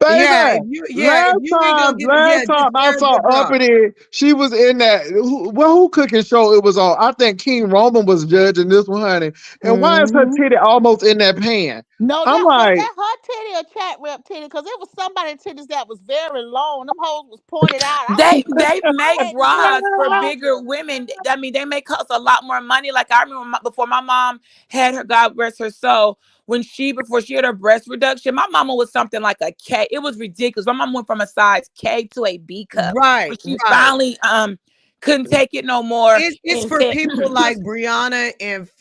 Baby, Yeah, if you ain't gonna get it, last just time I wear a saw good bra. Uppity, she was in that who cooking show it was on. I think King Roman was judging this one, honey. And why is her Mhm. titty almost in that pan? No, I'm that was like, that her titty or chat rep titty? Because it was somebody titties that was very long. Them hoes was pointed out. They I make had to see bras them for bras. bigger women. I mean, they make us a lot more money. Like I remember before my mom had her, God rest her soul, before she had her breast reduction, my mama was something like a K. It was ridiculous. My mom went from a size K to a B cup when Right, she right. finally couldn't take it no more It's and for said, people like Brianna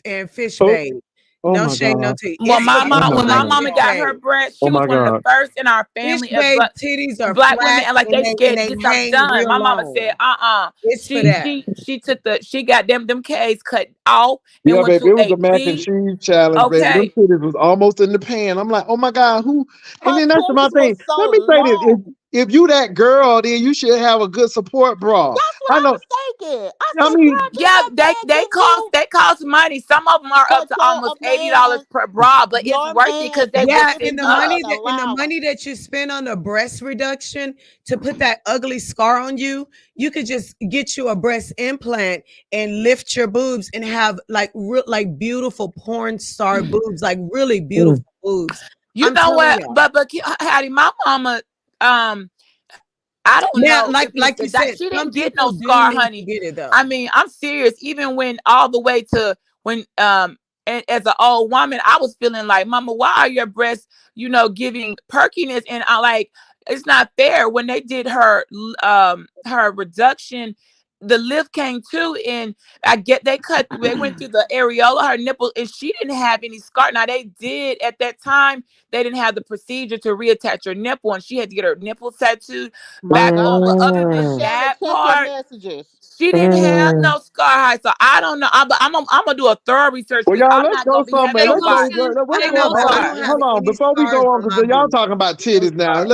and Fish oh, Babe. oh No my shade, no God. tea. well, It's for my Oh mom my people when like my God. mama Fish got her Babe. breast, Oh she was my one of the God. first in our Fish family of Babe titties are black women, flat and like and they get they get stuff hang done. real My mama said, long. It's for She that. she she took she got them K's cut off and Yeah, went baby, to it was a the mac and B. cheese challenge, baby. Them Okay. titties was almost in the pan. I'm like, oh my God, who? And Her then that's my titties was thing. so Let me say this: long. if you that girl, then you should have a good support bra. That's what I I know. was thinking. I I said, mean, girl, didn't Yeah, that man give you? they cost money. Some of them are up But to your almost $80 man, per bra, but it's your worth it man because they is will Yeah, sit giving you up. an and the allowance. money that you spend on the breast reduction to put that ugly scar on you, you could just get you a breast implant and lift your boobs and have like like beautiful porn star boobs, like really mm, beautiful boobs. You I'm know telling what? y'all. But Hattie, my mama, um, I don't Now, know if it's like you the that said, she some didn't get people no do scar, need to honey. get it though. I mean, I'm serious. Even when all the way to when and as an old woman, I was feeling like, Mama, why are your breasts, giving perkiness? And I like it's not fair. When they did her reduction, the lift came too, and they went through the areola, her nipple, and she didn't have any scar. Now they did at that time, they didn't have the procedure to reattach her nipple, and she had to get her nipple tattooed My back on. But God. other than mm, Shelly, that check your part, messages. she didn't have mm. no scar high. So I don't know. I'm gonna do a thorough research Well, because y'all, I'm let's not go gonna be somewhere. having Hey Let's go. nobody Wilson, What's with hey no going? I Hold, Wilson, don't scars. have hold on. any Before we scars go on, on because my y'all boobs. talking about No titties now. scars.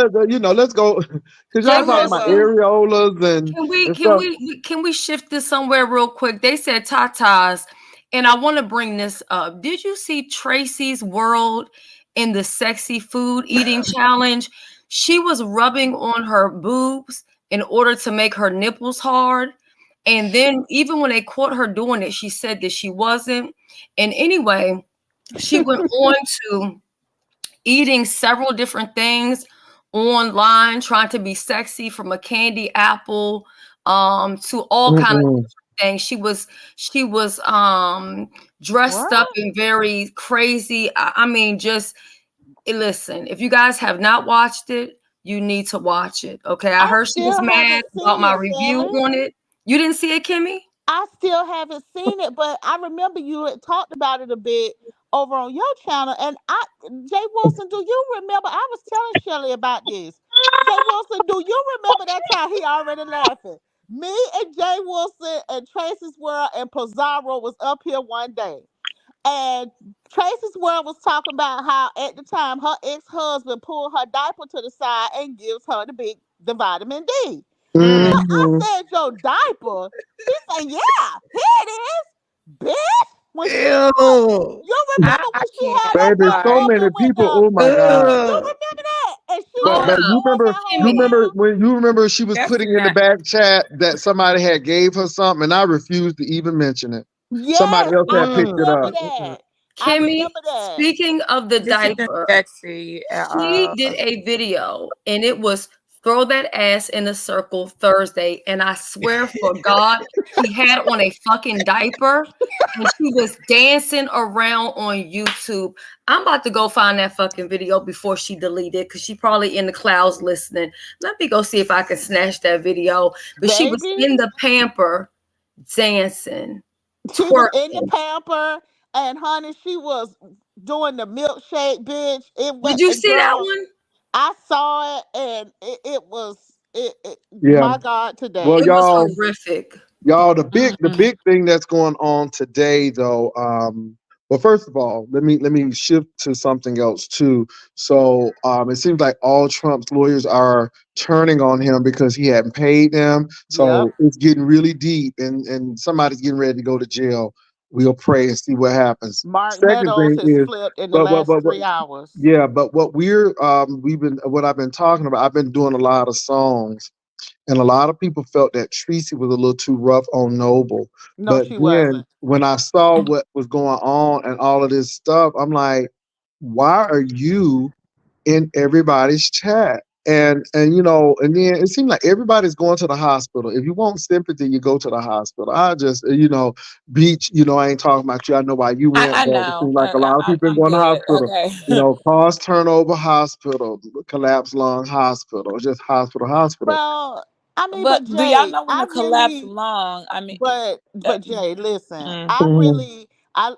Let's go. Because Jay y'all Okay, talking about well, Wilson. areolas and Can stuff. we shift this somewhere real quick? They said tatas, and I want to bring this up. Did you see Tracy's World in the sexy food eating challenge? She was rubbing on her boobs in order to make her nipples hard. And then even when they caught her doing it, she said that she wasn't. And anyway, she went on to eating several different things online, trying to be sexy, from a candy apple to all kind of Mm-mm. things. She was dressed What? up in very crazy. I mean, just listen, if you guys have not watched it, you need to watch it. Okay. I I heard she was still mad haven't about seen my it, review Shelly. on it. You didn't see it, Kimmy? I still haven't seen it, but I remember you had talked about it a bit over on your channel. And Jay Wilson, do you remember? I was telling Shelly about this. Jay Wilson, do you remember that time? He already laughing. Me and Jay Wilson and Tracy's World and Pizarro was up here one day. And Tracy's World was talking about how at the time her ex-husband pulled her diaper to the side and gives her the vitamin D. Mm. And I Mm-hmm. said, your diaper? She said, yeah, here it is, bitch. When she pulled, Ew. you remember I when she can't. had I'm that Baby, thing so sorry. many open with people. the, Oh my God. you Ugh. remember that? And she Hold was But up, pouring that you whole Kimmy. remember down. when you remember she was That's putting in the not. back chat that somebody had gave her something, and I refused to even mention it. Somebody Yes, else I had picked it remember up. that. I Kimmy, remember that. speaking of the This isn't diaper, sexy at she all. did a video and it was throw that ass in a circle Thursday. And I swear for God, he had on a fucking diaper and she was dancing around on YouTube. I'm about to go find that fucking video before she deleted it because she probably in the clouds listening. Let me go see if I can snatch that video. But she was Baby, in the pamper dancing, she was in the twerking. pamper, and honey, she was doing the milkshake, bitch. It Did went, you see that girl. one? I saw it, and it was Yeah. my God Well, today. It was y'all, horrific. the big thing that's going on today, though. Well, first of all, let me shift to something else too. So, it seems like all Trump's lawyers are turning on him because he hadn't paid them. Yep. So it's getting really deep, and somebody's getting ready to go to jail. We'll pray and see what happens. Mark Second Meadows thing has is, flipped in the but last but but 3 hours. yeah, but what I've been talking about. I've been doing a lot of songs, and a lot of people felt that Tracy was a little too rough on Noble. No, But she then wasn't. when I saw what was going on and all of this stuff, I'm like, why are you in everybody's chat? And and then it seemed like everybody's going to the hospital. If you want sympathy, you go to the hospital. I just, Beach, I ain't talking about you. I know why you went, I but it know. seems like a lot of people are I'm going to good. hospital. Okay. Cause turnover hospital, collapse lung hospital, just hospital. Well, I mean, But but do y'all Jay, know when I a collapse really, lung? I mean, but that, Jay, listen, mm. I Mhm. really, I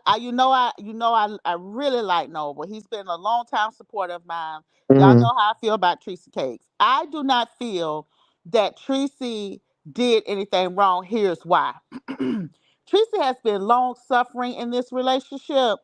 really like Noble. He's been a long time supporter of mine. Y'all Mhm. know how I feel about Tracy Cakes. I do not feel that Tracy did anything wrong. Here's why. Tracy has been long suffering in this relationship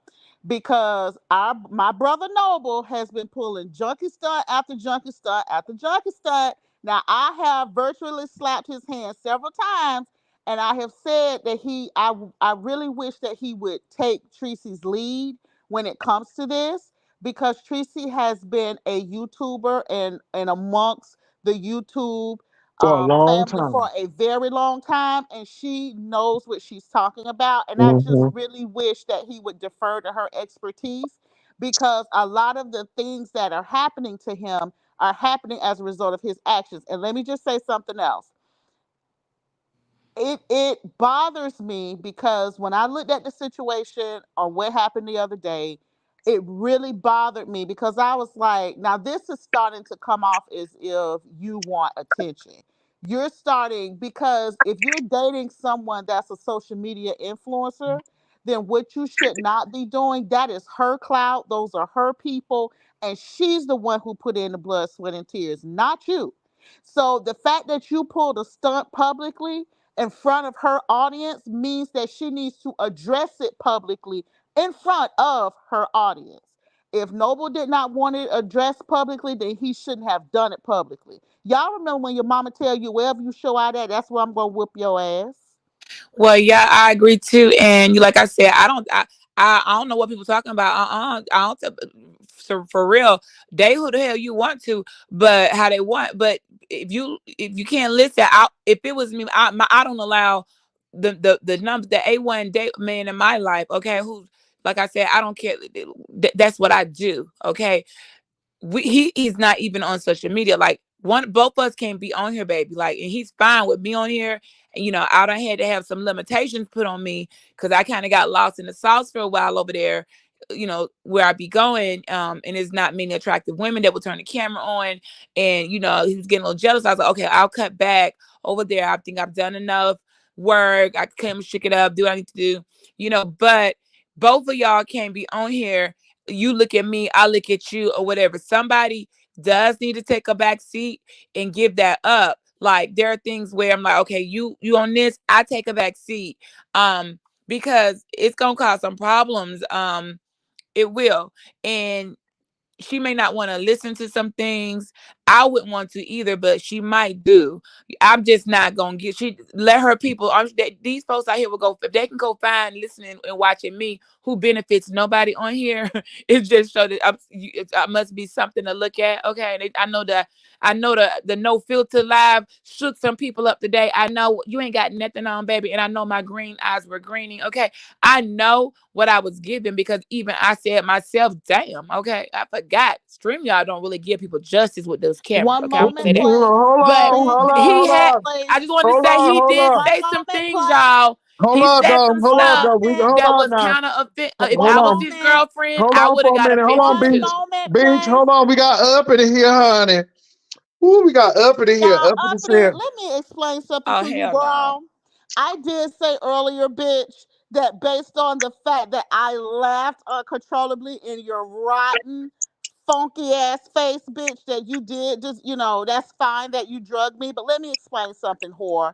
because my brother Noble has been pulling junkie stunt after junkie stunt after junkie stunt. Now I have virtually slapped his hand several times, and I have said that I really wish that he would take Tracy's lead when it comes to this, because Tracy has been a YouTuber and amongst the YouTube For a long family for time. a very long time, and she knows what she's talking about. And I just Mhm. really wish that he would defer to her expertise, because a lot of the things that are happening to him are happening as a result of his actions. And let me just say something else. It bothers me because when I looked at the situation on what happened the other day, it really bothered me because I was like, now this is starting to come off as if you want attention. You're starting, because if you're dating someone that's a social media influencer, then what you should not be doing, that is her clout, those are her people, and she's the one who put in the blood, sweat, and tears, not you. So the fact that you pulled a stunt publicly in front of her audience means that she needs to address it publicly in front of her audience. If Noble did not want it addressed publicly, then he shouldn't have done it publicly. Y'all remember when your mama tell you, wherever you show out at, that's where I'm gonna whoop your ass. Well, yeah, I agree too. And you, like I said, I don't know what people talking about. I don't. So for real, they who the hell you want to, but how they want. But if you can't listen, if it was me, I don't allow the number the A1 date man in my life. Okay, who, like I said, I don't care. That's what I do. Okay, he's not even on social media. Like both of us can't be on here, baby. Like, and he's fine with me on here. And I done had to have some limitations put on me because I kind of got lost in the sauce for a while over there. Where I be going, and it's not many attractive women that will turn the camera on. And he was getting a little jealous. I was like, okay, I'll cut back over there. I think I've done enough work. I can shake it up, do what I need to do. But both of y'all can't be on here. You look at me, I look at you, or whatever. Somebody does need to take a back seat and give that up. Like, there are things where I'm like, okay, you on this, I take a back seat. Because it's gonna cause some problems. It will. And she may not want to listen to some things. I wouldn't want to either, but she might do. I'm just not gonna get. She let her people. These folks out here will go if they can go find listening and watching me who benefits nobody on here. It's just so that I must be something to look at. Okay, and I know the no filter live shook some people up today. I know you ain't got nothing on, baby, and I know my green eyes were greening. Okay, I know what I was given because even I said myself, damn, okay, I forgot. StreamYard don't really give people justice with the was Cameron. One Okay, I'm gonna moment, say that. Hold please. But on, Big, hold on, he hold big, had. on. I please. just want to Hold say on, he hold did on. One say some moment, things, please. y'all. Hold He on, said though. some Hold on, stuff though. Moment. Hold that on was now. kind of if One I Hold was on. his moment. girlfriend, Hold I on would have for a got minute. Hold on, offended One Beach. too. moment, Beach, please. hold on. We got Uppity here, honey. Ooh, we got Uppity here. Now, Uppity uppity, said, let me explain something Oh to you, hell no. girl. I did say earlier, bitch, that based on the fact that I laughed uncontrollably in your rotten, funky ass face, bitch, that you did just, that's fine that you drugged me. But let me explain something, whore.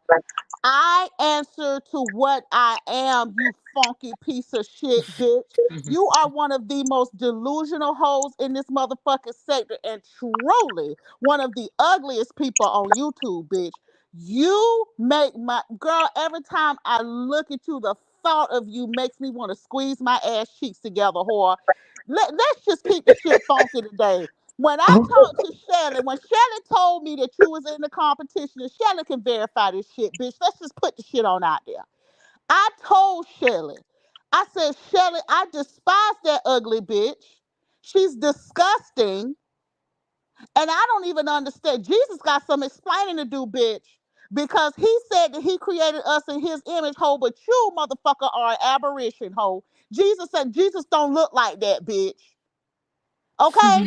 I answer to what I am, you funky piece of shit, bitch. You are one of the most delusional hoes in this motherfucking sector and truly one of the ugliest people on YouTube, bitch. You make my girl, every time I look at you, the thought of you makes me want to squeeze my ass cheeks together, whore. Let's just keep the shit funky today. When I talked to Shelly, when Shelly told me that you was in the competition, and Shelly can verify this shit, bitch. Let's just put the shit on out there. I told Shelly, I said, Shelly, I despise that ugly bitch. She's disgusting. And I don't even understand. Jesus got some explaining to do, bitch. Because he said that he created us in his image, ho, but you, motherfucker, are an aberration, ho. Jesus said Jesus don't look like that, bitch. Okay?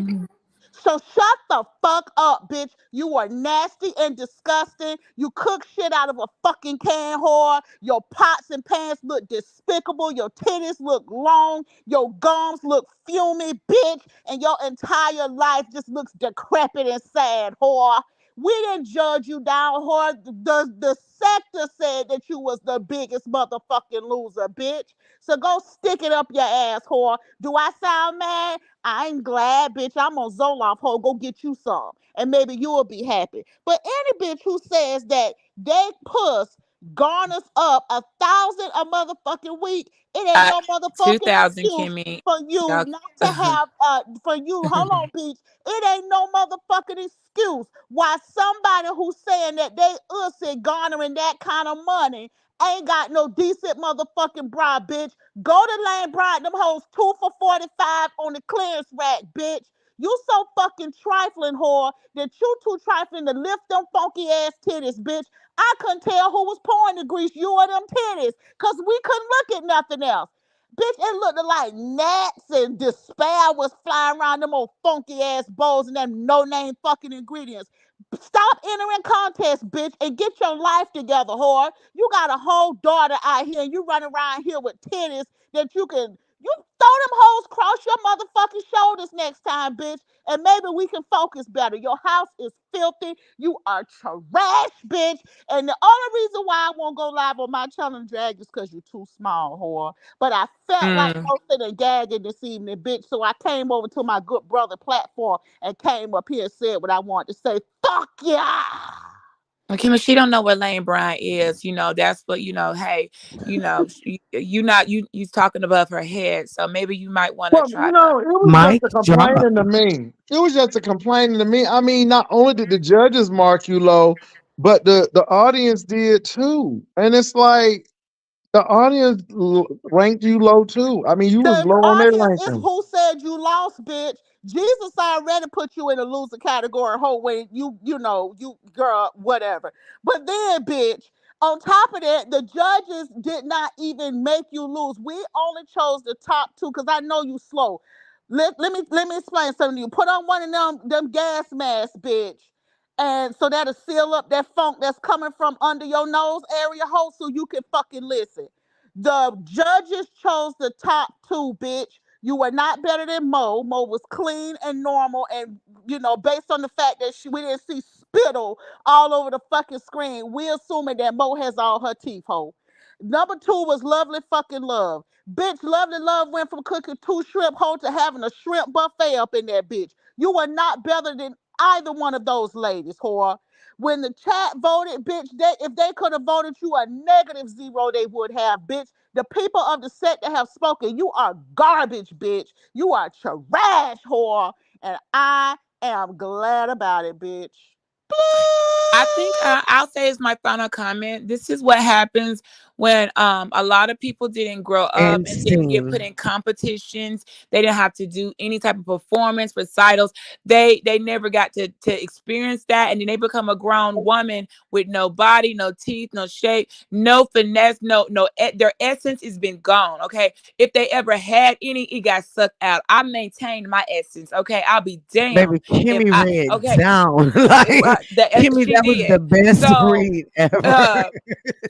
So shut the fuck up, bitch. You are nasty and disgusting. You cook shit out of a fucking can, whore. Your pots and pans look despicable. Your titties look long. Your gums look fumy, bitch. And your entire life just looks decrepit and sad, whore. We didn't judge you down, whore. The sector said that you was the biggest motherfucking loser, bitch. So go stick it up your ass, whore. Do I sound mad? I'm glad, bitch. I'm on Zoloft, ho. Go get you some. And maybe you'll be happy. But any bitch who says that they puss garners up 1,000 a motherfucking week, it ain't Uh, no two motherfucking thousand, excuse Kimmy. for you Y'all. not to have, for you, hold on, bitch. It ain't no motherfucking excuse why somebody who's saying that they ussy garnering that kind of money ain't got no decent motherfucking bra, bitch. Go to Lane Bryant, them hoes 2 for $45 on the clearance rack, bitch. You so fucking trifling, whore, that you too trifling to lift them funky ass titties, bitch. I couldn't tell who was pouring the grease, you or them titties, because we couldn't look at nothing else. Bitch, it looked like gnats and despair was flying around them old funky ass bowls and them no name fucking ingredients. Stop entering contests, bitch, and get your life together, whore. You got a whole daughter out here and you run around here with titties that you throw them hoes across your motherfucking shoulders next time, bitch, and maybe we can focus better. Your house is filthy. You are trash, bitch. And the only reason why I won't go live on my channel and drag is because you're too small, whore. But I felt like Mm. posting and gagging this evening, bitch. So I came over to my good brother platform and came up here and said what I wanted to say. Fuck yeah. Well, Kimmy, she don't know what Lane Bryant is. That's what Hey, you not you talking above her head. So maybe you might want to well, try to. it was just Mic a drop. complaining to me. It was just a complaining to me. I mean, not only did the judges mark you low, but the audience did too. And it's like the audience ranked you low too. I mean, you was The low on their audience is ranking. who said you lost, bitch. Jesus already put you in a loser category, whole way you girl, whatever. But then, bitch, on top of that, the judges did not even make you lose. We only chose the top two because I know you slow. Let me explain something to you. Put on one of them gas masks, bitch. And so that'll seal up that funk that's coming from under your nose area hole so you can fucking listen. The judges chose the top two, bitch. You were not better than Mo. Mo was clean and normal, and based on the fact that we didn't see spittle all over the fucking screen, we assuming that Mo has all her teeth, ho. Number two was Lovely fucking Love. Bitch, Lovely Love went from cooking 2 shrimp whole to having a shrimp buffet up in that bitch. You were not better than either one of those ladies, whore. When the chat voted, bitch, if they could have voted you a -0, they would have, bitch. The people of the set that have spoken, you are garbage, bitch. You are trash, whore. And I am glad about it, bitch. I think I'll say as my final comment. This is what happens when a lot of people didn't grow up And and didn't get put seen. in competitions. They didn't have to do any type of performance recitals. They never got to experience that, and then they become a grown woman with no body, no teeth, no shape, no finesse, their essence has been gone. Okay, if they ever had any, it got sucked out. I maintained my essence. Okay, I'll be damned Baby, if Kimmy I. ran Okay, down. Like Kimmy, she that was the did. best So breed ever. uh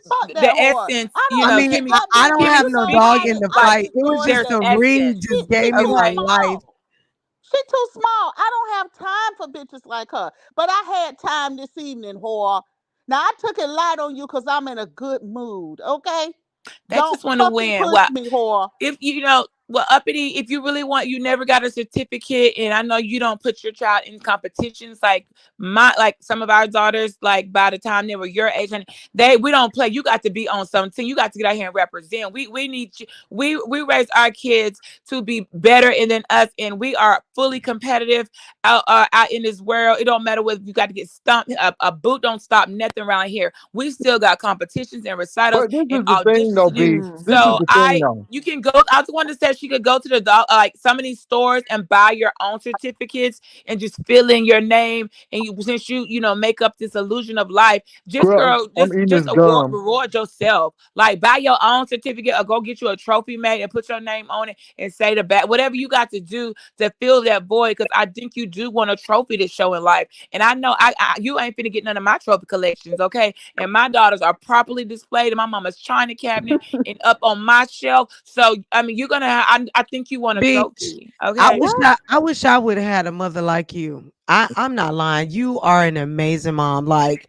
Fuck the that whore. essence, I you don't I know, give mean, a Kimmy, I, fuck, I bitch. don't And Kimmy have you no know dog why? in speaking the I like fight. It was enjoyed their just that a shit. ring essence. just She gave me too my Okay. life. small. She too small. I don't have time for bitches like her. But I had time this evening, whore. Now I took it light on you because I'm in a good mood. Okay? They Don't just want to fucking win. push Well, me, whore. if you know, well, uppity, if you really want, you never got a certificate, and I know you don't put your child in competitions like some of our daughters, like by the time they were your age, and we don't play. You got to be on something. You got to get out here and represent. We need you. We raise our kids to be better than us, and we are fully competitive out in this world. It don't matter whether you got to get stumped. A boot don't stop nothing around here. We still got competitions and recitals But this and is the thing, auditions though, to do. B. Mm. This is So the thing, though. you can go. I was one that said she could go to the like some of these stores and buy your own certificates and just fill in your name, and since you make up this illusion of life, just Girl, girl, I'm just eating just this gum. reward yourself. Like buy your own certificate or go get you a trophy made and put your name on it and say the back whatever you got to do to fill that void, because I think you do want a trophy to show in life. And I know you ain't finna get none of my trophy collections, okay? And my daughters are properly displayed in my mama's china cabinet and up on my shelf. So I mean, you're gonna. I think you want a Bitch, trophy, I okay? wish What? I wish I would have had a mother like you. I'm not lying. You are an amazing mom. Like,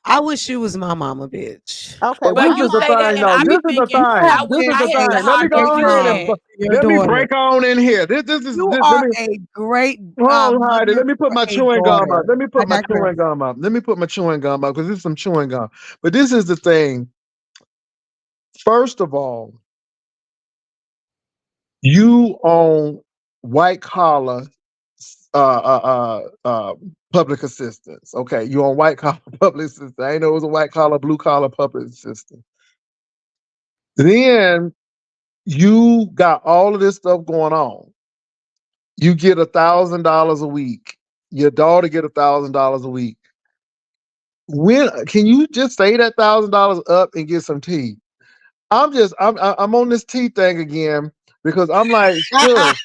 I wish you was my mama, bitch. Okay, But well, But this I'm you is the not say that, thing, and though. I This be is the thinking, You thing. I have wish This is been I the had a the thing. Let me heart that great go you ahead and mom had. to your let me daughter. break on in here. This is You this. Let are me a great hold on, Heidi. mother Let me put for my a chewing gum up. daughter. Let me I put my digress. chewing gum up. Let me put my chewing gum up because this is some chewing gum. But this is the thing. First of all, you own white collar public assistance. Okay, you on white collar public assistance. I ain't know it was a white collar, blue collar public assistant. Then you got all of this stuff going on. You get $1,000 a week. Your daughter get $1,000 a week. When can you just say that $1,000 up and get some tea? I'm on this tea thing again because I'm like, sis,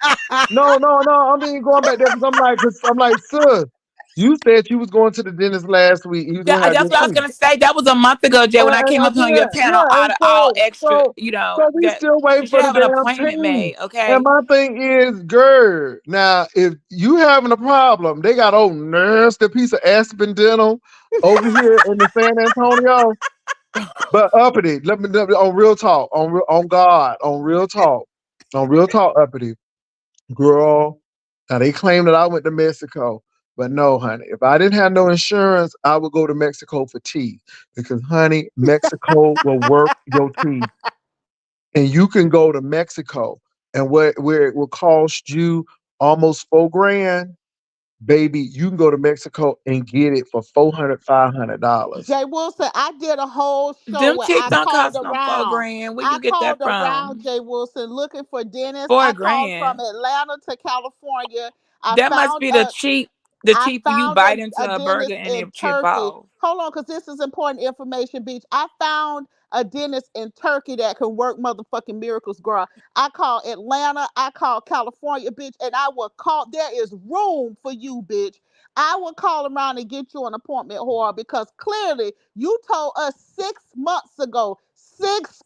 no. I mean going back there because I'm like, sis, you said you was going to the dentist last week and you was Yeah, gonna have that's this what I was tea. gonna say. That was a month ago, Jay, when I And came I up on your did, panel, yeah. And all so, extra. so, so we That still you waiting should for the have an damn appointment tea. made, And okay? my thing is, girl, now if you having a problem, they got old nasty piece of Aspen dental over here in the San Antonio. But uppity, let me on real talk, on God, on real talk, uppity, girl. Now they claim that I went to Mexico, but no, honey. If I didn't have no insurance, I would go to Mexico for teeth because, honey, Mexico will work your teeth, and you can go to Mexico and where it will cost you almost 4 grand, baby. You can go to Mexico and get it for $400, $500. Jay Wilson, I did a whole show Them where teeth I don't called cost no four around. grand. Where I you get that called around from? Jay Wilson looking for dentists. Four I called from grand. Atlanta to California. I That must found be a the I cheap you found bite into a a burger dentist and in it chip Turkey. off. Hold on, because this is important information, Beach. I found a dentist in Turkey that can work motherfucking miracles, girl. I call Atlanta, I call California, bitch, and I will call. There is room for you, bitch. I will call around and get you an appointment, whore, because clearly you told us 6 months ago, 6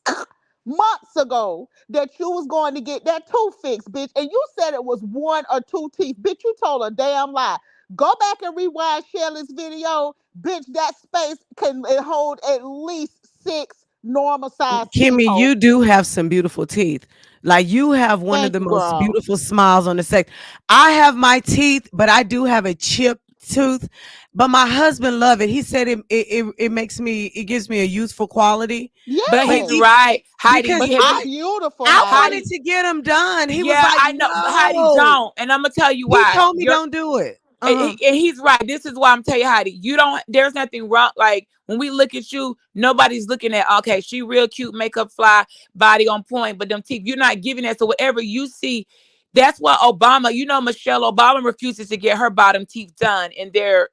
months ago, that you was going to get that tooth fixed, bitch. And you said it was one or two teeth. Bitch, you told a damn lie. Go back and rewind Shelly's video. Bitch, that space can hold at least 6 normal sized teeth, Kimmy, ho. you do have some beautiful teeth. Like, you have one of Thank the you, most girl. beautiful smiles on the sex. I have my teeth, but I do have a chipped tooth. But my husband love it. He said it makes me, it gives me a youthful quality. But But he's Yes. right. Heidi, because But he, you're I beautiful, I Heidi. wanted Heidi, to get him done. He was yeah, like, I know, but Heidi no. don't. And I'm gonna tell you He why. told me don't do it. And he's right. This is why I'm telling you, Heidi, there's nothing wrong. Like when we look at you, nobody's looking at, okay, she real cute, makeup fly, body on point, but them teeth, you're not giving that. So whatever you see, that's why Obama, Michelle Obama refuses to get her bottom teeth done, and they're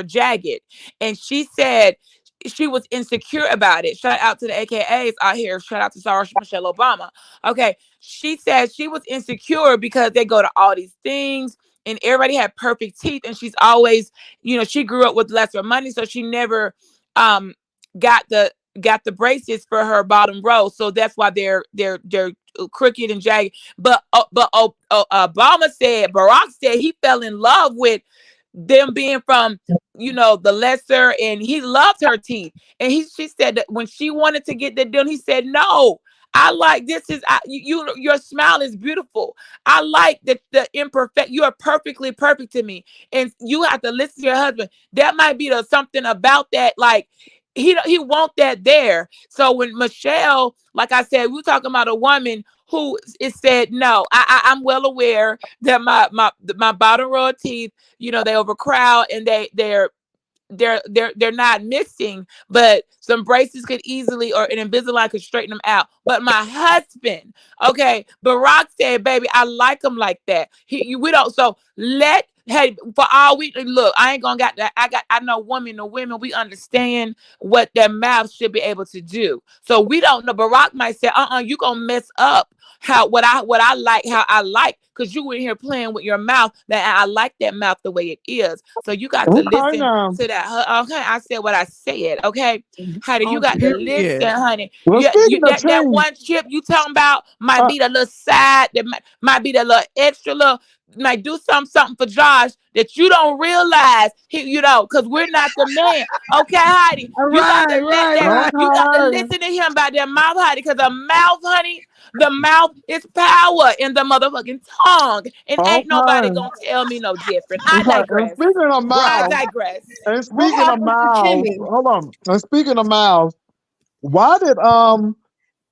jagged. And she said she was insecure about it. Shout out to the AKAs out here. Shout out to Sarah Michelle Obama. Okay. She said she was insecure because they go to all these things and everybody had perfect teeth. And she's always, she grew up with lesser money. So she never got the braces for her bottom row. So that's why they're crooked and jagged. But Obama said, Barack said he fell in love with them being from the lesser, and he loved her teeth. And she said that when she wanted to get that done, he said, no, I like this is your smile is beautiful. I like the imperfect. You are perfectly perfect to me. And you have to listen to your husband. That might be something about that, like he want that there. So when Michelle, like I said, we're talking about a woman who is said, no, I'm well aware that my bottom row of teeth, they overcrowd and they're not missing, but some braces could easily, or an Invisalign could straighten them out. But my husband, okay, Barack said, baby, I like him like that. We don't. So for all we look, I ain't gonna got that. I know women, we understand what their mouth should be able to do. So we don't know. Barack might say, you gonna mess up what I like, because you were here playing with your mouth. That I like that mouth the way it is. So you got to listen to that. Okay, I said what I said. Okay, honey, you got to listen, honey. Well, speaking of That one chip you talking about might be the little side, that might be the little extra little. Might do something for Josh that you don't realize, because we're not the man. Okay, Heidi, you got to you got to listen to him about that mouth, Heidi, because a mouth, honey, the mouth is power in the motherfucking tongue, and ain't nobody gonna tell me no different. I digress. And speaking of mouths, and speaking of mouths, hold on. And speaking of mouths, why did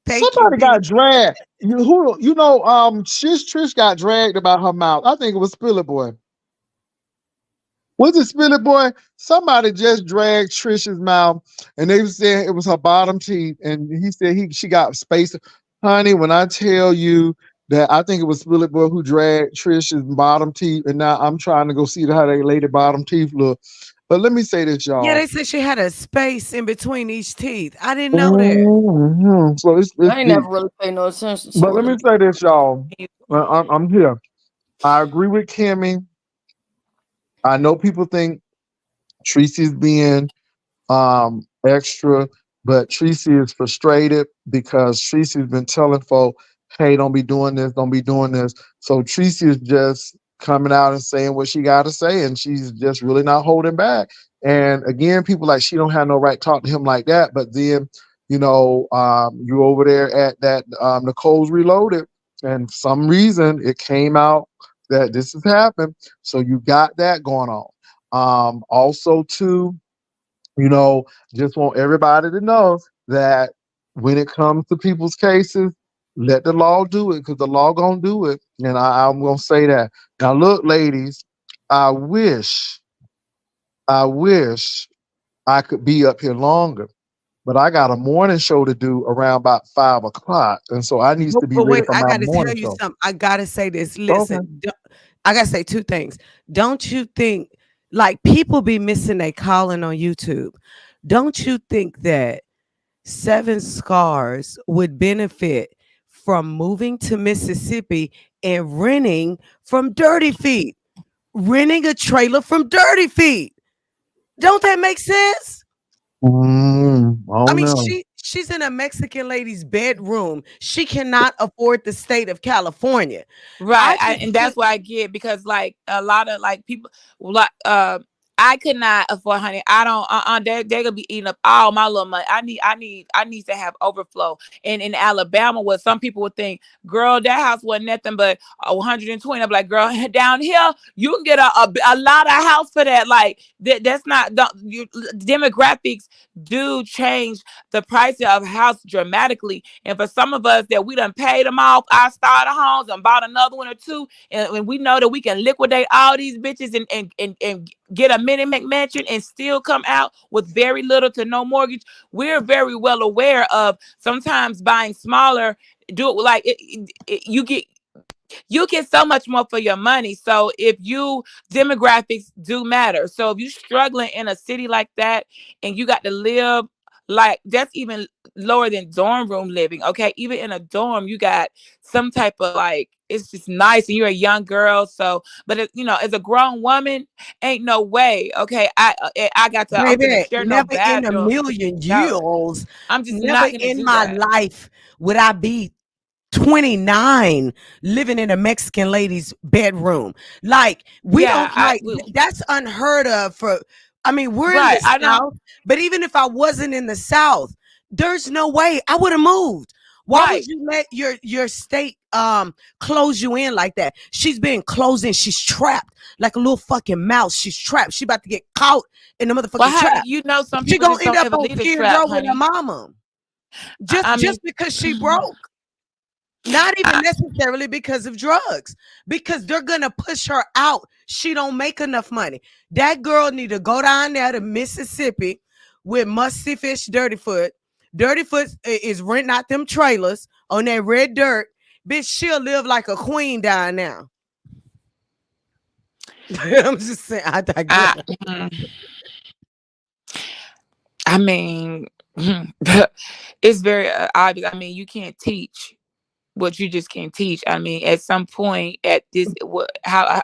somebody got dragged? Trish got dragged about her mouth. I think it was Spilly Boy. Was it Spilly Boy? Somebody just dragged Trish's mouth, and they were saying it was her bottom teeth, and he said she got space. Honey, when I tell you that I think it was Spilly Boy who dragged Trish's bottom teeth, and now I'm trying to go see how they lady bottom teeth look. But let me say this, y'all. Yeah, they said she had a space in between each teeth. I didn't know that. Mm-hmm. So it's I ain't never really paid no attention to But let me say this, y'all. I'm here. I agree with Kimmy. I know people think Tracy's being extra, but Tracy is frustrated because Tracy's been telling folk, hey, don't be doing this, don't be doing this. So Tracy is just coming out and saying what she got to say, and she's just really not holding back. And again, people like, she don't have no right to talk to him like that. But then, you over there at that Nicole's Reloaded, and for some reason it came out that this has happened. So you got that going on. Also, too, just want everybody to know that when it comes to people's cases, let the law do it, because the law gonna do it. And I'm gonna say that. Now, look, ladies, I wish I could be up here longer, but I got a morning show to do around about 5 o'clock, and so I need to be ready for my morning show. I gotta tell you something. I gotta say this. Listen, I gotta say two things. Don't you think, like, people be missing their calling on YouTube? Don't you think that 7 Scars would benefit from moving to Mississippi and renting from Dirty Feet? Renting a trailer from Dirty Feet. Don't that make sense? I mean, she's in a Mexican lady's bedroom. She cannot afford the state of California. Right. And that's what I get, because like a lot of like people, like I I could not afford, honey. I don't. They're gonna be eating up all my little money. I need to have overflow. And in Alabama, what some people would think, girl, that house wasn't nothing but 120. I'm like, girl, down here you can get a lot of house for that. Like that's not demographics do change the price of a house dramatically. And for some of us that we done paid them off our starter homes and bought another one or two, and we know that we can liquidate all these bitches and get a mini McMansion and still come out with very little to no mortgage. We're very well aware of sometimes buying smaller, do it like you get so much more for your money. So if you demographics do matter. So if you're struggling in a city like that and you got to live like that's even lower than dorm room living. Okay. Even in a dorm, you got some type of like it's just nice and you're a young girl. So but as a grown woman, ain't no way. Okay. I got to I'm gonna Baby, share no never in a bathroom. million No, years, I'm just never not gonna in do my that. life would I be 29 living in a Mexican lady's bedroom. Like, we Yeah, don't like that's unheard of for I mean, we're in right. the I don't South, but even if I wasn't in the South, there's no way I would have moved. Why would right. you let your state close you in like that? She's being closed in. She's trapped like a little fucking mouse. She's trapped. She about to get caught in the Well, motherfucking honey, trap. some She people gonna just end don't up ever on leave the Pier trap, Road with her honey. mama. Just I mean, just because she broke. Not even I, necessarily because of drugs, because they're gonna push her out. She don't make enough money. That girl need to go down there to Mississippi with Musty Fish Dirty Foot. Dirty Foot is renting out them trailers on that red dirt. Bitch, she'll live like a queen down now. I'm just saying, I digress. I, mm, I mean, it's very obvious. I mean, you can't teach what you just can't teach. I mean, at some point, at this, how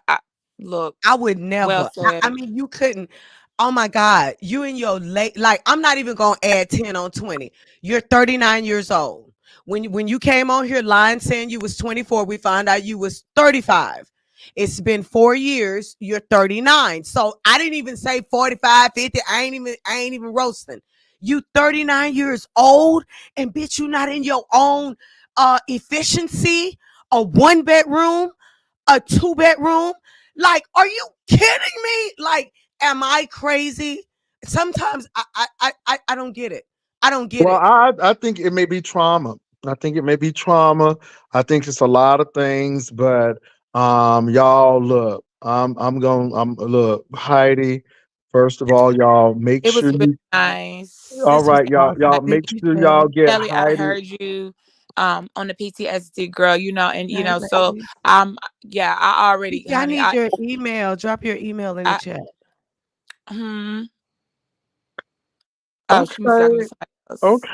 look, I would well never. I said. mean, you couldn't. Oh my God. You and your late, like, I'm not even going to add 10 on 20. You're 39 years old. When you came on here lying saying you was 24, we found out you was 35. It's been 4 years. You're 39. So I didn't even say 45, 50. I ain't even roasting. You 39 years old and bitch, you not in your own efficiency, a 1 bedroom, a 2 bedroom. Like, are you kidding me? Like, am I crazy? Sometimes I don't get it. I don't get Well, it. I think it may be trauma. I think it may be trauma. I think it's a lot of things, but y'all look. I'm look, Heidi. First of all, y'all make It was sure really you. nice. All This was right, y'all awesome. make Thank you, sure y'all Shelly. get Kelly, I Heidi. heard you on the PTSD girl, and Night, so ladies. yeah, I already, I honey, need your email. Drop your email in the I chat. hmm oh, she must talking to Okay, somebody else. okay,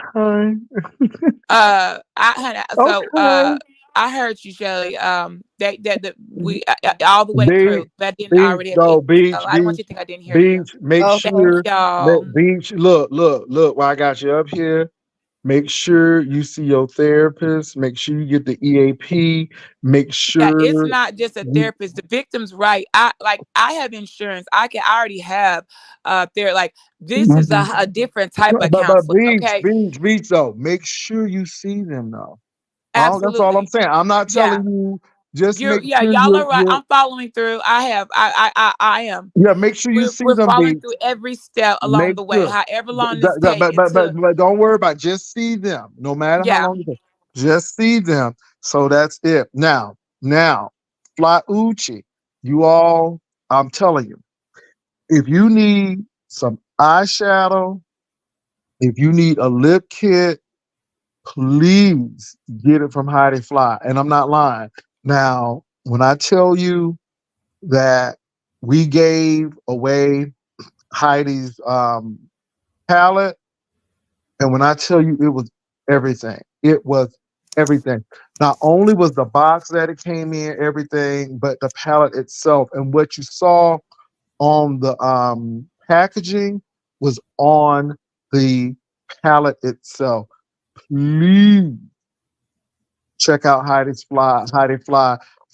Honey, so okay. I heard you, Shelly. That we all the way Beach, through. That didn't beach, already have no, ended. So beach, I don't want beach, you to think I didn't hear you. beach. Make Thank sure y'all. that beach. Look. While I got you up here, make sure you see your therapist. Make sure you get the EAP. Make Yeah, it's sure not just a you. therapist. The victim's right. I have insurance. I already have like this is a different type of But counseling. beach, Okay. beach, beach. Though, make sure you see them though. That's all I'm Absolutely. saying. I'm not Yeah. telling you. Just make Yeah, sure y'all are right. you're I'm following through. I have I am. yeah. Make sure you see We're them, following beach. through every step along Make the way. sure. However long this But, but, take but, but, but to but don't worry about it. Just see them. No matter how yeah. long it takes. Just see them. So that's it. Now, Fly Uchi, you all, I'm telling you, if you need some eyeshadow, if you need a lip kit, please get it from Heidi Fly. And I'm not lying. Now, when I tell you that we gave away Heidi's palette, and when I tell you it was everything. Not only was the box that it came in everything, but the palette itself and what you saw on the packaging was on the palette itself. Please check out Heidi Fly,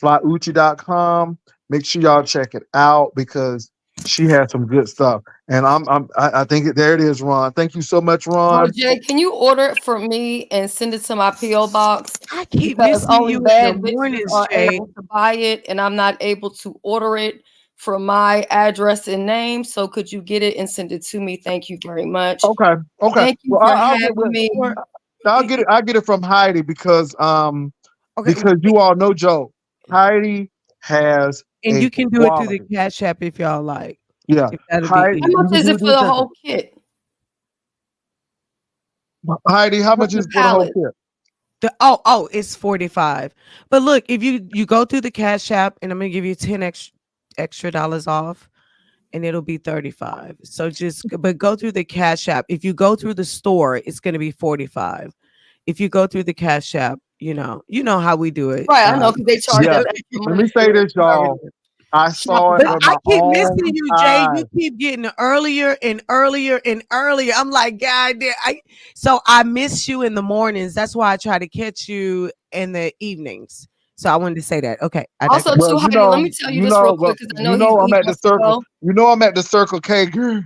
flyuchi.com. Make sure y'all check it out because She had some good stuff, and I think there it is, Ron. Thank you so much, Oh, Ron. Jay, can you order it for me and send it to my PO box? I keep Because missing only you in the bad bitches mornings, are Jay. able to buy it, and I'm not able to order it from my address and name. So could you get it and send it to me? Thank you very much. Okay, okay. Thank you Well, for I'll having get with. me. Or I'll it, get it. I get it from Heidi because okay, you all know Joe. Heidi has and a you can do it through the quality. Cash App if y'all like. Yeah, If that'll be Heidi. How easy. You much can is do it it for this the second. whole kit? Heidi, how much The is for the whole palette. kit? It's 45. But look, if you go through the Cash App, and I'm gonna give you 10 extra dollars off, and it'll be 35. So but go through the Cash App. If you go through the store, it's gonna be 45. If you go through the Cash App, you know how we do it. Right, I know because they charge Yeah. that extra Let money me say for it. this, y'all. I saw it But with I my keep missing own you, Jay. eyes. You keep getting earlier and earlier and earlier. I'm like, God damn. So I miss you in the mornings. That's why I try to catch you in the evenings. So I wanted to say that. Okay, I Also, digress. Well, too, Heidi, let me tell you this real quick because I know he's I'm eating at the us as circle. well. You know, I'm at the Circle K, girl.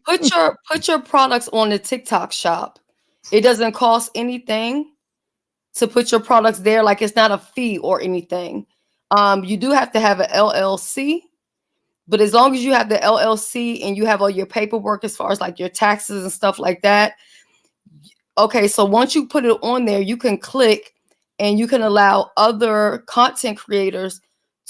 Put your products on the TikTok shop. It doesn't cost anything to put your products there. Like it's not a fee or anything. You do have to have an LLC, but as long as you have the LLC and you have all your paperwork as far as like your taxes and stuff like that. Okay, so once you put it on there, you can click and you can allow other content creators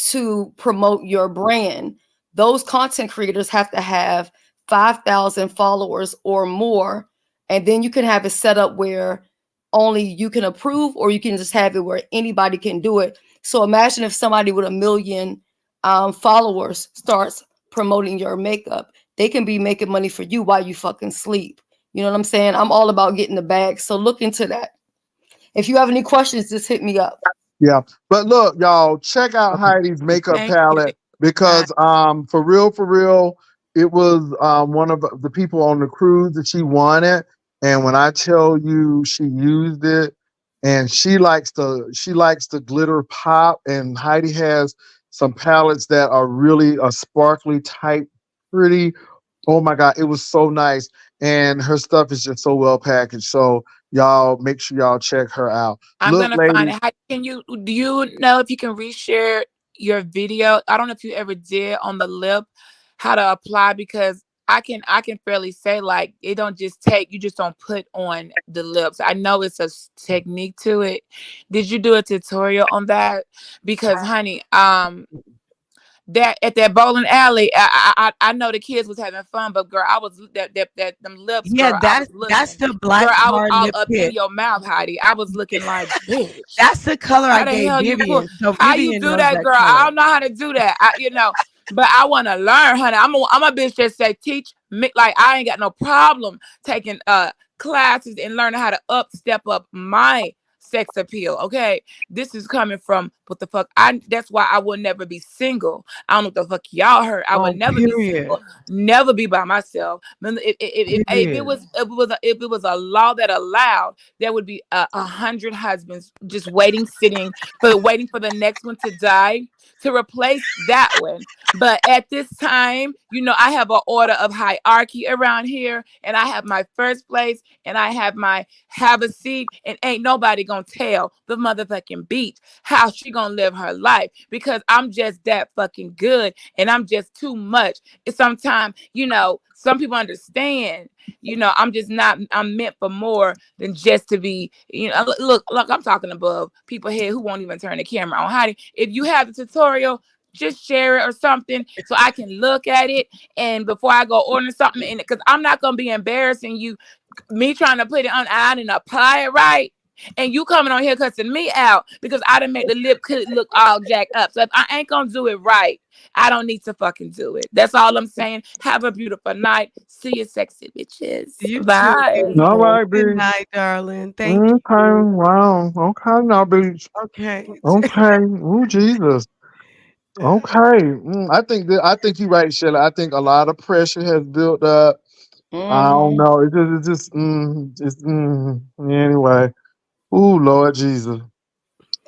to promote your brand. Those content creators have to have 5,000 followers or more. And then you can have it set up where only you can approve, or you can just have it where anybody can do it. So imagine if somebody with 1 million followers starts promoting your makeup, they can be making money for you while you fucking sleep. You know what I'm saying? I'm all about getting the bag. So look into that. If you have any questions, just hit me up. Yeah. But look, y'all, check out Heidi's makeup Thank you. palette Bye. because for real, it was one of the people on the cruise that she won it. And when I tell you she used it, and she likes the glitter pop, and Heidi has some palettes that are really a sparkly type pretty. Oh my God, it was so nice. And her stuff is just so well packaged. So y'all make sure y'all check her out. I'm Look, gonna find ladies. it. Do you know if you can reshare your video? I don't know if you ever did on the lip how to apply, because I can fairly say, like, it don't just take, you just don't put on the lips. I know it's a technique to it. Did you do a tutorial on that? Because honey, that at that bowling alley, I know the kids was having fun, but girl, I was that them lips, Yeah, girl, I was that's looking. the Girl, black I was tar all lip up in kit. your mouth, Heidi. I was looking like, bitch, That's the color I how the gave hell you pull? Vivian. So How you Vivian do knows that, that girl? I color. don't know how to do that. But I want to learn, honey. I'm a bitch that say teach me. Like, I ain't got no problem taking classes and learning how to step up my sex appeal. Okay, this is coming from what the fuck. That's why I will never be single. I don't know what the fuck y'all heard. I would Oh, never be period. single, never be by myself. If it Period. was if it was a law that allowed, there would be 100 husbands just waiting for the next one to die to replace that one. But at this time, I have an order of hierarchy around here, and I have my first place, and I have a seat, and ain't nobody gonna tell the motherfucking beat how she gonna live her life, because I'm just that fucking good, and I'm just too much. Sometimes, some people understand. I'm just not. I'm meant for more than just to be. Look. I'm talking above people here who won't even turn the camera on. Heidi, if you have the tutorial, just share it or something so I can look at it, and before I go order something in it, because I'm not gonna be embarrassing you, me trying to put it on. I didn't apply it right. And you coming on here cussing me out because I didn't make the lip kit look all jacked up. So if I ain't gonna do it right, I don't need to fucking do it. That's all I'm saying. Have a beautiful night. See you, sexy bitches. You too, Bye. All beautiful. right, Good bitch. night, darling. Thank Okay, you. wow. Okay, now, bitch. Okay. Okay. Oh, Jesus. Okay. I think you're right, Shelly. I think a lot of pressure has built up. I don't Mhm. know. Anyway. Ooh, Lord Jesus.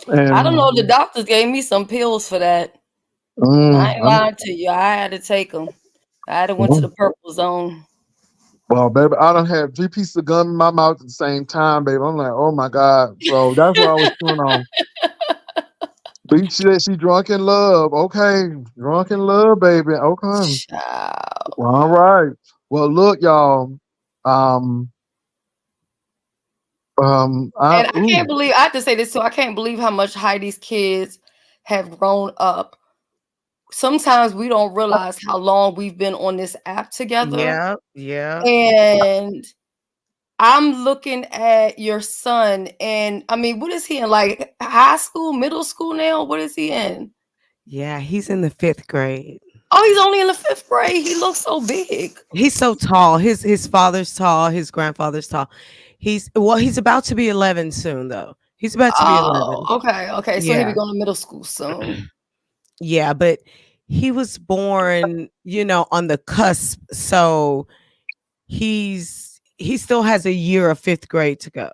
I don't know. The And doctors gave me some pills for that. I ain't I'm, lying to you. I had to take them. I had to went to well, the purple zone. baby, I done had 3 pieces of gum in my mouth at the same time, baby. I'm like, oh my God. So that's what I was chewing on. But she said she drunk in love. Okay. Drunk in love, baby. Okay. Child. All right. Well, look, y'all. Um, And I ooh, can't believe I have to say this too. I can't believe how much Heidi's kids have grown up. Sometimes we don't realize how long we've been on this app together. Yeah, yeah, And I'm looking at your son, and I mean, what is he in? Like high school, middle school now? What is he in? yeah. He's in the 5th grade. Oh, he's only in the 5th grade. He looks so big. He's so tall. His father's tall. His grandfather's tall. He's about to be 11 soon, though. He's about to be Oh, 11. okay, okay. So he'll be Yeah, going to middle school soon. yeah. But he was born, on the cusp. So he still has a year of 5th grade to go.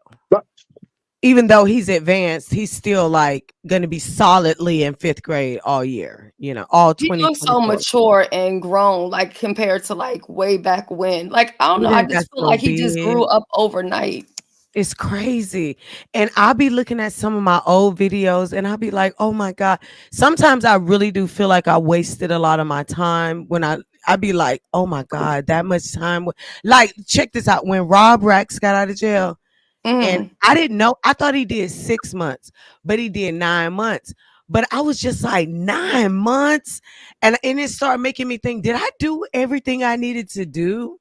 Even though he's advanced, he's still like going to be solidly in 5th grade all year, all He looks so 2024. mature and grown, like compared to like way back when. Like I don't He know. I done got just feel so like he just grew big. up overnight. It's crazy. And I'll be looking at some of my old videos and I'll be like, oh my God. Sometimes I really do feel like I wasted a lot of my time when I'd be like, oh my God, that much time. Like, check this out. When Rob Rax got out of jail, and Mhm. I didn't know, I thought he did 6 months, but he did 9 months. But I was just like, 9 months. And it started making me think, did I do everything I needed to do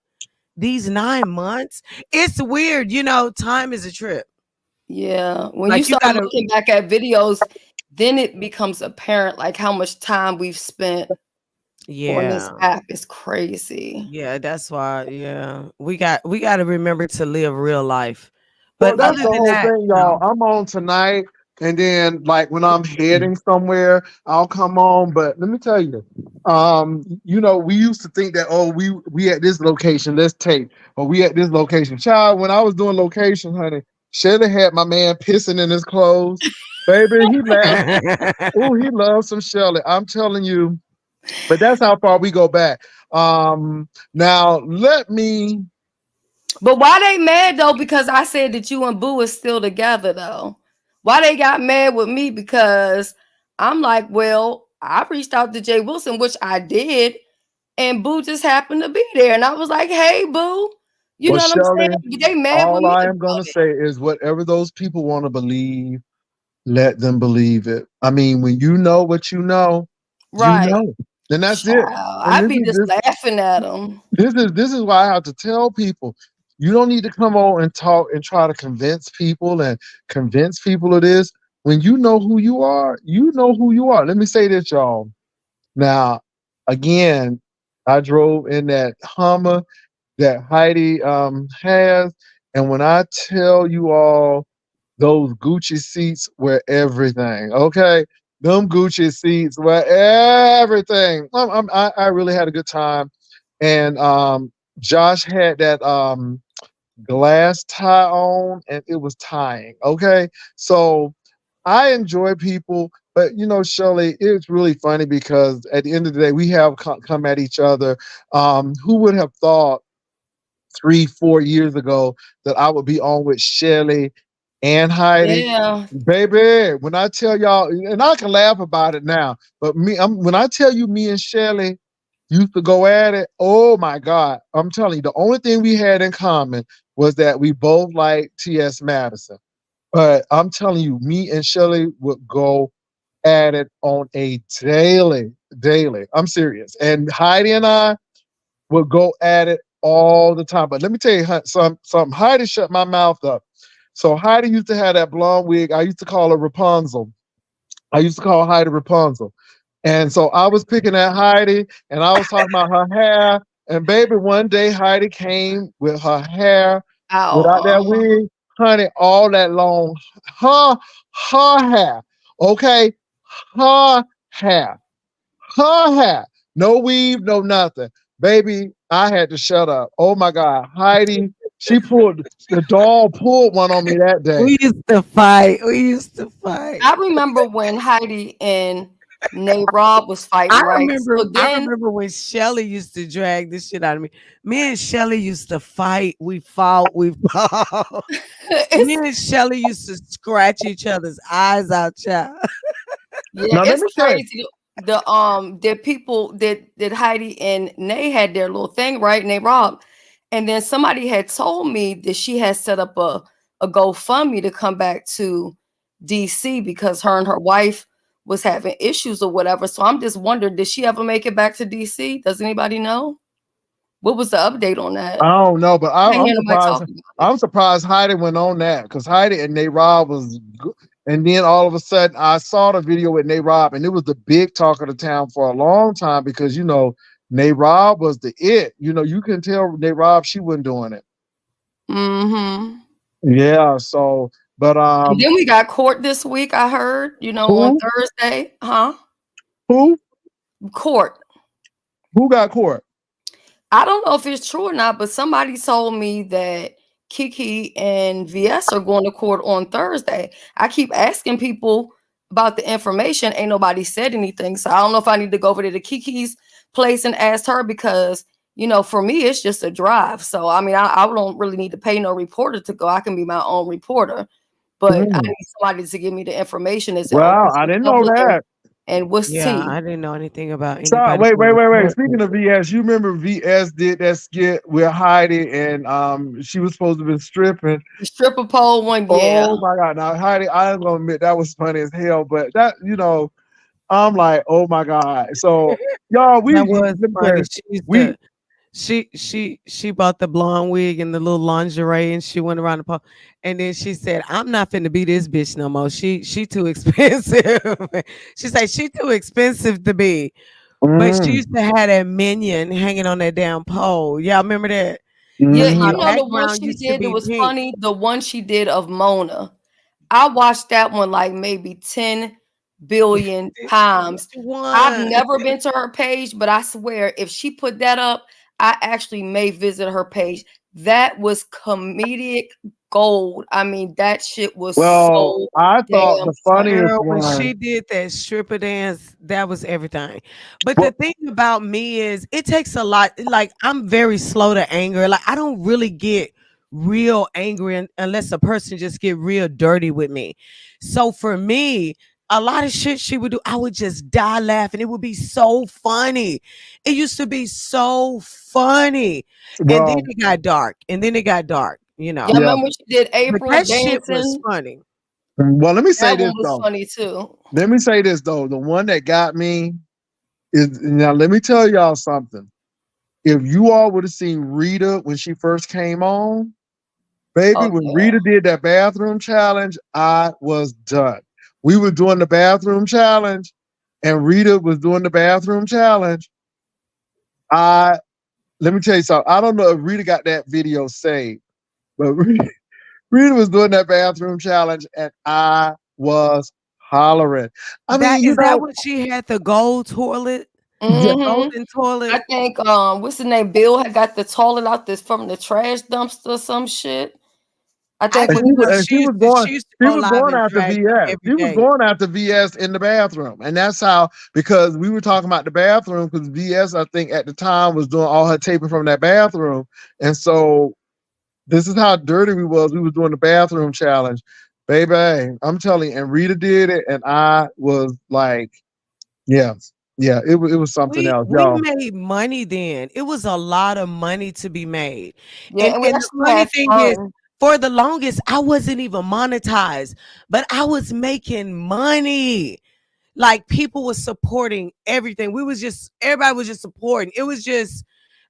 these 9 months? It's weird. Time is a trip. Yeah. When you Like you start gotta, looking back at videos, then it becomes apparent like how much time we've spent on this yeah. app is crazy. Yeah, that's why. Yeah. We got to remember to live real life. well, But that's other the than whole that, thing, y'all. I'm on tonight, and then like when I'm heading somewhere, I'll come on. But let me tell you, we used to think that we at this location, let's take, or we at this location. Child, when I was doing location, honey, Shelly had my man pissing in his clothes. Baby, he laughed. Oh, he loves some Shelly. I'm telling you. But that's how far we go back. Now let me. But why they mad though? Because I said that you and Boo is still together though. Why they got mad with me? Because I'm like, well, I reached out to Jay Wilson, which I did, and Boo just happened to be there. And I was like, hey, Boo. You Well, know what I'm Shelly, saying? They mad with all me I am about gonna it. say is whatever those people want to believe, let them believe it. I mean, when you know what you Right. know, and that's it. Child. And I this be is just this laughing at them. this is why I have to tell people. You don't need to come on and talk and try to convince people of this. When you know who you are, you know who you are. Let me say this, y'all. Now, again, I drove in that Hummer that Heidi has, and when I tell you all, those Gucci seats were everything. Okay, them Gucci seats were everything. I really had a good time, and Josh had that glass tie on, and it was tying. Okay, so I enjoy people, but Shirley, it's really funny because at the end of the day, we have come at each other. Who would have thought 3, 4 years ago that I would be on with Shelly and Heidi? Yeah. Baby, when I tell y'all, and I can laugh about it now, but when I tell you, me and Shelly used to go at it. Oh my God. I'm telling you, the only thing we had in common was that we both liked T.S. Madison. But I'm telling you, me and Shelly would go at it on a daily. I'm serious. And Heidi and I would go at it all the time. But let me tell you something. Heidi shut my mouth up. So Heidi used to have that blonde wig. I used to call her Rapunzel. I used to call Heidi Rapunzel. And so I was picking at Heidi and I was talking about her hair. And baby, one day Heidi came with her hair without that Oh. wig, honey, all that long. Her, her hair, okay? Her hair, her hair. No weave, no nothing. Baby, I had to shut up. Oh my God. Heidi, the doll pulled one on me that day. we used to fight. We used to fight. I remember when Heidi and Nate Robb was fighting, right? So I then remember when Shelly used to drag this shit out of me. Me and Shelly used to fight. We fought. We fought. Me it's and Shelly used to scratch each other's eyes out, child. yeah, Now let it's me tell you. crazy. The people that Heidi and Nay had their little thing, right? Nate Robb. And then somebody had told me that she had set up a GoFundMe to come back to DC because her and her wife was having issues or whatever. So I'm just wondering, did she ever make it back to DC? Does anybody know? What was the update on that? I don't know, but I ain't I'm hear nobody surprised. talking about it. I'm surprised Heidi went on that because Heidi and Nate Robb was, and then all of a sudden I saw the video with Nate Robb, and it was the big talk of the town for a long time because Nate Robb was the it. You can tell Nate Robb she wasn't doing it. Mm-hmm. Yeah. So, but And then we got court this week, I heard, on who Thursday. Huh? who Court. who got court? I don't know if it's true or not, but somebody told me that Kiki and VS are going to court on Thursday. I keep asking people about the information. Ain't nobody said anything. So I don't know if I need to go over to the Kiki's place and ask her because, for me, it's just a drive. So, I mean, I don't really need to pay no reporter to go. I can be my own reporter. But I Mm. need somebody to give me the information. Is it open Well, to I the didn't know public? that. And what's Yeah, T? I didn't know anything about So anybody wait, going wait, to wait, wait. court. Speaking of VS, you remember VS did that skit with Heidi and she was supposed to be stripping. The stripper pole one, yeah. Oh my god! Now Heidi, I'm gonna admit that was funny as hell, but that I'm like, oh my god. So y'all, That was let me tell funny. you, She used we to she bought the blonde wig and the little lingerie and she went around the pole. And then she said, I'm not finna be this bitch no more. She too expensive. She said she too expensive to be. But she mm, used to have that minion hanging on that damn pole. Y'all remember that? Yeah, And my mm, the one background she used to did that be was pink. funny, the one she did of Mona. I watched that one like maybe 10 billion Which times. I've one? never been to her page, but I swear if she put that up, I actually may visit her page. That was comedic gold. I mean, that shit was well, so I thought damn the funniest funny. Girl, when one. she did that stripper dance, that was everything. But the Well, thing about me is it takes a lot. Like, I'm very slow to anger. Like, I don't really get real angry unless a person just get real dirty with me. So for me, a lot of shit she would do, I would just die laughing. It would be so funny. It used to be so funny. And then well, it got dark. And then it got dark, Y'all yeah. remember when she did But April that shit was dancing? funny. Well, let me say That one this was though. funny too. Let me say this though. The one that got me is now. Let me tell y'all something. If you all would have seen Rita when she first came on, baby, Oh when yeah. Rita did that bathroom challenge, I was done. We were doing the bathroom challenge, and Rita was doing the bathroom challenge. I Let me tell you something. I don't know if Rita got that video saved, but Rita was doing that bathroom challenge, and I was hollering. I That mean, is that when she had the gold toilet? yeah, The Hmm. golden I toilet? think what's his name? Bill had got the toilet out this from the trash dumpster or some shit. I I think and when didn't he know was she used to she go was live going and after drag them VS. every She was day. going after VS in the bathroom, and that's how because we were talking about the bathroom because VS I think at the time was doing all her taping from that bathroom, and so this is how dirty we was. We was doing the bathroom challenge, baby. I'm telling you, and Rita did it, and I was like, yeah, yeah, it was something else, We y'all. made money then. It was a lot of money to be made. yeah, And and we and the actually funny had thing is, fun. for the longest, I wasn't even monetized, but I was making money. Like people was supporting everything. Everybody was just supporting. It was just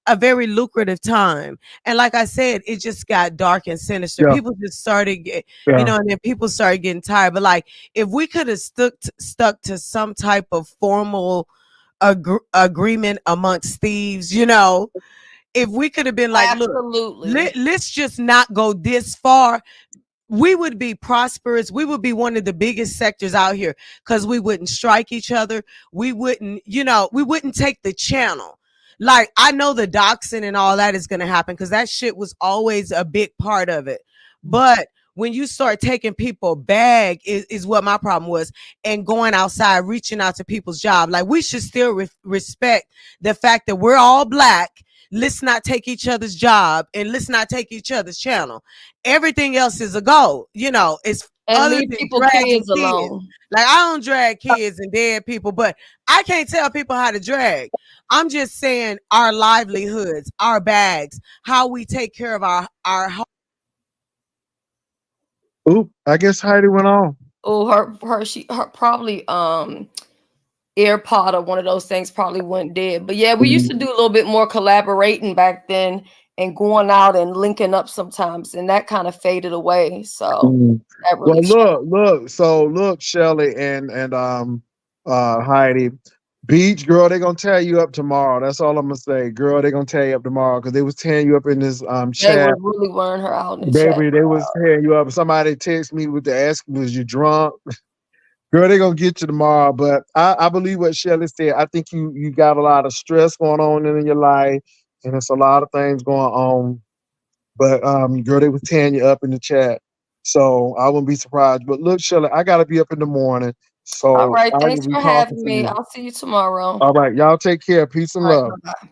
a very lucrative time. And like I said, it just got dark and sinister. Yeah, People just started yeah, and then people started getting tired. But like if we could have stuck to some type of formal agreement amongst thieves, if we could have been like, look, Absolutely. let's just not go this far, we would be prosperous. We would be one of the biggest sectors out here because we wouldn't strike each other. We wouldn't take the channel. Like, I know the doxing and all that is going to happen because that shit was always a big part of it. But when you start taking people bag is what my problem was, and going outside, reaching out to people's job. Like, we should still respect the fact that we're all Black. Let's not take each other's job, and let's not take each other's channel. Everything else is a go. You know, it's And other leave than people dragging kids kids. alone. Like, I don't drag kids and dead people, but I can't tell people how to drag. I'm just saying our livelihoods, our bags, how we take care of our Oop, I guess Heidi went on. Oh, her probably AirPod or one of those things probably went dead. But yeah, we used to do a little bit more collaborating back then and going out and linking up sometimes, and that kind of faded away. So that Well, really look. So look, Shelly and Heidi, Beach girl, they gonna tear you up tomorrow. That's all I'm gonna say, girl. They gonna tear you up tomorrow because they was tearing you up in this they chat. were really wearing her out in the chat. Baby, they was tearing you up. Somebody text me with the ask, was you drunk? Girl, they gonna get you tomorrow. But I believe what Shelly said. I think you got a lot of stress going on in your life, and it's a lot of things going on. But girl, they was tearing you up in the chat. So I wouldn't be surprised. But look, Shelly, I gotta be up in the morning. All So right, I will thanks be for talking having to me. you. I'll see you tomorrow. All right, y'all take care. Peace and All right, love. bye-bye.